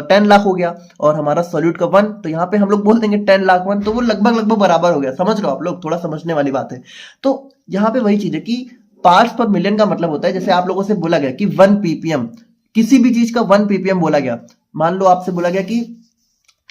10 लाख हो गया और हमारा सॉल्यूट का 1, तो यहाँ पे हम लोग बोल देंगे 10 लाख 1, तो वो लगभग लगभग बराबर हो गया। समझ लो आप लोग, थोड़ा समझने वाली बात है। तो यहाँ पे वही चीज है कि पार्ट्स पर मिलियन का मतलब होता है, जैसे आप लोगों से बोला गया कि 1 ppm, किसी भी चीज का 1 ppm बोला गया। मान लो आपसे बोला गया कि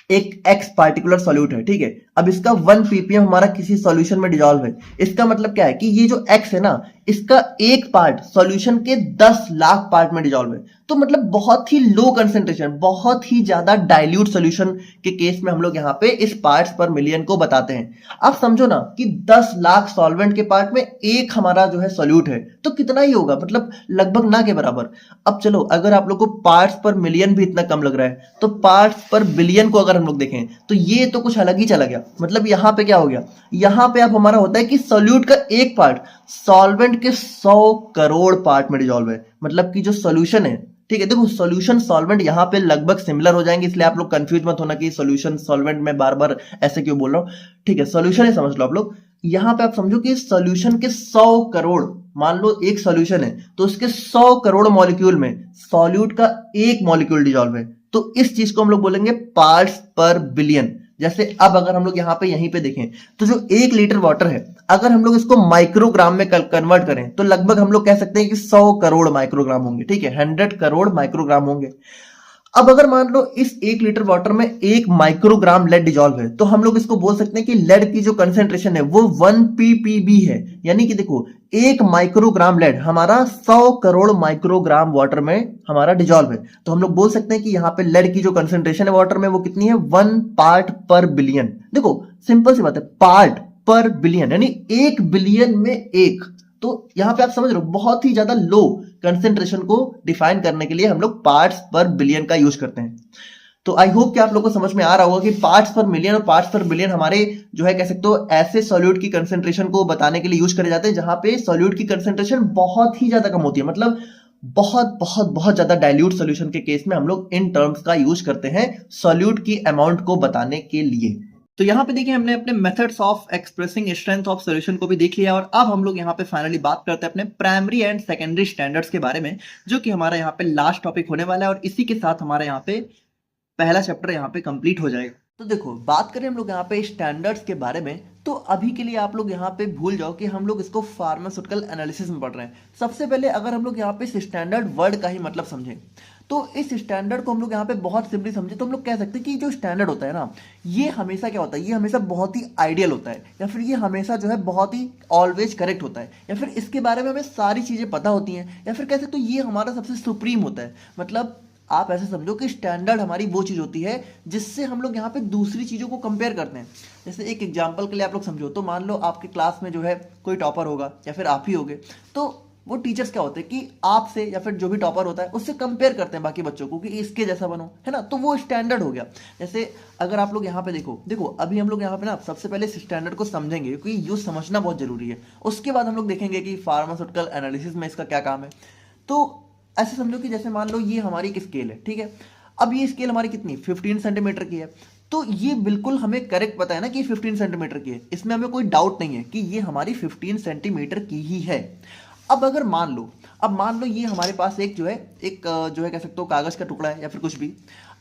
एक एक्स पार्टिकुलर सॉल्यूट है, ठीक है। अब इसका 1 ppm हमारा किसी सॉल्यूशन में डिजॉल्व है। इसका मतलब क्या है कि ये जो एक्स है ना, इसका एक पार्ट सॉल्यूशन के 10 लाख पार्ट में डिजॉल्व है। तो मतलब बहुत ही लो कंसेंट्रेशन, बहुत ही ज्यादा डाइल्यूट सॉल्यूशन के केस में हम लोग यहाँ पे इस पार्ट्स पर मिलियन को बताते हैं। आप समझो ना कि 10 लाख सॉल्वेंट के पार्ट में एक हमारा जो है सॉल्यूट है, तो कितना ही होगा, मतलब लगभग ना के बराबर। अब चलो, अगर आप लोग को पार्ट्स पर मिलियन भी इतना कम लग रहा है तो पार्ट्स पर बिलियन को अगर हम लोग देखें तो ये तो कुछ अलग ही चला गया। मतलब यहाँ पे क्या हो गया, यहाँ पे अब हमारा होता है कि सॉल्यूट का एक पार्ट सॉल्वेंट के 100 करोड़ पार्ट में डिजॉल्व है। मतलब कि जो सॉल्यूशन है, ठीक है, देखो सॉल्यूशन सॉल्वेंट यहाँ पे लगभग सिमिलर हो जाएंगे, इसलिए आप लोग कंफ्यूज मत होना कि सॉल्यूशन सॉल्वेंट में बार बार ऐसे क्यों बोल रहा हूँ। ठीक है, सॉल्यूशन ही समझ लो आप लोग। यहाँ पे आप समझो कि सॉल्यूशन के 100 करोड़, मान लो एक सॉल्यूशन है तो उसके 100 करोड़ मॉलिक्यूल में सॉल्यूट का एक मॉलिक्यूल डिजॉल्व है। तो इस चीज को हम लोग बोलेंगे पार्ट्स पर बिलियन। जैसे अब अगर हम लोग यहाँ पे यहीं पे देखें तो जो 1 लीटर वाटर है, अगर हम लोग इसको माइक्रोग्राम में कन्वर्ट करें तो लगभग हम लोग कह सकते हैं कि 100 करोड़ माइक्रोग्राम होंगे, ठीक है, 100 करोड़ माइक्रोग्राम होंगे। अब अगर मान लो इस 1 लीटर वाटर में 1 माइक्रोग्राम लेड डिजॉल्व है तो हम लोग इसको बोल सकते हैं कि लेड की जो कंसेंट्रेशन है वो 1 ppb है। यानी कि देखो 1 माइक्रोग्राम लेड हमारा 100 करोड़ माइक्रोग्राम वाटर में हमारा डिजॉल्व है। तो हम लोग बोल सकते हैं कि यहाँ पे लेड की जो कंसेंट्रेशन है वाटर में वो कितनी है, 1 पार्ट पर बिलियन। देखो सिंपल सी बात है, पार्ट पर बिलियन यानी 1 बिलियन में एक। तो यहां पे आप समझ रहे हो, बहुत ही ज्यादा लो कंसेंट्रेशन को डिफाइन करने के लिए हम लोग पार्ट्स पर बिलियन का यूज करते हैं। तो आई होप कि आप लोगों को समझ में आ रहा होगा कि पार्ट्स पर मिलियन और पार्ट्स पर बिलियन हमारे जो है कह सकते हो ऐसे सॉल्यूट की कंसेंट्रेशन को बताने के लिए यूज करे जाते हैं जहां पे सॉल्यूट की कंसेंट्रेशन बहुत ही ज्यादा कम होती है। मतलब बहुत बहुत बहुत ज्यादा डाइल्यूट सॉल्यूशन के केस में हम लोग इन टर्म्स का यूज करते हैं सॉल्यूट की अमाउंट को बताने के लिए। तो यहाँ पे देखिए हमने अपने methods of expressing strength of solution को भी देख लिया और अब हम लोग यहाँ पे फाइनली बात करते हैं अपने प्राइमरी एंड सेकेंडरी स्टैंडर्ड्स के बारे में, जो कि हमारा यहाँ पे लास्ट टॉपिक होने वाला है और इसी के साथ हमारा यहाँ पे पहला चैप्टर यहाँ पे कंप्लीट हो जाएगा। तो देखो बात करें हम लोग यहाँ पे स्टैंडर्ड्स के बारे में, तो अभी के लिए आप लोग यहाँ पे भूल जाओ कि हम लोग इसको फार्मास्यूटिकल एनालिसिस में पढ़ रहे हैं। सबसे पहले अगर हम लोग यहाँ पे स्टैंडर्ड वर्ड का ही मतलब समझें तो इस स्टैंडर्ड को हम लोग यहाँ पे बहुत सिंपली समझे तो हम लोग कह सकते हैं कि जो स्टैंडर्ड होता है ना, ये हमेशा क्या होता है, ये हमेशा बहुत ही आइडियल होता है या फिर ये हमेशा जो है बहुत ही ऑलवेज करेक्ट होता है या फिर इसके बारे में हमें सारी चीज़ें पता होती हैं या फिर कह सकते हो ये हमारा सबसे सुप्रीम होता है। मतलब आप ऐसे समझो कि स्टैंडर्ड हमारी वो चीज़ होती है जिससे हम लोग यहाँ पे दूसरी चीज़ों को कंपेयर करते हैं। जैसे एक एग्जांपल के लिए आप लोग समझो तो मान लो आपके क्लास में जो है कोई टॉपर होगा या फिर आप ही होगे, तो वो टीचर्स क्या होते हैं कि आपसे या फिर जो भी टॉपर होता है उससे कंपेयर करते हैं बाकी बच्चों को कि इसके जैसा बनो, है ना। तो वो स्टैंडर्ड हो गया। जैसे अगर आप लोग यहाँ पे देखो अभी हम लोग यहाँ पे ना सबसे पहले स्टैंडर्ड को समझेंगे क्योंकि यूज समझना बहुत जरूरी है। उसके बाद हम लोग देखेंगे कि फार्मास्यूटिकल एनालिसिस में इसका क्या काम है। तो ऐसे समझो कि जैसे मान लो ये हमारी एक स्केल है, ठीक है। अब ये स्केल हमारी कितनी 15 सेंटीमीटर की है, तो ये बिल्कुल हमें करेक्ट पता है ना कि 15 सेंटीमीटर की है, इसमें हमें कोई डाउट नहीं है कि ये हमारी 15 सेंटीमीटर की ही है। अब अगर मान लो ये हमारे पास एक जो है कह सकते हो कागज का टुकड़ा है या फिर कुछ भी।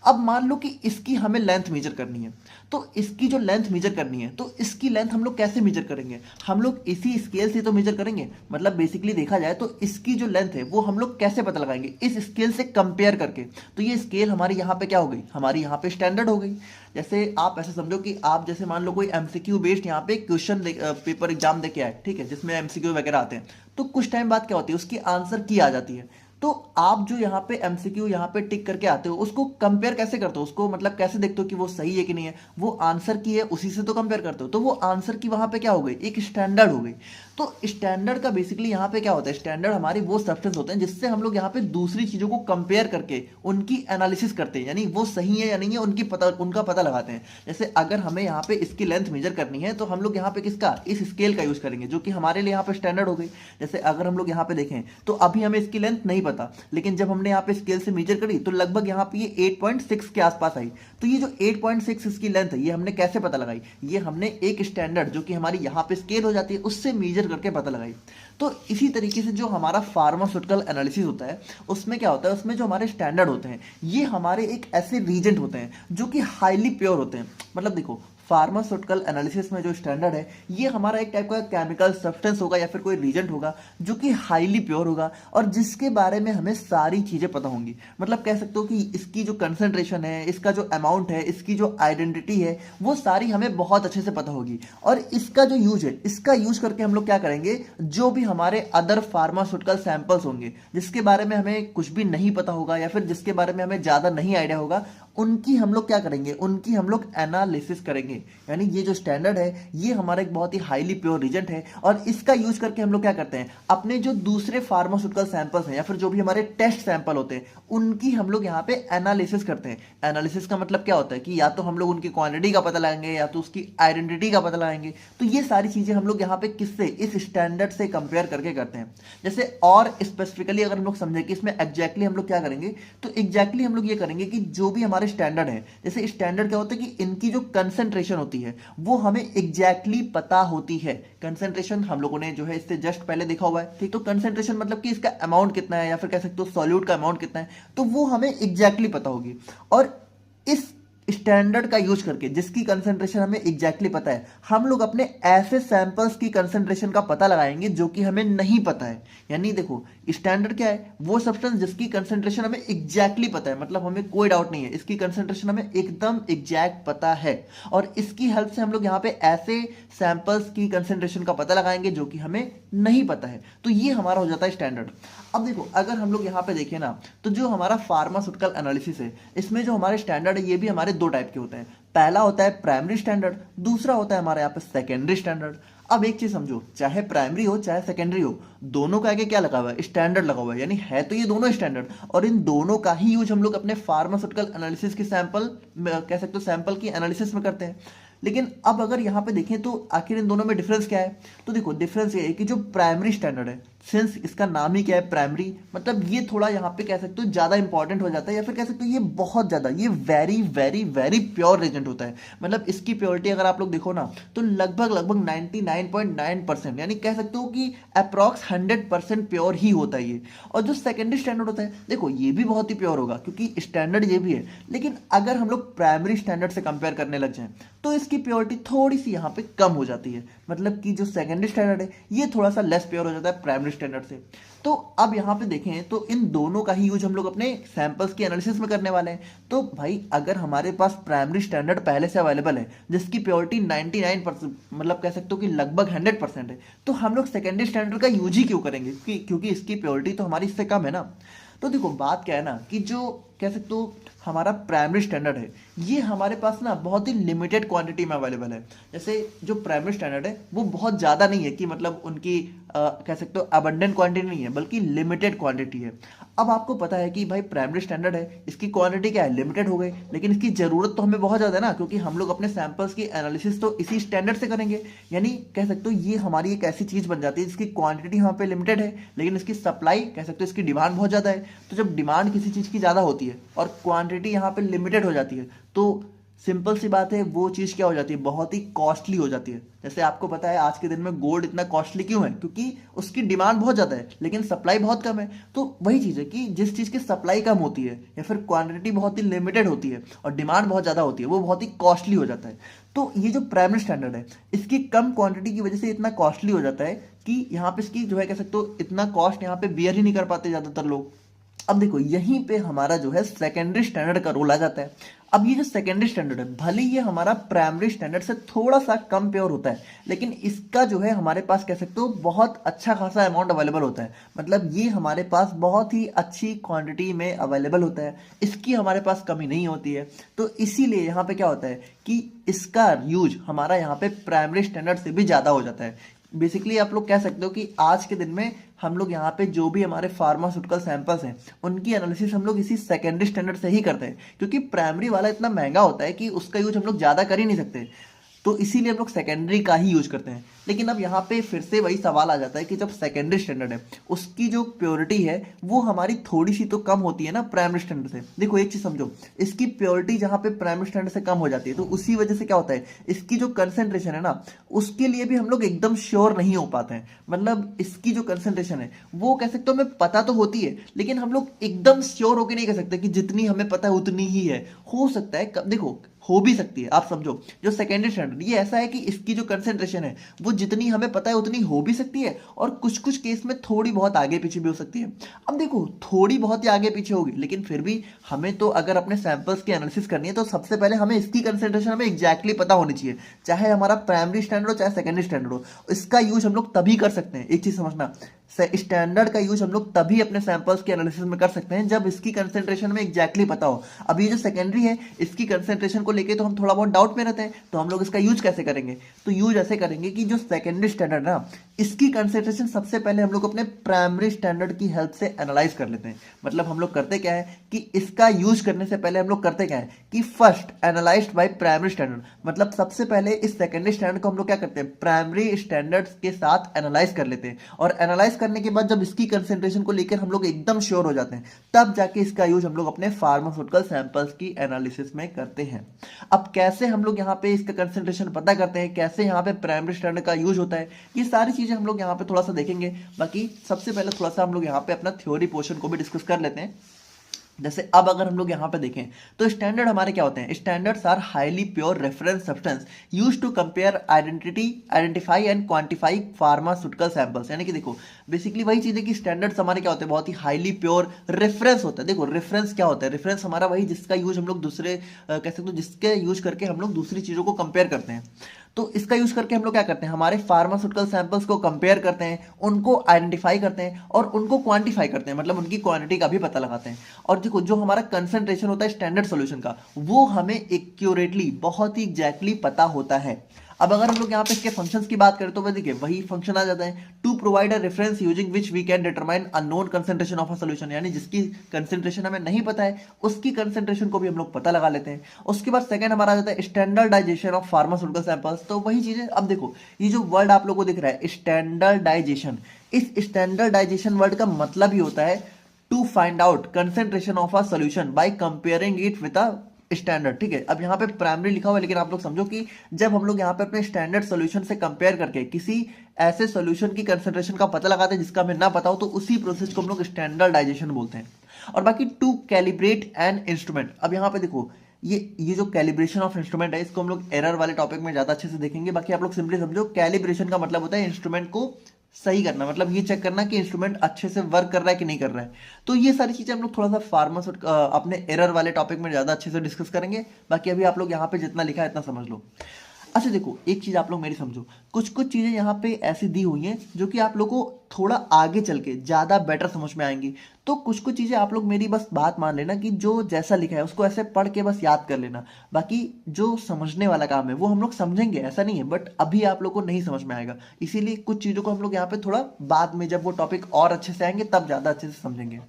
अब मान लो कि इसकी हमें लेंथ मेजर करनी है, तो इसकी जो लेंथ मेजर करनी है तो इसकी लेंथ हम लोग कैसे मेजर करेंगे, हम लोग इसी स्केल से तो मेजर करेंगे। मतलब बेसिकली देखा जाए तो इसकी जो लेंथ है वो हम लोग कैसे पता लगाएंगे, इस स्केल से कंपेयर करके। तो ये स्केल हमारी यहाँ पे क्या हो गई, हमारी यहाँ पे स्टैंडर्ड हो गई। जैसे आप ऐसे समझो कि आप जैसे मान लो कोई एमसीक्यू बेस्ड यहाँ पे क्वेश्चन पेपर एग्जाम दे के आए, ठीक है, जिसमें एमसीक्यू वगैरह आते हैं। तो कुछ टाइम बाद क्या होती है, उसकी आंसर की आ जाती है। तो आप जो यहाँ पे एमसीक्यू यहाँ पे टिक करके आते हो उसको कंपेयर कैसे करते हो, उसको मतलब कैसे देखते हो कि वो सही है कि नहीं है, वो आंसर की है उसी से तो कंपेयर करते हो। तो वो आंसर की वहां पे क्या हो गई, एक स्टैंडर्ड हो गई। तो स्टैंडर्ड का बेसिकली यहाँ पे क्या होता है, स्टैंडर्ड हमारी वो सब्सटेंस होते हैं जिससे हम लोग यहाँ पे दूसरी चीजों को कंपेयर करके उनकी एनालिसिस करते हैं, यानी वो सही है या नहीं है उनका पता लगाते हैं। जैसे अगर हमें यहाँ पे इसकी लेंथ मेजर करनी है तो हम लोग यहाँ पे किसका, इस स्केल का यूज करेंगे जो कि हमारे लिए यहाँ पे स्टैंडर्ड हो गई। जैसे अगर हम लोग यहाँ पे देखें तो अभी हमें इसकी लेंथ नहीं पता, लेकिन जब हमने यहाँ पे स्केल से मेजर करी तो लगभग यहाँ पे ये 8.6 के आसपास आई। तो ये जो 8.6 इसकी लेंथ है ये हमने कैसे पता लगाई, ये हमने एक स्टैंडर्ड जो कि हमारी यहाँ पे स्केल हो जाती है उससे मेजर करके पता लगाई। तो इसी तरीके से जो हमारा फार्मास्यूटिकल एनालिसिस होता है उसमें क्या होता है, उसमें जो हमारे स्टैंडर्ड होते हैं ये हमारे एक ऐसे रीजेंट होते हैं जो कि हाईली प्योर होते हैं। मतलब देखो फार्मास्यूटिकल एनालिसिस में जो स्टैंडर्ड है ये हमारा एक टाइप का केमिकल सब्सटेंस होगा या फिर कोई रीजेंट होगा जो कि हाईली प्योर होगा और जिसके बारे में हमें सारी चीजें पता होंगी। मतलब कह सकते हो कि इसकी जो कंसंट्रेशन है, इसका जो अमाउंट है, इसकी जो आइडेंटिटी है वो सारी हमें बहुत अच्छे से पता होगी। और इसका जो यूज है, इसका यूज करके हम लोग क्या करेंगे, जो भी हमारे अदर फार्मास्यूटिकल सैंपल्स होंगे जिसके बारे में हमें कुछ भी नहीं पता होगा या फिर जिसके बारे में हमें ज्यादा नहीं आइडिया होगा, उनकी हम लोग क्या करेंगे, उनकी हम लोग एनालिसिस करेंगे। यानी ये जो स्टैंडर्ड है ये हमारा एक बहुत ही हाईली प्योर रीजेंट है और इसका यूज करके हम लोग क्या करते हैं, अपने जो दूसरे फार्मास्यूटिकल सैंपल्स हैं या फिर जो भी हमारे टेस्ट सैंपल होते हैं उनकी हम लोग यहाँ पे एनालिसिस करते हैं। एनालिसिस का मतलब क्या होता है कि या तो हम लोग उनकी क्वांटिटी का पता लगाएंगे या तो उसकी आइडेंटिटी का पता लगाएंगे। तो ये सारी चीजें हम लोग यहाँ पे किससे, इस स्टैंडर्ड से कंपेयर करके करते हैं। जैसे और स्पेसिफिकली अगर हम लोग समझे कि इसमें एग्जैक्टली हम लोग क्या करेंगे, तो एग्जैक्टली हम लोग ये करेंगे कि जो भी हमारे स्टैंडर्ड है, जैसे स्टैंडर्ड क्या होता है कि इनकी जो कंसंट्रेशन होती है वो हमें एग्जैक्टली पता होती है। कंसंट्रेशन हम लोगों ने जो है इससे जस्ट पहले देखा हुआ है, ठीक। तो कंसंट्रेशन मतलब कि इसका अमाउंट कितना है या फिर कह सकते हो सॉल्यूट का अमाउंट कितना है, तो वो हमें एग्जैक्टली पता होगी। और इस स्टैंडर्ड का यूज करके जिसकी कंसंट्रेशन हमें एग्जैक्टली पता है, हम लोग अपने ऐसे सैंपल्स की कंसंट्रेशन का पता लगाएंगे जो कि हमें नहीं पता है। यानी देखो स्टैंडर्ड क्या है, वो सब्सटेंस जिसकी कंसंट्रेशन हमें एग्जैक्टली पता है, मतलब हमें कोई डाउट नहीं है, इसकी कंसंट्रेशन हमें एकदम एग्जैक्ट पता है और इसकी हेल्प से हम लोग यहाँ पे ऐसे सैंपल्स की कंसंट्रेशन का पता लगाएंगे जो कि हमें नहीं पता है। तो ये हमारा हो जाता है स्टैंडर्ड। अब देखो अगर हम लोग यहाँ पे देखें ना, तो जो हमारा फार्मास्यूटिकल एनालिसिस है इसमें जो हमारे स्टैंडर्ड है ये भी हमारे दो टाइप के होते हैं। पहला होता है प्राइमरी स्टैंडर्ड, दूसरा होता है हमारे यहाँ पे सेकेंडरी स्टैंडर्ड। अब एक चीज समझो, चाहे प्राइमरी हो चाहे सेकेंडरी हो, दोनों का आगे क्या लगा हुआ है, स्टैंडर्ड लगा हुआ है। यानी है तो ये दोनों स्टैंडर्ड और इन दोनों का ही यूज हम लोग अपने फार्मास्यूटिकल एनालिसिस की सैंपल कह सकते हो सैंपल की एनालिसिस में करते हैं। लेकिन अब अगर यहाँ पे देखें तो आखिर इन दोनों में डिफरेंस क्या है, तो देखो डिफरेंस ये है कि जो प्राइमरी स्टैंडर्ड है, सिंस इसका नाम ही क्या है प्राइमरी, मतलब ये थोड़ा यहाँ पे कह सकते हो ज्यादा इंपॉर्टेंट हो जाता है या फिर कह सकते हो ये बहुत ज्यादा, ये very very very pure agent होता है। मतलब इसकी प्योरिटी अगर आप लोग देखो ना तो लगभग लगभग 99.9%, यानी कह सकते हो कि अप्रॉक्स 100% प्योर ही होता है ये। और जो सेकेंडरी स्टैंडर्ड होता है देखो ये भी बहुत ही प्योर होगा क्योंकि स्टैंडर्ड ये भी है, लेकिन अगर हम लोग प्राइमरी स्टैंडर्ड से कंपेयर करने लग जाए तो इसकी प्योरिटी थोड़ी सी यहाँ पे कम हो जाती है। मतलब कि जो सेकेंडरी स्टैंडर्ड है ये थोड़ा सा लेस प्योर हो जाता है प्राइमरी स्टैंडर्ड से। तो अब यहाँ पे देखें तो इन दोनों का ही यूज हम लोग अपने सैंपल्स की एनालिसिस में करने वाले हैं। तो भाई अगर हमारे पास प्राइमरी स्टैंडर्ड पहले से अवेलेबल है जिसकी प्योरिटी 99% मतलब कह सकते हो कि लगभग 100% है, तो हम लोग सेकेंडरी स्टैंडर्ड का यूज ही क्यों करेंगे, क्योंकि इसकी प्योरिटी तो हमारी इससे कम है ना। तो देखो बात क्या है ना कि जो कह सकते हो हमारा प्राइमरी स्टैंडर्ड है ये हमारे पास ना बहुत ही लिमिटेड क्वांटिटी में अवेलेबल है। जैसे जो प्राइमरी स्टैंडर्ड है वो बहुत ज़्यादा नहीं है कि मतलब उनकी कह सकते हो अबंडेंट क्वांटिटी नहीं है बल्कि लिमिटेड क्वांटिटी है। अब आपको पता है कि भाई प्राइमरी स्टैंडर्ड है, इसकी क्वांटिटी क्या है, लिमिटेड हो गई, लेकिन इसकी ज़रूरत तो हमें बहुत ज़्यादा है ना क्योंकि हम लोग अपने सैंपल्स की एनालिसिस तो इसी स्टैंडर्ड से करेंगे। यानी कह सकते हो ये हमारी एक ऐसी चीज़ बन जाती है जिसकी क्वांटिटी यहाँ पे लिमिटेड है लेकिन इसकी सप्लाई कह सकते हो इसकी डिमांड बहुत ज़्यादा है। तो जब डिमांड किसी चीज़ की ज़्यादा होती है और क्वांटिटी यहाँ पे लिमिटेड हो जाती है तो सिंपल सी बात है वो चीज़ क्या हो जाती है, बहुत ही कॉस्टली हो जाती है। जैसे आपको पता है आज के दिन में गोल्ड इतना कॉस्टली क्यों है, क्योंकि उसकी डिमांड बहुत ज़्यादा है लेकिन सप्लाई बहुत कम है। तो वही चीज़ है कि जिस चीज़ की सप्लाई कम होती है या फिर क्वांटिटी बहुत ही लिमिटेड होती है और डिमांड बहुत ज़्यादा होती है वो बहुत ही कॉस्टली हो जाता है। तो ये जो प्राइमरी स्टैंडर्ड है इसकी कम क्वांटिटी की वजह से इतना कॉस्टली हो जाता है कि यहाँ पे इसकी जो है कह सकते हो इतना कॉस्ट यहाँ पे बियर ही नहीं कर पाते ज़्यादातर लोग। अब देखो यहीं पे हमारा जो है सेकेंडरी स्टैंडर्ड का रोल आ जाता है। अब ये जो सेकेंडरी स्टैंडर्ड है, भले ही ये हमारा प्राइमरी स्टैंडर्ड से थोड़ा सा कम प्योर होता है, लेकिन इसका जो है हमारे पास कह सकते हो बहुत अच्छा खासा अमाउंट अवेलेबल होता है। मतलब ये हमारे पास बहुत ही अच्छी क्वांटिटी में अवेलेबल होता है, इसकी हमारे पास कमी नहीं होती है। तो इसीलिए यहाँ पे क्या होता है कि इसका यूज हमारा यहाँ पे प्राइमरी स्टैंडर्ड से भी ज़्यादा हो जाता है। बेसिकली आप लोग कह सकते हो कि आज के दिन में हम लोग यहाँ पे जो भी हमारे फार्मास्यूटिकल सैंपल्स हैं उनकी एनालिसिस हम लोग इसी सेकेंडरी स्टैंडर्ड से ही करते हैं, क्योंकि प्राइमरी वाला इतना महंगा होता है कि उसका यूज हम लोग ज़्यादा कर ही नहीं सकते। तो इसीलिए हम लोग सेकेंडरी का ही यूज करते हैं। लेकिन अब यहाँ पे फिर से वही सवाल आ जाता है कि जब सेकेंडरी स्टैंडर्ड है उसकी जो प्योरिटी है वो हमारी थोड़ी सी तो कम होती है ना प्राइमरी स्टैंडर्ड से। देखो एक चीज समझो, इसकी प्योरिटी जहाँ पे प्राइमरी स्टैंडर्ड से कम हो जाती है तो उसी वजह से क्या होता है, इसकी जो कंसेंट्रेशन है ना उसके लिए भी हम लोग एकदम श्योर नहीं हो पाते हैं। मतलब इसकी जो कंसेंट्रेशन है वो कह सकते हो हमें पता तो होती है, लेकिन हम लोग एकदम श्योर होकर नहीं कह सकते कि जितनी हमें पता है उतनी ही है। हो सकता है देखो हो भी सकती है। आप समझो जो सेकेंडरी स्टैंडर्ड ये ऐसा है कि इसकी जो कंसेंट्रेशन है वो जितनी हमें पता है उतनी हो भी सकती है, और कुछ कुछ केस में थोड़ी बहुत आगे पीछे भी हो सकती है। अब देखो थोड़ी बहुत ही आगे पीछे होगी, लेकिन फिर भी हमें तो अगर अपने सैंपल्स की एनालिसिस करनी है तो सबसे पहले हमें इसकी कंसेंट्रेशन हमें एग्जैक्टली पता होनी चाहिए, चाहे हमारा प्राइमरी स्टैंडर्ड हो चाहे सेकेंडरी स्टैंडर्ड हो। इसका यूज हम लोग तभी कर सकते हैं, एक चीज समझना, स्टैंडर्ड का यूज हम लोग तभी अपने सैंपल्स के एनालिसिस में कर सकते हैं जब इसकी कंसेंट्रेशन में एग्जैक्टली पता हो। अब ये जो सेकेंडरी है इसकी कंसेंट्रेशन को लेके तो हम थोड़ा बहुत डाउट में रहते हैं, तो हम लोग इसका यूज कैसे करेंगे, तो यूज ऐसे करेंगे कि जो सेकेंडरी स्टैंडर्ड ना इसकी कंसेंट्रेशन सबसे पहले हम लोग अपने प्राइमरी स्टैंडर्ड की हेल्प से एनालाइज कर लेते हैं। मतलब हम लोग करते क्या है कि इसका यूज करने से पहले हम लोग करते क्या है कि first analysed by primary standard, मतलब सबसे पहले इस सेकेंडरी स्टैंडर्ड को हम लोग क्या करते हैं प्राइमरी स्टैंडर्ड्स के साथ एनालाइज कर लेते हैं, और एनालाइज करने के बाद जब इसकी कंसेंट्रेशन को लेकर हम लोग एकदम श्योर हो जाते हैं तब जाके इसका यूज हम लोग अपने फार्मास्यूटिकल सैंपल्स की एनालिसिस में करते हैं। अब कैसे हम लोग यहाँ पे इसका कंसेंट्रेशन पता करते हैं, कैसे यहाँ पे प्राइमरी स्टैंडर्ड का यूज होता है, ये सारी चीजें हम लोग यहाँ पे थोड़ा सा देखेंगे। बाकी सबसे पहले थोड़ा सा हम लोग यहाँ पे अपना थ्योरी पोर्शन को भी डिस्कस कर लेते हैं। जैसे अब अगर हम लोग यहाँ पे देखें तो स्टैंडर्ड हमारे क्या होते हैं, standards are highly pure reference substance used to compare identify and quantify pharmaceutical samples. यानी कि देखो बेसिकली वही चीज है कि स्टैंडर्ड्स हमारे क्या होते हैं, बहुत ही हाईली प्योर रेफरेंस होता है। देखो रेफरेंस क्या होता है, रेफरेंस हमारा वही जिसका यूज हम लोग दूसरे कह सकते हो जिसके यूज करके हम लोग दूसरी चीजों को कंपेयर करते हैं। तो इसका यूज करके हम लोग क्या करते हैं, हमारे फार्मास्यूटिकल सैंपल्स को कंपेयर करते हैं, उनको आइडेंटिफाई करते हैं और उनको क्वांटिफाई करते हैं, मतलब उनकी क्वांटिटी का भी पता लगाते हैं। और देखो जो हमारा कंसंट्रेशन होता है स्टैंडर्ड सॉल्यूशन का वो हमें एक्यूरेटली बहुत ही एग्जैक्टली पता होता है। अब अगर हम लोग यहाँ पे इसके फंक्शंस की बात करें तो वह देखिए वही फंक्शन आ जाता है, to provide a reference using which we can determine a known concentration of a solution, यानी जिसकी कंसंट्रेशन हमें नहीं पता है उसकी कंसंट्रेशन को भी हम लोग पता लगा लेते हैं। उसके बाद सेकंड हमारा आ जाता है स्टैंडर्डाइजेशन ऑफ फार्मास्यूटिकल सैंपल्स। तो वही चीजें, अब देखो ये जो वर्ड आप लोगों को दिख रहा है स्टैंडर्डाइजेशन, इस स्टैंडर्डाइजेशन वर्ड का मतलब ही होता है to find out concentration of a solution by comparing it with a standard. ठीक है, अब यहाँ पे प्राइमरी लिखा हुआ है, लेकिन आप लोग समझो कि जब हम लोग यहाँ पे अपने स्टैंडर्ड सॉल्यूशन से कंपेयर करके किसी ऐसे सॉल्यूशन की कंसेंट्रेशन का पता लगाते हैं जिसका हमें ना पता हो, तो उसी प्रोसेस को हम लोग स्टैंडर्डाइजेशन बोलते हैं। और बाकी टू कैलिब्रेट एन इंस्ट्रूमेंट, अब यहाँ पे देखो ये जो कैलिब्रेशन ऑफ इंस्ट्रूमेंट है इसको हम लोग एरर वाले टॉपिक में ज्यादा अच्छे से देखेंगे। बाकी आप लोग सिंपली समझो कैलिब्रेशन का मतलब होता है इंस्ट्रूमेंट को सही करना, मतलब ये चेक करना कि इंस्ट्रूमेंट अच्छे से वर्क कर रहा है कि नहीं कर रहा है। तो ये सारी चीजें हम लोग थोड़ा सा अपने एरर वाले टॉपिक में ज्यादा अच्छे से डिस्कस करेंगे। बाकी अभी आप लोग यहाँ पे जितना लिखा है इतना समझ लो। अच्छा देखो एक चीज आप लोग मेरी समझो, कुछ कुछ चीजें यहाँ पे ऐसी दी हुई हैं जो कि आप लोग को थोड़ा आगे चल के ज्यादा बेटर समझ में आएंगी। तो कुछ कुछ चीजें आप लोग मेरी बस बात मान लेना कि जो जैसा लिखा है उसको ऐसे पढ़ के बस याद कर लेना। बाकी जो समझने वाला काम है वो हम लोग समझेंगे, ऐसा नहीं है, बट अभी आप लोग को नहीं समझ में आएगा। इसीलिए कुछ चीजों को हम लोग यहाँ पे थोड़ा बाद में जब वो टॉपिक और अच्छे से आएंगे तब ज्यादा अच्छे से समझेंगे।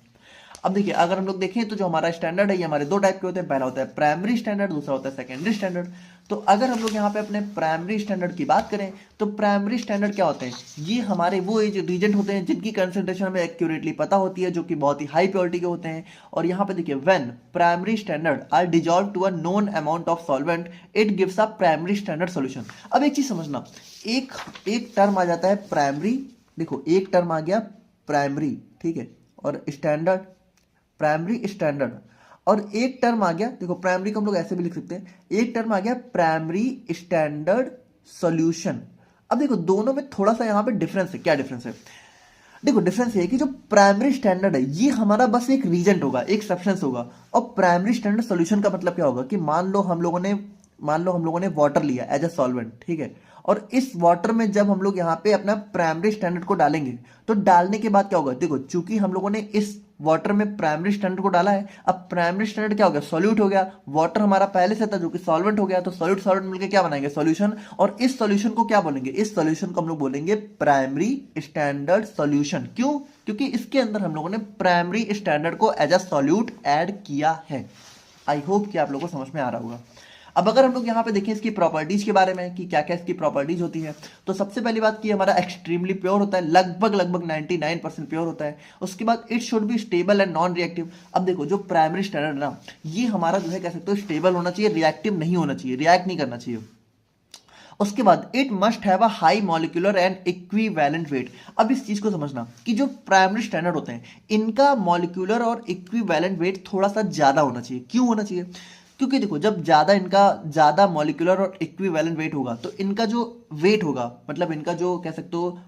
अब देखिए अगर हम लोग देखें तो जो हमारा स्टैंडर्ड है ये हमारे दो टाइप के होते हैं, पहला होता है प्राइमरी स्टैंडर्ड, दूसरा होता है सेकेंडरी स्टैंडर्ड। तो अगर हम लोग यहाँ पे अपने प्राइमरी स्टैंडर्ड की बात करें तो प्राइमरी स्टैंडर्ड क्या होते हैं, ये हमारे वो रिएजेंट होते हैं जिनकी कंसेंट्रेशन हमें एक्यूरेटली पता होती है, जो कि बहुत ही हाई प्योरिटी के होते हैं। और यहाँ पे देखिए when primary standard are dissolve to a known amount of solvent it gives a primary standard solution. अब एक चीज समझना, एक टर्म आ जाता है प्राइमरी, देखो एक टर्म आ गया प्राइमरी, ठीक है, और स्टैंडर्ड, प्राइमरी स्टैंडर्ड, और एक टर्म आ गया, देखो प्राइमरी को हम लोग ऐसे भी लिख सकते हैं, एक टर्म आ गया प्राइमरी स्टैंडर्ड सॉल्यूशन। अब देखो दोनों में थोड़ा सा यहाँ पे डिफरेंस है, क्या डिफरेंस है, देखो डिफरेंस ये है कि जो प्राइमरी स्टैंडर्ड है ये हमारा बस एक रीजेंट होगा, एक सब्सटेंस होगा। और प्राइमरी स्टैंडर्ड सॉल्यूशन का मतलब क्या होगा कि मान लो हम लोगों ने वाटर लिया एज अ सॉल्वेंट, ठीक है। और इस वाटर में जब हम लोग यहाँ पे अपना प्राइमरी स्टैंडर्ड को डालेंगे तो डालने के बाद क्या होगा, देखो चूंकि हम लोगों ने इस वाटर में प्राइमरी स्टैंडर्ड को डाला है, अब प्राइमरी स्टैंडर्ड क्या हो गया, सॉल्यूट हो गया। वाटर हमारा पहले से था जो कि सॉल्वेंट हो गया, तो सॉल्यूट सॉल्वेंट मिलकर क्या बनाएंगे, सॉल्यूशन। और इस सॉल्यूशन को क्या बोलेंगे, इस सॉल्यूशन को हम लोग बोलेंगे प्राइमरी स्टैंडर्ड सॉल्यूशन। क्यों, क्योंकि इसके अंदर हम लोगों ने प्राइमरी स्टैंडर्ड को एज अ सॉल्यूट ऐड किया है। आई होप कि आप लोगों को समझ में आ रहा होगा। अब अगर हम लोग यहाँ पे देखें इसकी प्रॉपर्टीज के बारे में कि क्या क्या इसकी प्रॉपर्टीज होती है, तो सबसे पहली बात कि हमारा एक्सट्रीमली प्योर होता है, लगभग 99% प्योर होता है। उसके बाद it should be stable and non reactive. अब देखो जो प्राइमरी स्टैंडर्ड ना, ये हमारा जो है कह सकते हो स्टेबल होना चाहिए, रिएक्टिव नहीं होना चाहिए, रिएक्ट नहीं करना चाहिए। उसके बाद it must have a high molecular and equivalent weight. अब इस चीज को समझना कि जो प्राइमरी स्टैंडर्ड होते हैं इनका मॉलिक्यूलर और इक्विवेलेंट वेट थोड़ा सा ज्यादा होना चाहिए। क्यों होना चाहिए, क्योंकि देखो जब ज्यादा मॉलिक्यूलर और इक्विवेलेंट वेट होगा तो इनका जो वेट होगा, मतलब इनका जो कह सकते हो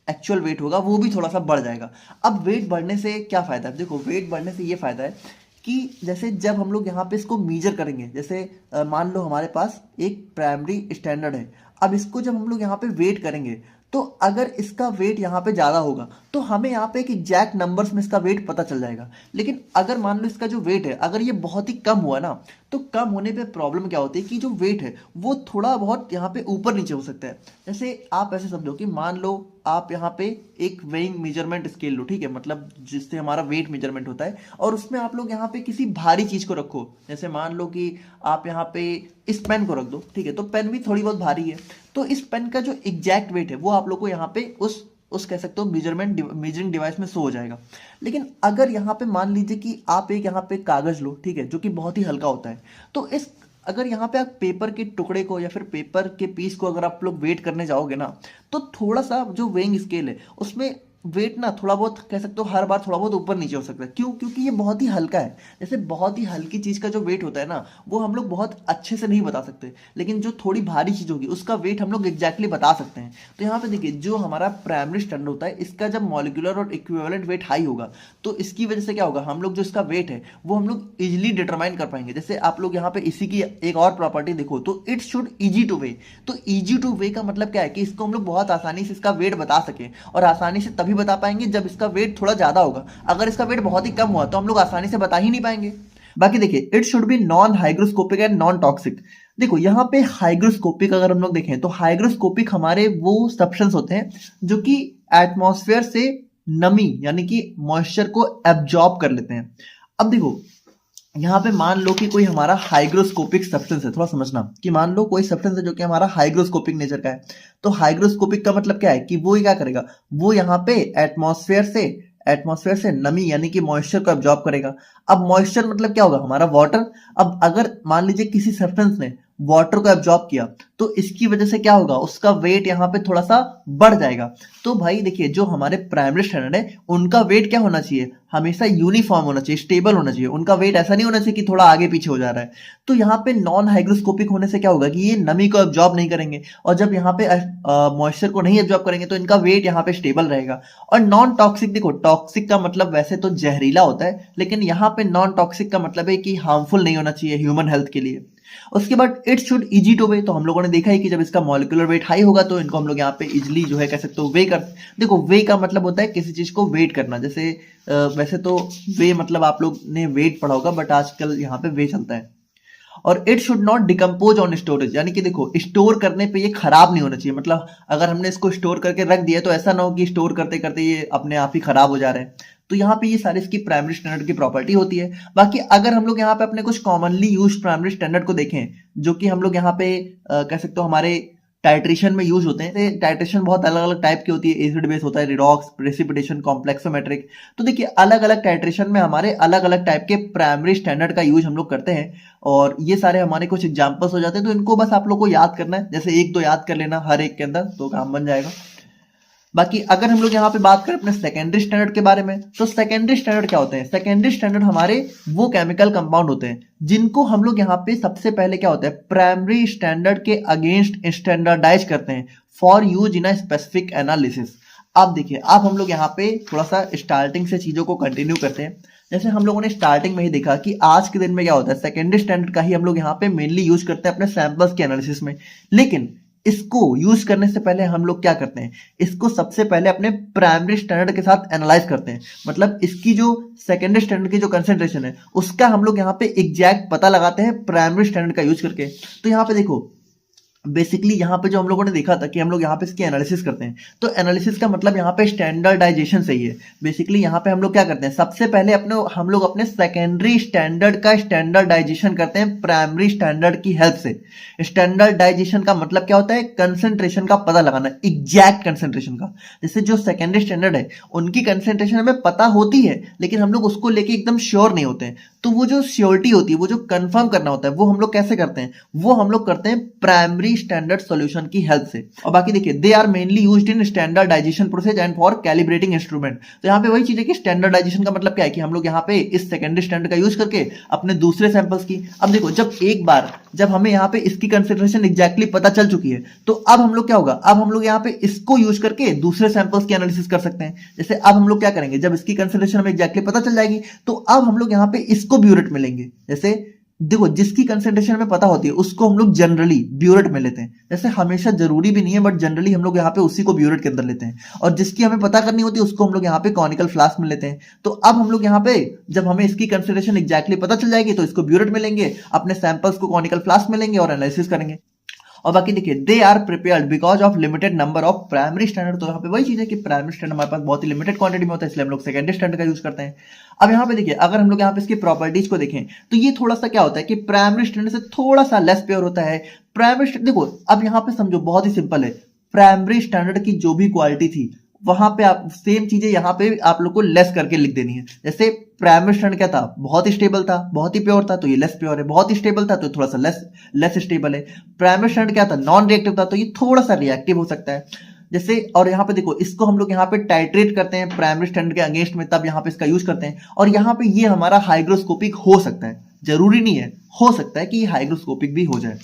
एक्चुअल वेट होगा, वो भी थोड़ा सा बढ़ जाएगा। अब वेट बढ़ने से क्या फायदा है, देखो वेट बढ़ने से ये फायदा है कि जैसे जब हम लोग यहाँ पे इसको मीजर करेंगे, जैसे मान लो हमारे पास एक प्राइमरी स्टैंडर्ड है, अब इसको जब हम लोग यहाँ पे वेट करेंगे तो अगर इसका वेट यहाँ पे ज़्यादा होगा तो हमें यहाँ पे एक एग्जैक्ट नंबर्स में इसका वेट पता चल जाएगा। लेकिन अगर मान लो इसका जो वेट है अगर ये बहुत ही कम हुआ ना, तो कम होने पे प्रॉब्लम क्या होती है कि जो वेट है वो थोड़ा बहुत यहाँ पे ऊपर नीचे हो सकता है। जैसे आप ऐसे समझो कि मान लो आप यहाँ पे एक वेइंग मेजरमेंट स्केल लो, ठीक है, मतलब जिससे हमारा वेट मेजरमेंट होता है, और उसमें आप लोग यहाँ पे किसी भारी चीज को रखो। जैसे मान लो कि आप यहाँ पे इस पेन को रख दो, ठीक है, तो पेन भी थोड़ी बहुत भारी है, तो इस पेन का जो एग्जैक्ट वेट है वो आप लोग को यहाँ पे उस कह सकते हो मेजरिंग डिवाइस में शो हो जाएगा। लेकिन अगर यहाँ पे मान लीजिए कि आप एक यहाँ पे कागज लो, ठीक है, जो कि बहुत ही हल्का होता है, तो इस अगर यहाँ पे आप पेपर के टुकड़े को या फिर पेपर के पीस को अगर आप लोग वेट करने जाओगे ना, तो थोड़ा सा जो वेइंग स्केल है उसमें वेट ना थोड़ा बहुत कह सकते हो हर बार थोड़ा बहुत ऊपर नीचे हो सकता है। क्यों, क्योंकि ये बहुत ही हल्का है। जैसे बहुत ही हल्की चीज का जो वेट होता है ना, वो हम लोग बहुत अच्छे से नहीं बता सकते, लेकिन जो थोड़ी भारी चीज होगी उसका वेट हम लोग एग्जैक्टली बता सकते हैं। तो यहाँ पे देखिए जो हमारा प्राइमरी स्टैंडर्ड होता है इसका जब मॉलिक्यूलर और इक्विवेलेंट वेट हाई होगा तो इसकी वजह से क्या होगा, हम लोग जो इसका वेट है वो हम लोग इजिली डिटरमाइन कर पाएंगे। जैसे आप लोग यहाँ पे इसी की एक और प्रॉपर्टी देखो, तो it should easy two way. तो इजी टू वे का मतलब क्या है कि इसको हम लोग बहुत आसानी से इसका वेट बता सके, और आसानी से तभी बता पाएंगे जब इसका वेट थोड़ा ज्यादा होगा। अगर इसका वेट बहुत ही कम हुआ तो हम लोग आसानी से बता ही नहीं पाएंगे। बाकी देखिए it should be non hygroscopic and non toxic. देखो यहाँ पे हाइग्रोस्कोपिक अगर हम लोग देखें तो हाइग्रोस्कोपिक हमारे वो सब्सटेंस होते हैं जो कि एटमॉस्फेयर से नमी यानी कि मॉइस्चर को एब्जॉर्ब कर लेते हैं। अब देखो यहाँ पे मान लो कि कोई हमारा हाइग्रोस्कोपिक सब्सटेंस है, थोड़ा समझना कि मान लो कोई सब्सटेंस है जो कि हमारा हाइग्रोस्कोपिक नेचर का है। तो हाइग्रोस्कोपिक का मतलब क्या है कि वो क्या करेगा, वो यहाँ पे एटमॉस्फेयर से नमी यानी कि मॉइस्चर को एब्जॉर्ब करेगा। अब मॉइस्चर मतलब क्या होगा, हमारा वाटर। अब अगर मान लीजिए किसी सब्सटेंस ने वाटर को एब्जॉर्ब किया तो इसकी वजह से क्या होगा, उसका वेट यहाँ पे थोड़ा सा बढ़ जाएगा। तो भाई देखिए जो हमारे प्राइमरी स्टैंडर्ड है उनका वेट क्या होना चाहिए, हमेशा यूनिफॉर्म होना चाहिए, स्टेबल होना चाहिए। उनका वेट ऐसा नहीं होना चाहिए कि थोड़ा आगे पीछे हो जा रहा है। तो यहाँ पे नॉन हाइग्रोस्कोपिक होने से क्या होगा कि ये नमी को एब्जॉर्ब नहीं करेंगे, और जब यहाँ पे मॉइस्चर को नहीं एब्जॉर्ब करेंगे तो इनका वेट यहाँ पे स्टेबल रहेगा। और नॉन टॉक्सिक, देखो टॉक्सिक का मतलब वैसे तो जहरीला होता है, लेकिन यहाँ पे नॉन टॉक्सिक का मतलब है कि हार्मफुल नहीं होना चाहिए ह्यूमन हेल्थ के लिए। उसके बाद it should easy two way. तो हम लोगों ने देखा है कि जब इसका मॉलिक्यूलर वेट हाई होगा तो इनको हम लोग यहाँ पे इजिली जो है कह सकते हो वे कर। देखो वे का मतलब होता है किसी चीज को वेट करना। जैसे वैसे तो वे मतलब आप लोग ने वेट पढ़ा होगा, बट आजकल यहाँ पे वे चलता है। और it should not decompose on storage, यानी कि देखो स्टोर करने पे ये खराब नहीं होना चाहिए। मतलब अगर हमने इसको स्टोर करके रख दिया तो ऐसा ना हो कि स्टोर करते करते ये अपने आप ही खराब हो जा रहे हैं। तो यहाँ पे ये सारी इसकी प्राइमरी स्टैंडर्ड की प्रॉपर्टी होती है। बाकी अगर हम लोग यहाँ पे अपने कुछ कॉमनली यूज प्राइमरी स्टैंडर्ड को देखें, जो कि हम लोग यहाँ पे कह सकते हो हमारे टाइट्रेशन में यूज होते हैं। टाइट्रेशन बहुत अलग अलग टाइप की होती है, एसिड बेस होता है, रिडॉक्स, प्रेसिपिटेशन, कॉम्प्लेक्सोमेट्रिक। तो देखिए अलग अलग टाइट्रेशन में हमारे अलग अलग टाइप के प्राइमरी स्टैंडर्ड का यूज हम लोग करते हैं, और ये सारे हमारे कुछ एग्जांपल्स हो जाते हैं। तो इनको बस आप लोग को याद करना है, जैसे एक दो याद कर लेना हर एक के अंदर तो काम बन जाएगा। बाकी अगर हम लोग यहाँ पे बात करें अपने सेकेंडरी स्टैंडर्ड के बारे में, तो सेकेंडरी स्टैंडर्ड क्या होते हैं, सेकेंडरी स्टैंडर्ड हमारे वो केमिकल कंपाउंड होते हैं जिनको हम लोग यहाँ पे सबसे पहले क्या होता है प्राइमरी स्टैंडर्ड के अगेंस्ट स्टैंडर्डाइज करते हैं for use in a specific analysis. अब देखिए, अब हम लोग यहाँ पे थोड़ा सा स्टार्टिंग से चीजों को कंटिन्यू करते हैं। जैसे हम लोगों ने स्टार्टिंग में ही देखा कि आज के दिन में क्या होता है, सेकेंडरी स्टैंडर्ड का ही हम लोग यहाँ पे मेनली यूज करते हैं अपने सैंपल्स के एनालिसिस में। लेकिन इसको यूज करने से पहले हम लोग क्या करते हैं, इसको सबसे पहले अपने प्राइमरी स्टैंडर्ड के साथ एनालाइज करते हैं। मतलब इसकी जो सेकेंडरी स्टैंडर्ड की जो कंसेंट्रेशन है उसका हम लोग यहाँ पे एग्जैक्ट पता लगाते हैं प्राइमरी स्टैंडर्ड का यूज करके। तो यहाँ पे देखो, बेसिकली यहाँ पे जो हम लोगों ने देखा था कि हम लोग यहाँ पे इसकी एनालिसिस करते हैं, तो एनालिसिस का मतलब यहाँ पे स्टैंडर्डाइजेशन सही है। बेसिकली यहाँ पे हम लोग क्या करते हैं, सबसे पहले हम लोग अपने सेकेंडरी स्टैंडर्ड का स्टैंडर्डाइजेशन करते हैं प्राइमरी स्टैंडर्ड की हेल्प से। स्टैंडर्डाइजेशन का मतलब क्या होता है, कंसेंट्रेशन का पता लगाना, एग्जैक्ट कंसेंट्रेशन का। जैसे जो सेकेंडरी स्टैंडर्ड है उनकी कंसेंट्रेशन हमें पता होती है, लेकिन हम लोग उसको लेके एकदम श्योर नहीं होते हैं। तो वो जो श्योरिटी होती है, वो जो कंफर्म करना होता है, वो हम लोग कैसे करते हैं, वो हम लोग करते हैं प्राइमरी स्टैंडर्ड सॉल्यूशन की हेल्प से। और बाकी देखिए, they are mainly used in standardisation process and for calibrating instrument. तो यहाँ पे वही चीज है कि स्टैंडर्डाइजेशन का मतलब क्या है कि हम लोग यहाँ पे इस सेकेंडरी स्टैंडर्ड का यूज करके अपने दूसरे सैंपल्स की, अब देखो जब एक बार जब हमें यहाँ पे इसकी कंसेंट्रेशन एग्जैक्टली पता चल चुकी है, तो अब हम लोग क्या होगा, अब हम लोग यहाँ पे इसको यूज करके दूसरे सैंपल्स की एनालिसिस कर सकते हैं। जैसे अब हम लोग क्या करेंगे, जब इसकी कंसेंट्रेशन हमें एग्जैक्टली पता चल जाएगी, तो अब हम लोग यहाँ पे इसको ब्यूरेट में लेंगे। जैसे देखो, जिसकी कंसेंट्रेशन हमें पता होती है उसको हम लोग जनरली ब्यूरेट में लेते हैं। जैसे हमेशा जरूरी भी नहीं है, बट जनरली हम लोग यहाँ पे उसी को ब्यूरेट के अंदर लेते हैं। और जिसकी हमें पता करनी होती है उसको हम लोग यहाँ पे कॉनिकल फ्लास्क में लेते हैं। तो अब हम लोग यहाँ पे जब हमें इसकी कंसेंट्रेशन एग्जैक्टली पता चल जाएगी, तो इसको ब्यूरेट में लेंगे, अपने सैंपल्स को कॉनिकल फ्लास्क में लेंगे और एनालिसिस करेंगे। और बाकी देखिए, they are prepared because of limited number of primary standard. तो यहाँ पे वही चीज है कि प्राइमरी स्टैंडर्ड हमारे पास बहुत ही लिमिटेड क्वांटिटी में होता है, इसलिए हम लोग सेकेंडरी स्टैंडर्ड का यूज करते हैं। अब यहाँ पे देखिए, अगर हम लोग यहाँ पे इसकी प्रॉपर्टीज को देखें, तो ये थोड़ा सा क्या होता है कि प्राइमरी स्टैंडर्ड से थोड़ा सा लेस प्योर होता है। प्राइमरी देखो, अब यहाँ पे समझो, बहुत ही सिंपल है। प्राइमरी स्टैंडर्ड की जो भी क्वालिटी थी, वहां पे आप सेम चीजें यहाँ पे आप लोग को लेस करके लिख देनी है। जैसे प्राइमरी स्टैंडर्ड क्या था, बहुत ही स्टेबल था, बहुत ही प्योर था, तो ये लेस प्योर है। बहुत ही स्टेबल था, तो थोड़ा सा लेस स्टेबल है। प्राइमरी स्टैंडर्ड क्या था, नॉन रिएक्टिव था, तो ये थोड़ा सा रिएक्टिव हो सकता है। जैसे, और यहाँ पे देखो, इसको हम लोग यहाँ पे टाइट्रेट करते हैं प्राइमरी स्टैंडर्ड के अगेंस्ट में, तब यहाँ पे इसका यूज करते हैं। और यहाँ पे ये हमारा हाइग्रोस्कोपिक हो सकता है, जरूरी नहीं है, हो सकता है कि ये हाइग्रोस्कोपिक भी हो जाए।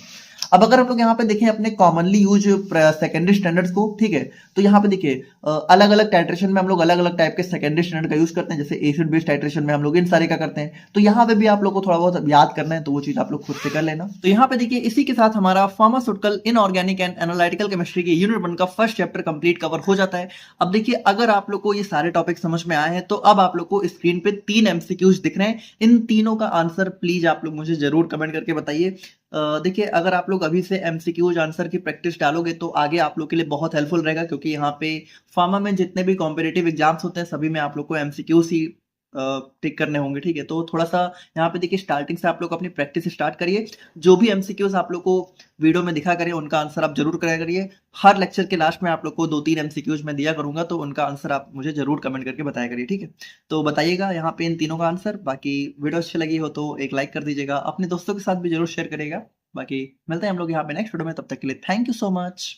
अब अगर हम लोग यहाँ पे देखें अपने कॉमनली यूज सेकेंडरी स्टैंडर्ड्स को, ठीक है, तो यहाँ पे देखिए, अलग अलग टाइट्रेशन में हम लोग अलग अलग टाइप के सेकेंडरी स्टैंडर्ड का यूज करते हैं। जैसे एसिड बेस टाइट्रेशन में हम लोग इन सारे का करते हैं। तो यहाँ पे भी आप लोग को थोड़ा बहुत याद करना है, तो वो चीज आप लोग खुद से कर लेना। तो यहाँ पे देखिए, इसी के साथ हमारा pharmaceutical inorganic and analytical chemistry की यूनिट 1 का फर्स्ट चैप्टर कंप्लीट कवर हो जाता है। अब देखिए, अगर आप लोग को ये सारे टॉपिक समझ में आए हैं, तो अब आप लोग को स्क्रीन पे 3 एमसीक्यूज दिख रहे हैं। इन तीनों का आंसर प्लीज आप लोग मुझे जरूर कमेंट करके बताइए। देखिए, अगर आप लोग अभी से एमसीक्यूज आंसर की प्रैक्टिस डालोगे तो आगे आप लोग के लिए बहुत हेल्पफुल रहेगा, क्योंकि यहाँ पे फार्मा में जितने भी कॉम्पिटिटिव एग्जाम्स होते हैं सभी में आप लोग को एमसीक्यूज ही टिक करने होंगे, ठीक है। तो थोड़ा सा यहाँ पे देखिए, स्टार्टिंग से आप लोग अपनी प्रैक्टिस स्टार्ट करिए। जो भी एमसीक्यूज आप लोग को वीडियो में दिखा करिए, उनका आंसर आप जरूर कराया करिए। हर लेक्चर के लास्ट में आप लोग को 2-3 एमसीक्यूज में दिया करूंगा, तो उनका आंसर आप मुझे जरूर कमेंट करके बताया करिए, ठीक है। तो बताइएगा यहाँ पे इन तीनों का आंसर। बाकी वीडियो अच्छी लगी हो तो एक लाइक कर दीजिएगा, अपने दोस्तों के साथ भी जरूर शेयर करिएगा। बाकी मिलते हैं हम लोग यहाँ पे नेक्स्ट वीडियो में, तब तक के लिए थैंक यू सो मच।